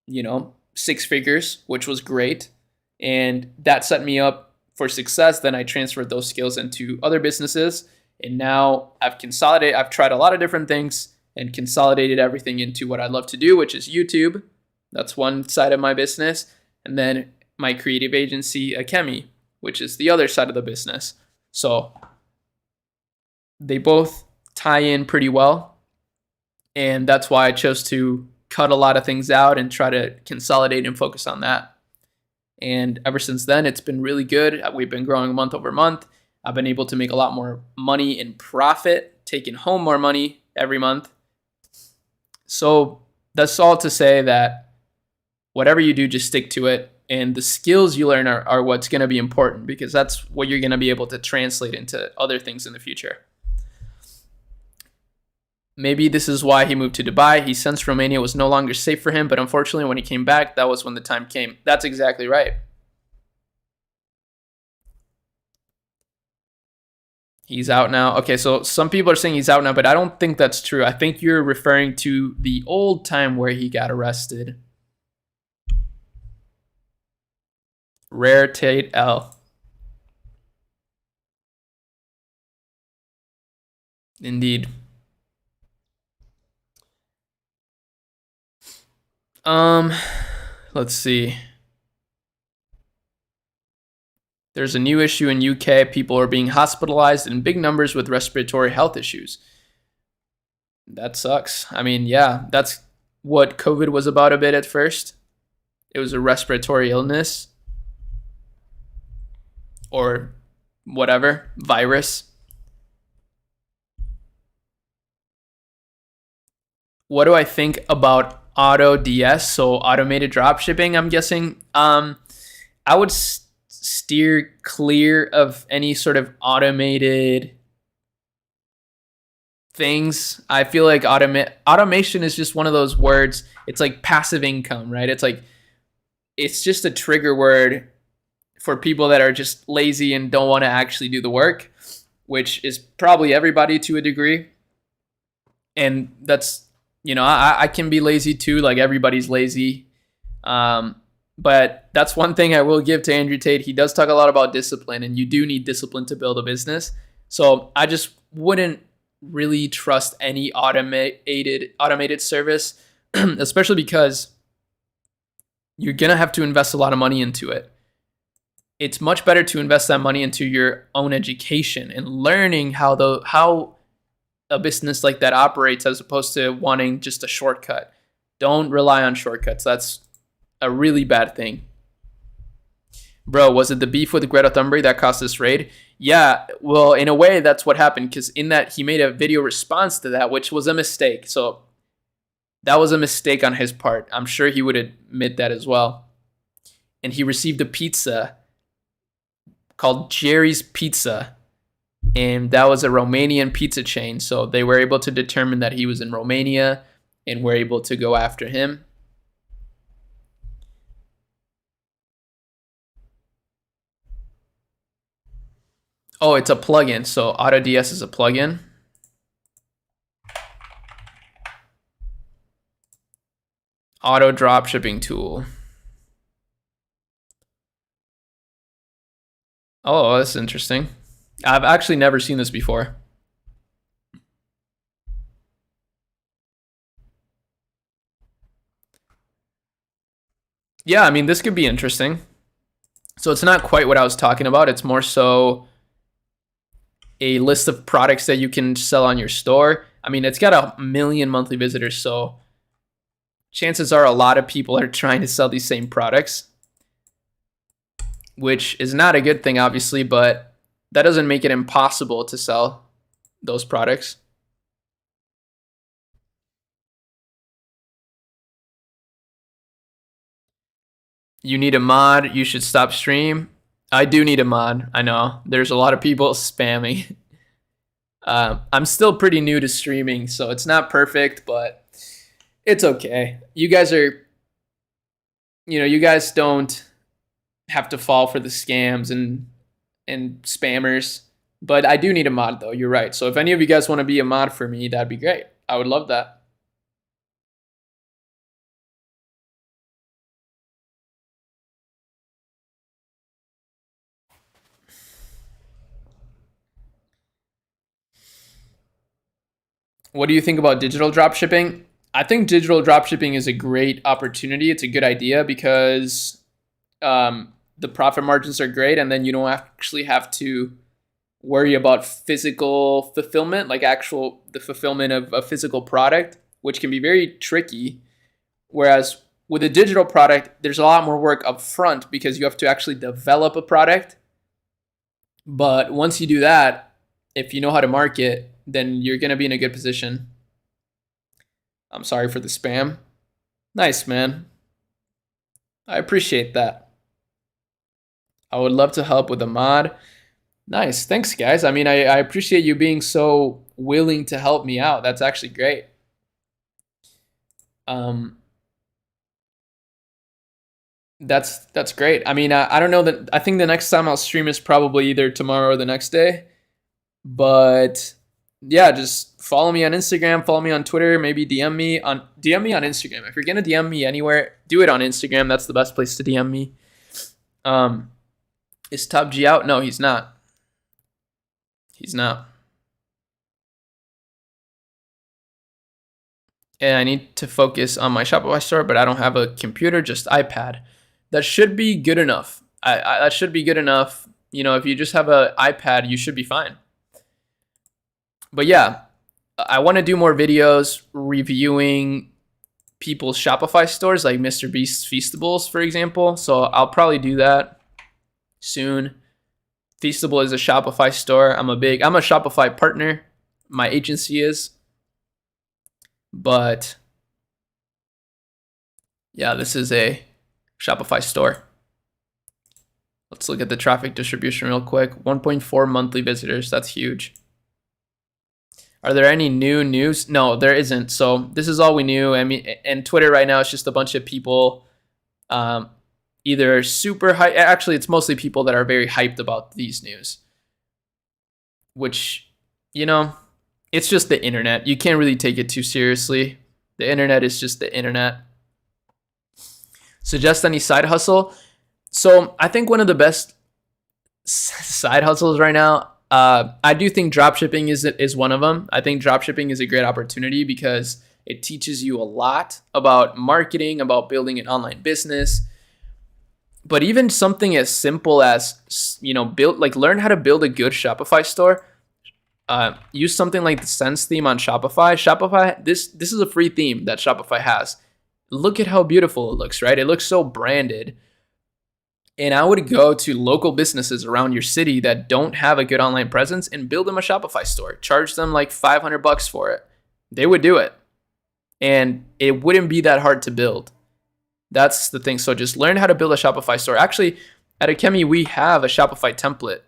A: you know, 6 figures, which was great. And that set me up for success. Then I transferred those skills into other businesses. And now I've tried a lot of different things and consolidated everything into what I love to do, which is YouTube. That's one side of my business. And then my creative agency, Akemi, which is the other side of the business. So they both tie in pretty well. And that's why I chose to cut a lot of things out and try to consolidate and focus on that. And ever since then, it's been really good. We've been growing month over month. I've been able to make a lot more money in profit, taking home more money every month. So that's all to say that whatever you do, just stick to it. And the skills you learn are what's going to be important, because that's what you're going to be able to translate into other things in the future. Maybe this is why he moved to Dubai. He sensed Romania was no longer safe for him, but unfortunately when he came back, that was when the time came. That's exactly right. He's out now. Okay, so some people are saying he's out now, but I don't think that's true. I think you're referring to the old time where he got arrested. Rare Tate L. Indeed. Let's see. There's a new issue in UK. People are being hospitalized in big numbers with respiratory health issues. That sucks. I mean, yeah, that's what COVID was about a bit at first. It was a respiratory illness or whatever, virus. What do I think about auto DS? So automated dropshipping, I'm guessing. I would steer clear of any sort of automated things. I feel like automation is just one of those words. It's like passive income, right? It's just a trigger word for people that are just lazy and don't want to actually do the work, which is probably everybody to a degree. And that's, I can be lazy too. Like everybody's lazy. But that's one thing I will give to Andrew Tate. He does talk a lot about discipline, and you do need discipline to build a business. So I just wouldn't really trust any automated service, especially because you're going to have to invest a lot of money into it. It's much better to invest that money into your own education and learning how a business like that operates, as opposed to wanting just a shortcut. Don't rely on shortcuts. That's a really bad thing. Bro, was it the beef with Greta Thunberg that caused this raid? Yeah, well, in a way, that's what happened, because in that he made a video response to that, which was a mistake. So that was a mistake on his part. I'm sure he would admit that as well. And he received a pizza called Jerry's Pizza, and that was a Romanian pizza chain. So they were able to determine that he was in Romania and were able to go after him. Oh, it's a plugin. So AutoDS is a plugin. Auto dropshipping tool. Oh, that's interesting. I've actually never seen this before. Yeah, I mean, this could be interesting. So it's not quite what I was talking about. It's more so a list of products that you can sell on your store. I mean, it's got 1 million monthly visitors, so chances are a lot of people are trying to sell these same products, which is not a good thing, obviously, but that doesn't make it impossible to sell those products. You need a mod. You should stop stream. I do need a mod. I know. There's a lot of people spamming. I'm still pretty new to streaming, so it's not perfect, but it's okay. You guys are, you guys don't have to fall for the scams and spammers. But I do need a mod, though. You're right. So if any of you guys want to be a mod for me, that'd be great. I would love that. What do you think about digital dropshipping? I think digital dropshipping is a great opportunity. It's a good idea because the profit margins are great, and then you don't actually have to worry about physical fulfillment, like the fulfillment of a physical product, which can be very tricky. Whereas with a digital product, there's a lot more work up front because you have to actually develop a product. But once you do that, if you know how to market, then you're going to be in a good position. I'm sorry for the spam. Nice, man. I appreciate that. I would love to help with a mod. Nice. Thanks, guys. I mean, I appreciate you being so willing to help me out. That's actually great. That's great. I mean, I don't know that. I think the next time I'll stream is probably either tomorrow or the next day. But yeah, just follow me on Instagram, follow me on Twitter, maybe DM me on Instagram. If you're gonna DM me anywhere, do it on Instagram. That's the best place to DM me. Is Top G out? No, he's not. He's not. And I need to focus on my Shopify store, but I don't have a computer, just iPad. That should be good enough. That should be good enough. You know, if you just have an iPad, you should be fine. But yeah, I want to do more videos reviewing people's Shopify stores, like Mr. Beast's Feastables, for example. So I'll probably do that soon. Feastable is a Shopify store. I'm a Shopify partner. My agency is. But yeah, this is a Shopify store. Let's look at the traffic distribution real quick. 1.4 monthly visitors. That's huge. Are there any new news? No, there isn't. So this is all we knew. I mean, and Twitter right now is just a bunch of people either super hype. Actually, it's mostly people that are very hyped about these news. Which, you know, it's just the internet. You can't really take it too seriously. The internet is just the internet. Suggest any side hustle? So I think one of the best side hustles right now, I do think dropshipping is one of them. I think dropshipping is a great opportunity because it teaches you a lot about marketing, about building an online business. But even something as simple as, you know, learn how to build a good Shopify store. Use something like the Sense theme on Shopify. This is a free theme that Shopify has. Look at how beautiful it looks, right? It looks so branded. And I would go to local businesses around your city that don't have a good online presence and build them a Shopify store. Charge them like $500 for it. They would do it. And it wouldn't be that hard to build. That's the thing. So just learn how to build a Shopify store. Actually, at Akemi, we have a Shopify template.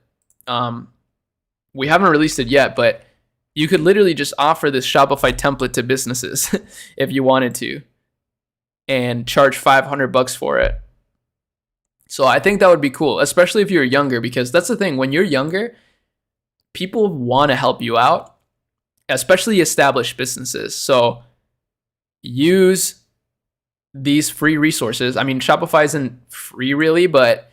A: We haven't released it yet, but you could literally just offer this Shopify template to businesses if you wanted to and charge $500 for it. So I think that would be cool, especially if you're younger, because that's the thing. When you're younger, people want to help you out, especially established businesses. So use these free resources. I mean, Shopify isn't free really, but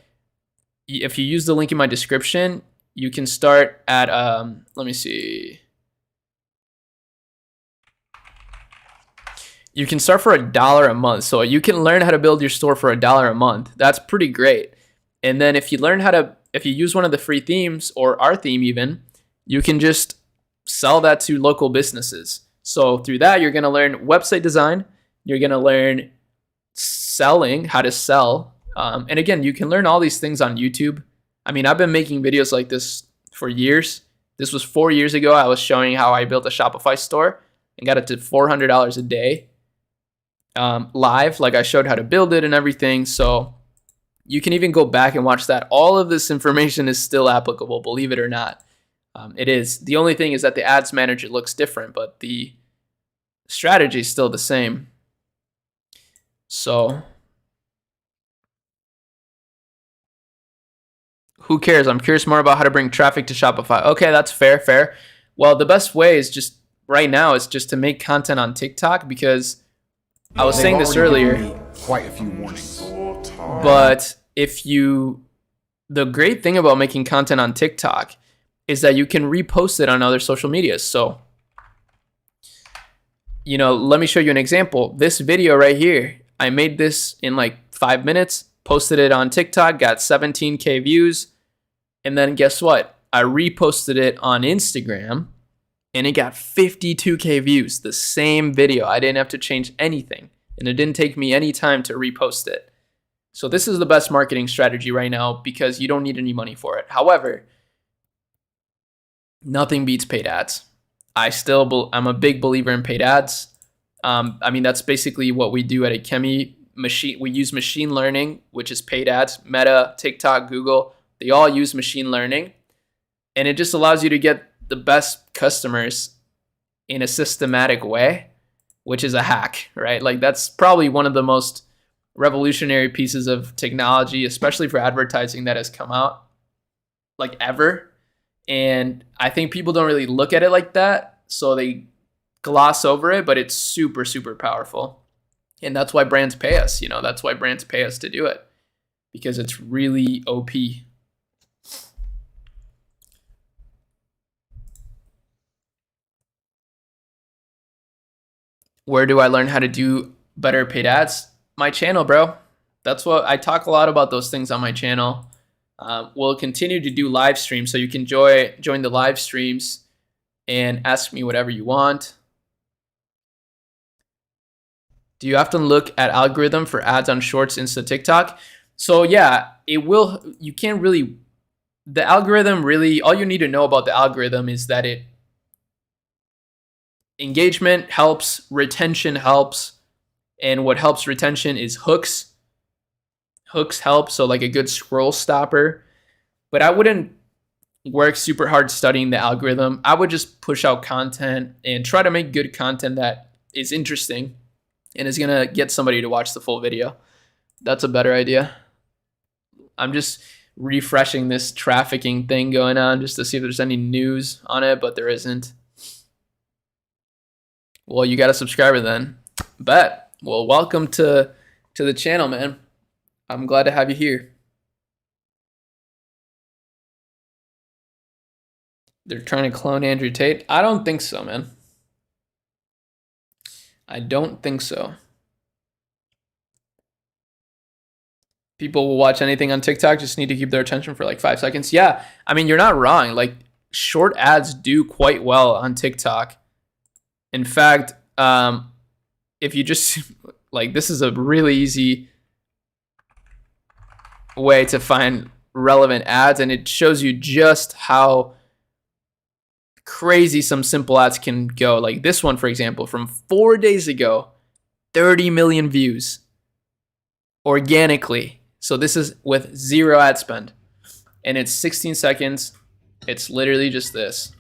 A: if you use the link in my description, you can start at, let me see. You can start for $1 a month. So you can learn how to build your store for $1 a month. That's pretty great. And then if you use one of the free themes or our theme even, you can just sell that to local businesses. So through that, you're going to learn website design. You're going to learn selling, how to sell. And again, you can learn all these things on YouTube. I mean, I've been making videos like this for years. This was 4 years ago. I was showing how I built a Shopify store and got it to $400 a day. Live, like I showed how to build it and everything. So you can even go back and watch that. All of this information is still applicable, believe it or not. It is. The only thing is that the ads manager looks different, but the strategy is still the same. So who cares? I'm curious more about how to bring traffic to Shopify. Okay, that's fair. Well, the best way is just right now is just to make content on TikTok, because I was saying this earlier.
B: Quite a few warnings.
A: But the great thing about making content on TikTok is that you can repost it on other social medias. So, you know, let me show you an example. This video right here, I made this in like 5 minutes, posted it on TikTok, got 17K views. And then guess what? I reposted it on Instagram and it got 52K views. The same video. I didn't have to change anything. And it didn't take me any time to repost it. So this is the best marketing strategy right now because you don't need any money for it. However, nothing beats paid ads. I'm a big believer in paid ads. I mean, that's basically what we do at Akemi. We use machine learning, which is paid ads. Meta, TikTok, Google, they all use machine learning. And it just allows you to get the best customers in a systematic way, which is a hack, right? Like that's probably one of the most revolutionary pieces of technology, especially for advertising, that has come out like ever. And I think people don't really look at it like that, so they gloss over it, but it's super, super powerful. And that's why brands pay us, that's why brands pay us to do it, because it's really OP. Where do I learn how to do better paid ads? My channel, bro. That's what I talk a lot about, those things on my channel. We'll continue to do live streams, so you can join the live streams and ask me whatever you want. Do you often look at algorithm for ads on Shorts, Insta, TikTok? So yeah, it will. You can't really. The algorithm really. All you need to know about the algorithm is that engagement helps, retention helps, and what helps retention is hooks. Hooks help, so like a good scroll stopper. But I wouldn't work super hard studying the algorithm. I would just push out content and try to make good content that is interesting and is going to get somebody to watch the full video. That's a better idea. I'm just refreshing this trafficking thing going on just to see if there's any news on it, but there isn't. Well, you got a subscriber then. Bet. Well, welcome to the channel, man. I'm glad to have you here. They're trying to clone Andrew Tate. I don't think so, man. I don't think so. People will watch anything on TikTok, just need to keep their attention for like 5 seconds. Yeah, I mean, you're not wrong. Like, short ads do quite well on TikTok. In fact, if you just, like, this is a really easy way to find relevant ads, and it shows you just how crazy some simple ads can go. Like this one, for example, from 4 days ago, 30 million views organically. So this is with 0 ad spend, and it's 16 seconds. It's literally just this.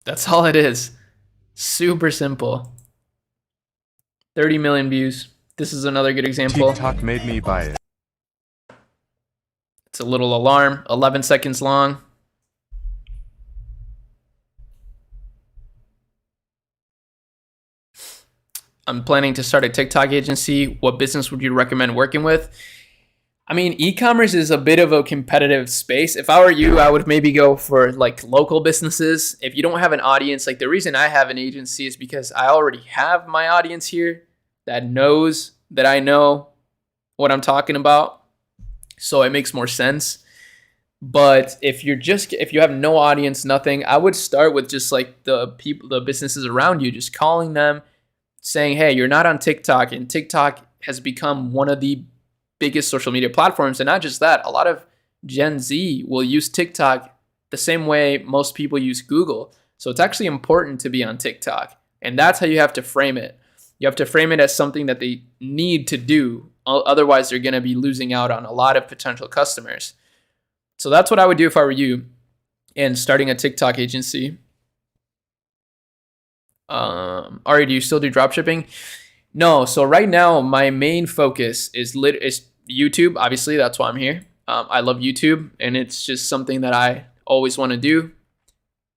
A: That's all it is. Super simple. 30 million views. This is another good example.
I: TikTok made me buy it.
A: It's a little alarm, 11 seconds long. I'm planning to start a TikTok agency. What business would you recommend working with? I mean, e-commerce is a bit of a competitive space. If I were you, I would maybe go for like local businesses. If you don't have an audience, like the reason I have an agency is because I already have my audience here that knows that I know what I'm talking about. So it makes more sense. But if you have no audience, nothing, I would start with just like the businesses around you, just calling them, saying, hey, you're not on TikTok, and TikTok has become one of the biggest social media platforms. And not just that, a lot of Gen Z will use TikTok the same way most people use Google. So it's actually important to be on TikTok. And that's how you have to frame it. You have to frame it as something that they need to do. Otherwise, they're going to be losing out on a lot of potential customers. So that's what I would do if I were you and starting a TikTok agency. Ari, do you still do dropshipping? No. So right now, my main focus is YouTube. Obviously, that's why I'm here. I love YouTube, and it's just something that I always want to do,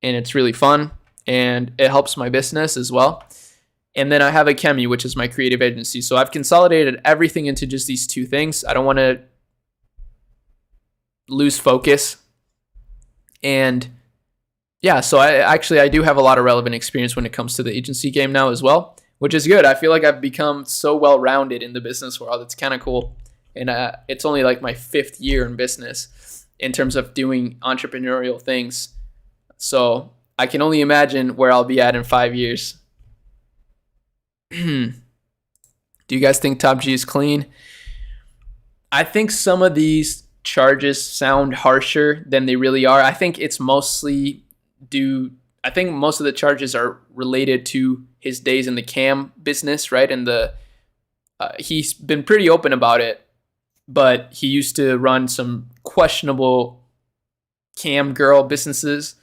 A: and it's really fun, and it helps my business as well. And then I have Akemi, which is my creative agency. So I've consolidated everything into just these 2 things. I don't want to lose focus. And yeah, so I do have a lot of relevant experience when it comes to the agency game now as well, which is good. I feel like I've become so well-rounded in the business world. It's kind of cool. And it's only like my 5th year in business in terms of doing entrepreneurial things. So I can only imagine where I'll be at in 5 years. Do you guys think Top G is clean? I think some of these charges sound harsher than they really are. I think it's mostly I think most of the charges are related to his days in the cam business, right? And he's been pretty open about it, but he used to run some questionable cam girl businesses.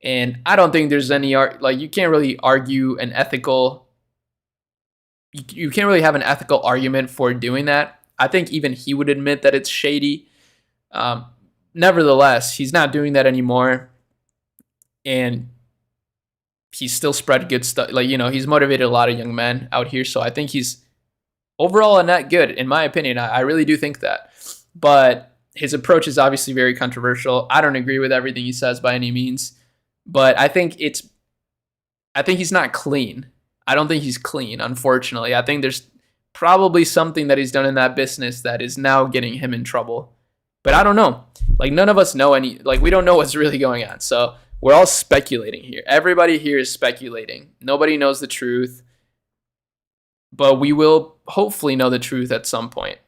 A: And I don't think there's any, you can't really argue an ethical, you can't really have an ethical argument for doing that. I think even he would admit that it's shady. Nevertheless, he's not doing that anymore. And he's still spread good stuff. He's motivated a lot of young men out here. So I think he's overall a net good, in my opinion. I really do think that. But his approach is obviously very controversial. I don't agree with everything he says by any means. but I think he's not clean. I don't think he's clean, unfortunately. I think there's probably something that he's done in that business that is now getting him in trouble. But I don't know. Like, none of us know we don't know what's really going on. So we're all speculating here. Everybody here is speculating. Nobody knows the truth. But we will hopefully know the truth at some point.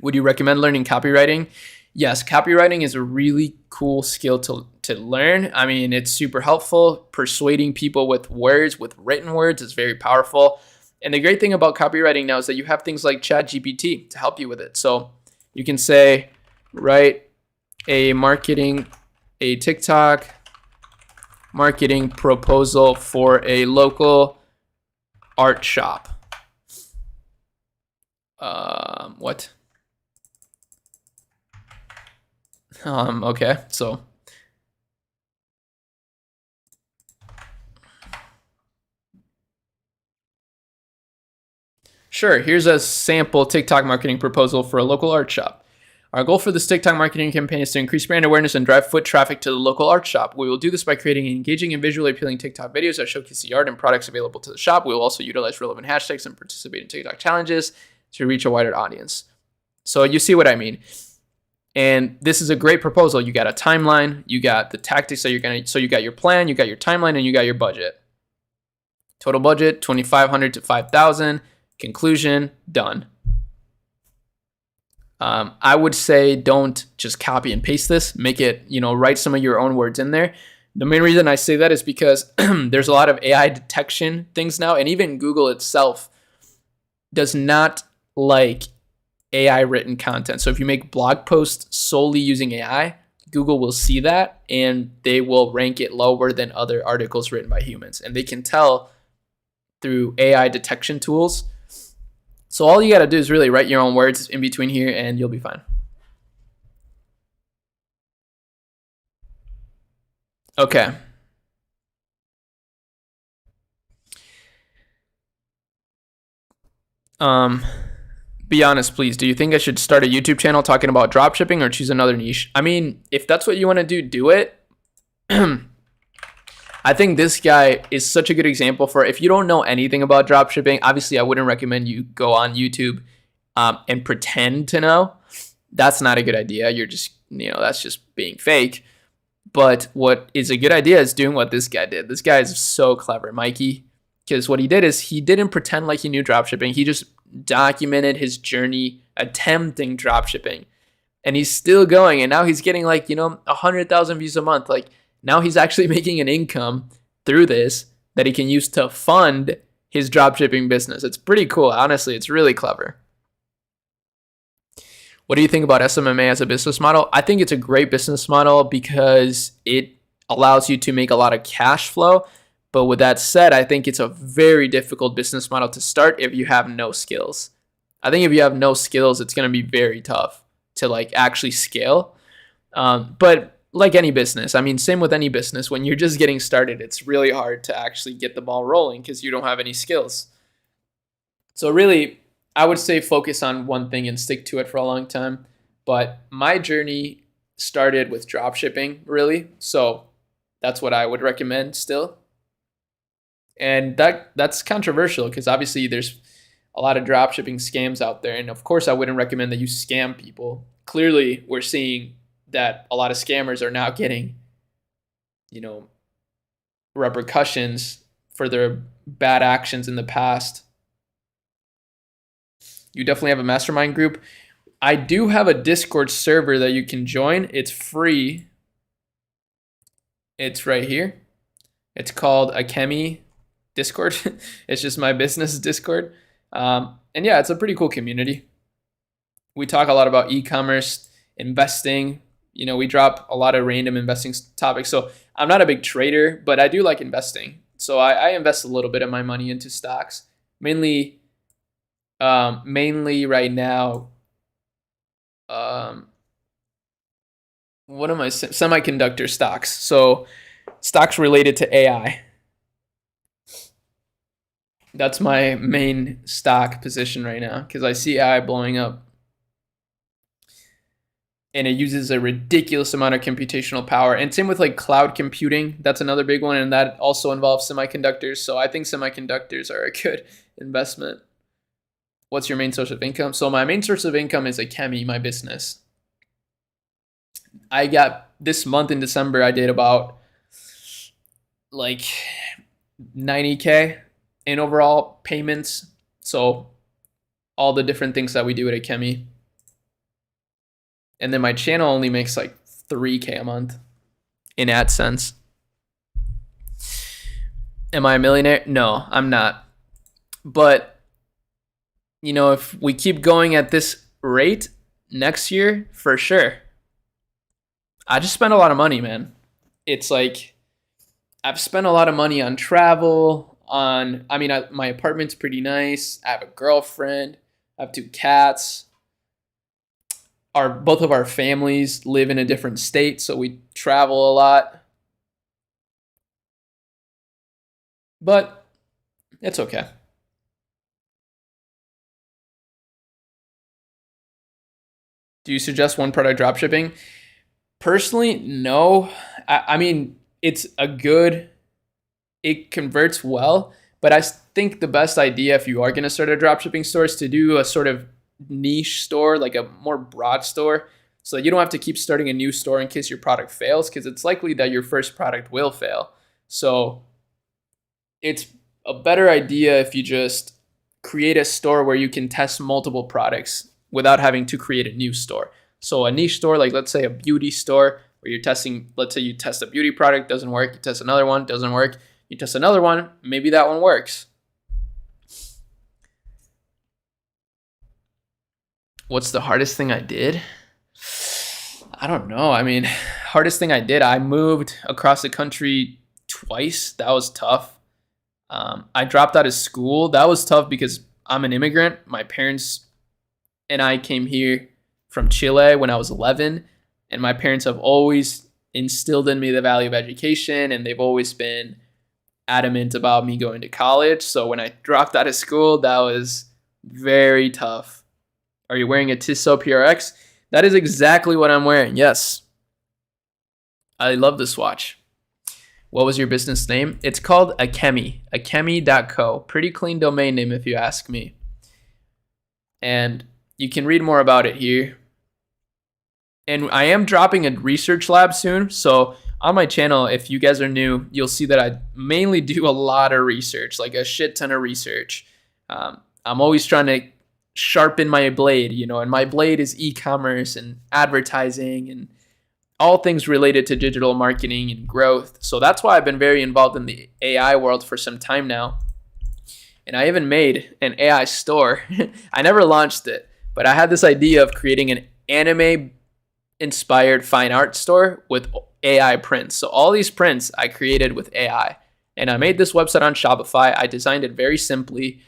A: Would you recommend learning copywriting? Yes, copywriting is a really cool skill to learn. I mean, it's super helpful. Persuading people with words, with written words, is very powerful. And the great thing about copywriting now is that you have things like ChatGPT to help you with it. So you can say, write a TikTok marketing proposal for a local art shop. What? Okay, so sure, here's a sample TikTok marketing proposal for a local art shop. Our goal for this TikTok marketing campaign is to increase brand awareness and drive foot traffic to the local art shop. We will do this by creating engaging and visually appealing TikTok videos that showcase the art and products available to the shop. We will also utilize relevant hashtags and participate in TikTok challenges to reach a wider audience. So you see what I mean. And this is a great proposal. You got a timeline, you got the tactics that so you got your plan, you got your timeline, and you got your budget. Total budget, $2,500 to $5,000. Conclusion, done. I would say don't just copy and paste this. Make it, write some of your own words in there. The main reason I say that is because there's a lot of AI detection things now, and even Google itself does not like AI written content. So if you make blog posts solely using AI, Google will see that and they will rank it lower than other articles written by humans. And they can tell through AI detection tools. So all you got to do is really write your own words in between here and you'll be fine. Okay. Be honest, please. Do you think I should start a YouTube channel talking about dropshipping or choose another niche? I mean, if that's what you want to do, do it. I think this guy is such a good example for if you don't know anything about dropshipping. Obviously, I wouldn't recommend you go on YouTube and pretend to know. That's not a good idea. You're just, that's just being fake. But what is a good idea is doing what this guy did. This guy is so clever, Mikey, because what he did is he didn't pretend like he knew dropshipping. He just documented his journey attempting dropshipping. And he's still going. And now he's getting 100,000 views a month. Now he's actually making an income through this that he can use to fund his dropshipping business. It's pretty cool. Honestly, it's really clever. What do you think about SMMA as a business model? I think it's a great business model because it allows you to make a lot of cash flow. But with that said, I think it's a very difficult business model to start if you have no skills. I think if you have no skills, it's going to be very tough to actually scale. But like any business, I mean, same with any business, when you're just getting started, it's really hard to actually get the ball rolling because you don't have any skills. So really, I would say focus on one thing and stick to it for a long time. But my journey started with dropshipping, really. So that's what I would recommend still. And that's controversial because obviously there's a lot of dropshipping scams out there. And of course, I wouldn't recommend that you scam people. Clearly, we're seeing that a lot of scammers are now getting, repercussions for their bad actions in the past. You definitely have a mastermind group. I do have a Discord server that you can join. It's free. It's right here. It's called Akemi Discord. It's just my business Discord. And yeah, it's a pretty cool community. We talk a lot about e-commerce, investing. We drop a lot of random investing topics. So I'm not a big trader, but I do like investing. So I invest a little bit of my money into stocks, mainly right now. What am I? Semiconductor stocks. So stocks related to AI. That's my main stock position right now because I see AI blowing up. and it uses a ridiculous amount of computational power. And same with like cloud computing. That's another big one, and that also involves semiconductors. So I think semiconductors are a good investment. What's your main source of income? So my main source of income is Akemi, my business. I got this month in December, I did about like 90K in overall payments. So all the different things that we do at Akemi. And then my channel only makes like 3K a month in AdSense. Am I a millionaire? No, I'm not. But, you know, if we keep going at this rate next year, for sure. I just spent a lot of money, man. It's like I've spent a lot of money on travel, my apartment's pretty nice. I have a girlfriend. I have 2 cats. Both of our families live in a different state, so we travel a lot. But it's okay. Do you suggest one product dropshipping? Personally, no. I mean, it converts well, but I think the best idea if you are going to start a dropshipping store is to do a sort of niche store, like a more broad store, so that you don't have to keep starting a new store in case your product fails, because it's likely that your first product will fail. So it's a better idea if you just create a store where you can test multiple products without having to create a new store. So a niche store, like let's say a beauty store, where you're testing, let's say you test a beauty product, doesn't work, you test another one, doesn't work, you test another one, maybe that one works. What's the hardest thing I did? I don't know. I mean, hardest thing I did, I moved across the country twice. That was tough. I dropped out of school. That was tough because I'm an immigrant. My parents and I came here from Chile when I was 11, and my parents have always instilled in me the value of education, and they've always been adamant about me going to college. So when I dropped out of school, that was very tough. Are you wearing a Tissot PRX? That is exactly what I'm wearing, yes. I love this watch. What was your business name? It's called Akemi, akemi.co. Pretty clean domain name if you ask me. And you can read more about it here. And I am dropping a research lab soon. So on my channel, if you guys are new, you'll see that I mainly do a lot of research, like a shit ton of research. I'm always trying to sharpen my blade, and my blade is e-commerce and advertising and all things related to digital marketing and growth. So that's why I've been very involved in the AI world for some time now. And I even made an AI store. I never launched it, but I had this idea of creating an anime inspired fine art store with AI prints. So all these prints I created with AI, and I made this website on Shopify. I designed it very simply.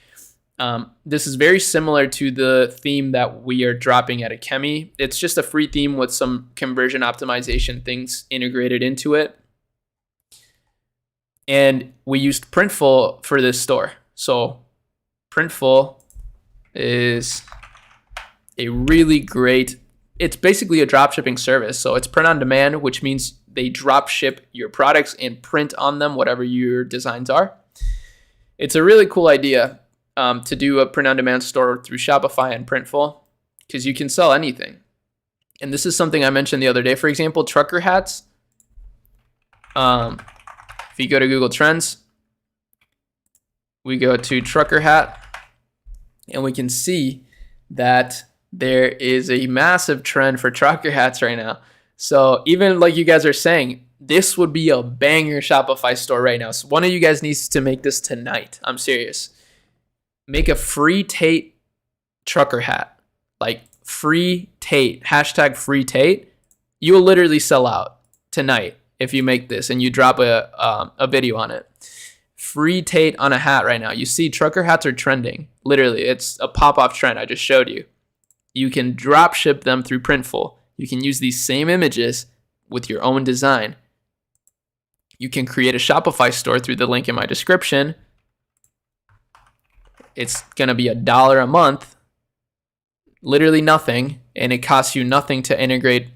A: This is very similar to the theme that we are dropping at Akemi. It's just a free theme with some conversion optimization things integrated into it. And we used Printful for this store. So Printful is a really great, it's basically a drop shipping service. So it's print on demand, which means they drop ship your products and print on them whatever your designs are. It's a really cool idea. To do a print-on-demand store through Shopify and Printful, because you can sell anything. And this is something I mentioned the other day. For example, trucker hats. If you go to Google Trends, we go to trucker hat, and we can see that there is a massive trend for trucker hats right now. So even like you guys are saying, this would be a banger Shopify store right now. So one of you guys needs to make this tonight. I'm serious. Make a free Tate trucker hat, like free Tate, hashtag free Tate. You will literally sell out tonight if you make this and you drop a video on it. Free Tate on a hat right now. You see trucker hats are trending. Literally, it's a pop-off trend I just showed you. You can drop ship them through Printful. You can use these same images with your own design. You can create a Shopify store through the link in my description. It's going to be $1 a month, literally nothing, and it costs you nothing to integrate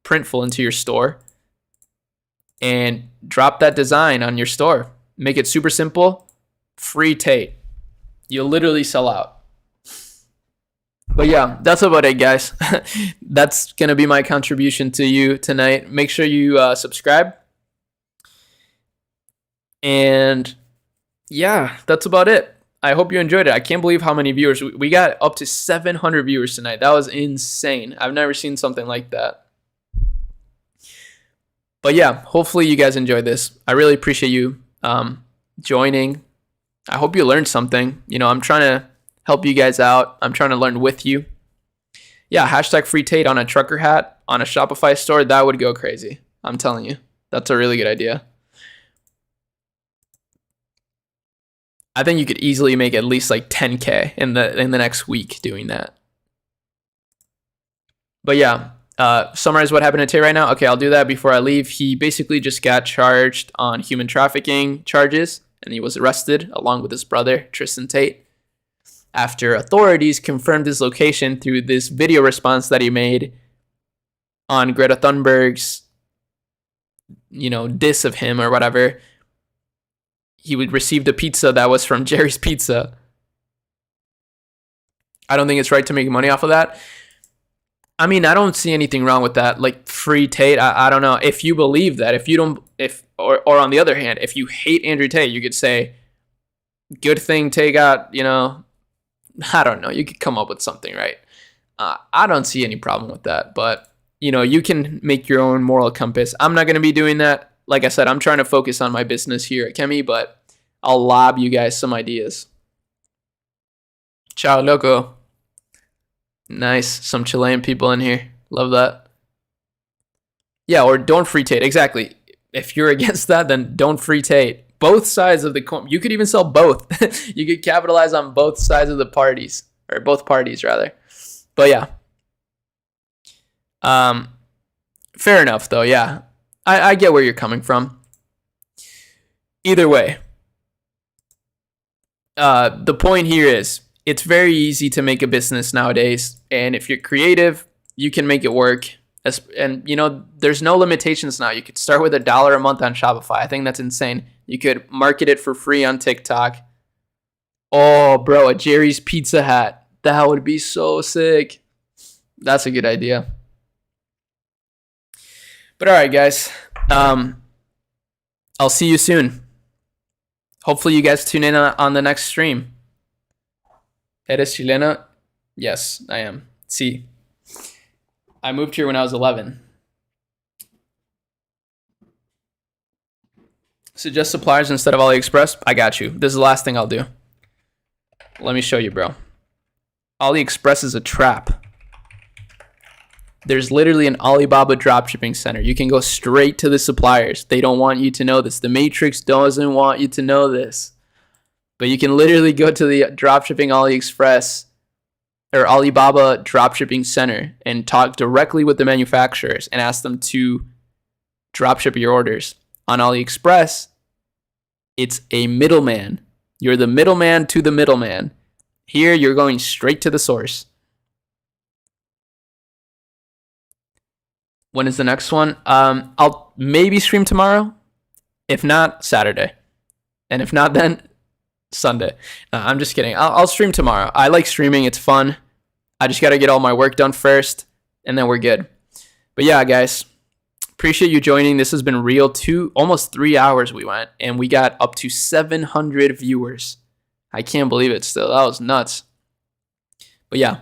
A: Printful into your store and drop that design on your store. Make it super simple. Free Tate. You'll literally sell out. But yeah, that's about it, guys. That's going to be my contribution to you tonight. Make sure you subscribe. And yeah, that's about it. I hope you enjoyed it. I can't believe how many viewers. We got up to 700 viewers tonight. That was insane. I've never seen something like that. But yeah, hopefully you guys enjoyed this. I really appreciate you joining. I hope you learned something. You know, I'm trying to help you guys out. I'm trying to learn with you. Yeah, hashtag free Tate on a trucker hat on a Shopify store. That would go crazy. I'm telling you. That's a really good idea. I think you could easily make at least like 10K in the next week doing that. But yeah, summarize what happened to Tate right now. Okay, I'll do that before I leave. He basically just got charged on human trafficking charges, and he was arrested along with his brother, Tristan Tate, after authorities confirmed his location through this video response that he made on Greta Thunberg's, diss of him or whatever. He would received a pizza that was from Jerry's Pizza. I don't think it's right to make money off of that. I mean, I don't see anything wrong with that. Like free Tate, I don't know. If you believe that, if you don't, or on the other hand, if you hate Andrew Tate, you could say, good thing Tate got, I don't know. You could come up with something, right? I don't see any problem with that. But, you can make your own moral compass. I'm not going to be doing that. Like I said, I'm trying to focus on my business here at Kemi, but I'll lob you guys some ideas. Ciao, loco. Nice. Some Chilean people in here. Love that. Yeah, or don't free Tate. Exactly. If you're against that, then don't free Tate. Both sides of the coin. You could even sell both. You could capitalize on both sides of the parties. Or both parties, rather. But yeah. Fair enough, though. Yeah. I get where you're coming from. Either way, the point here is it's very easy to make a business nowadays. And if you're creative, you can make it work. And, there's no limitations now. You could start with $1 a month on Shopify. I think that's insane. You could market it for free on TikTok. Oh, bro, a Jerry's Pizza hat. That would be so sick. That's a good idea. But all right, guys, I'll see you soon. Hopefully you guys tune in on the next stream. ¿Eres chilena? Yes, I am. Sí. I moved here when I was 11. Suggest suppliers instead of AliExpress? I got you. This is the last thing I'll do. Let me show you, bro. AliExpress is a trap. There's literally an Alibaba dropshipping center. You can go straight to the suppliers. They don't want you to know this. The Matrix doesn't want you to know this. But you can literally go to the dropshipping AliExpress or Alibaba dropshipping center and talk directly with the manufacturers and ask them to dropship your orders. On AliExpress, it's a middleman. You're the middleman to the middleman. Here, you're going straight to the source. When is the next one? I'll maybe stream tomorrow. If not, Saturday. And if not, then Sunday. No, I'm just kidding. I'll stream tomorrow. I like streaming. It's fun. I just got to get all my work done first, and then we're good. But yeah, guys, appreciate you joining. This has been real. Almost 3 hours we went, and we got up to 700 viewers. I can't believe it still. That was nuts. But yeah,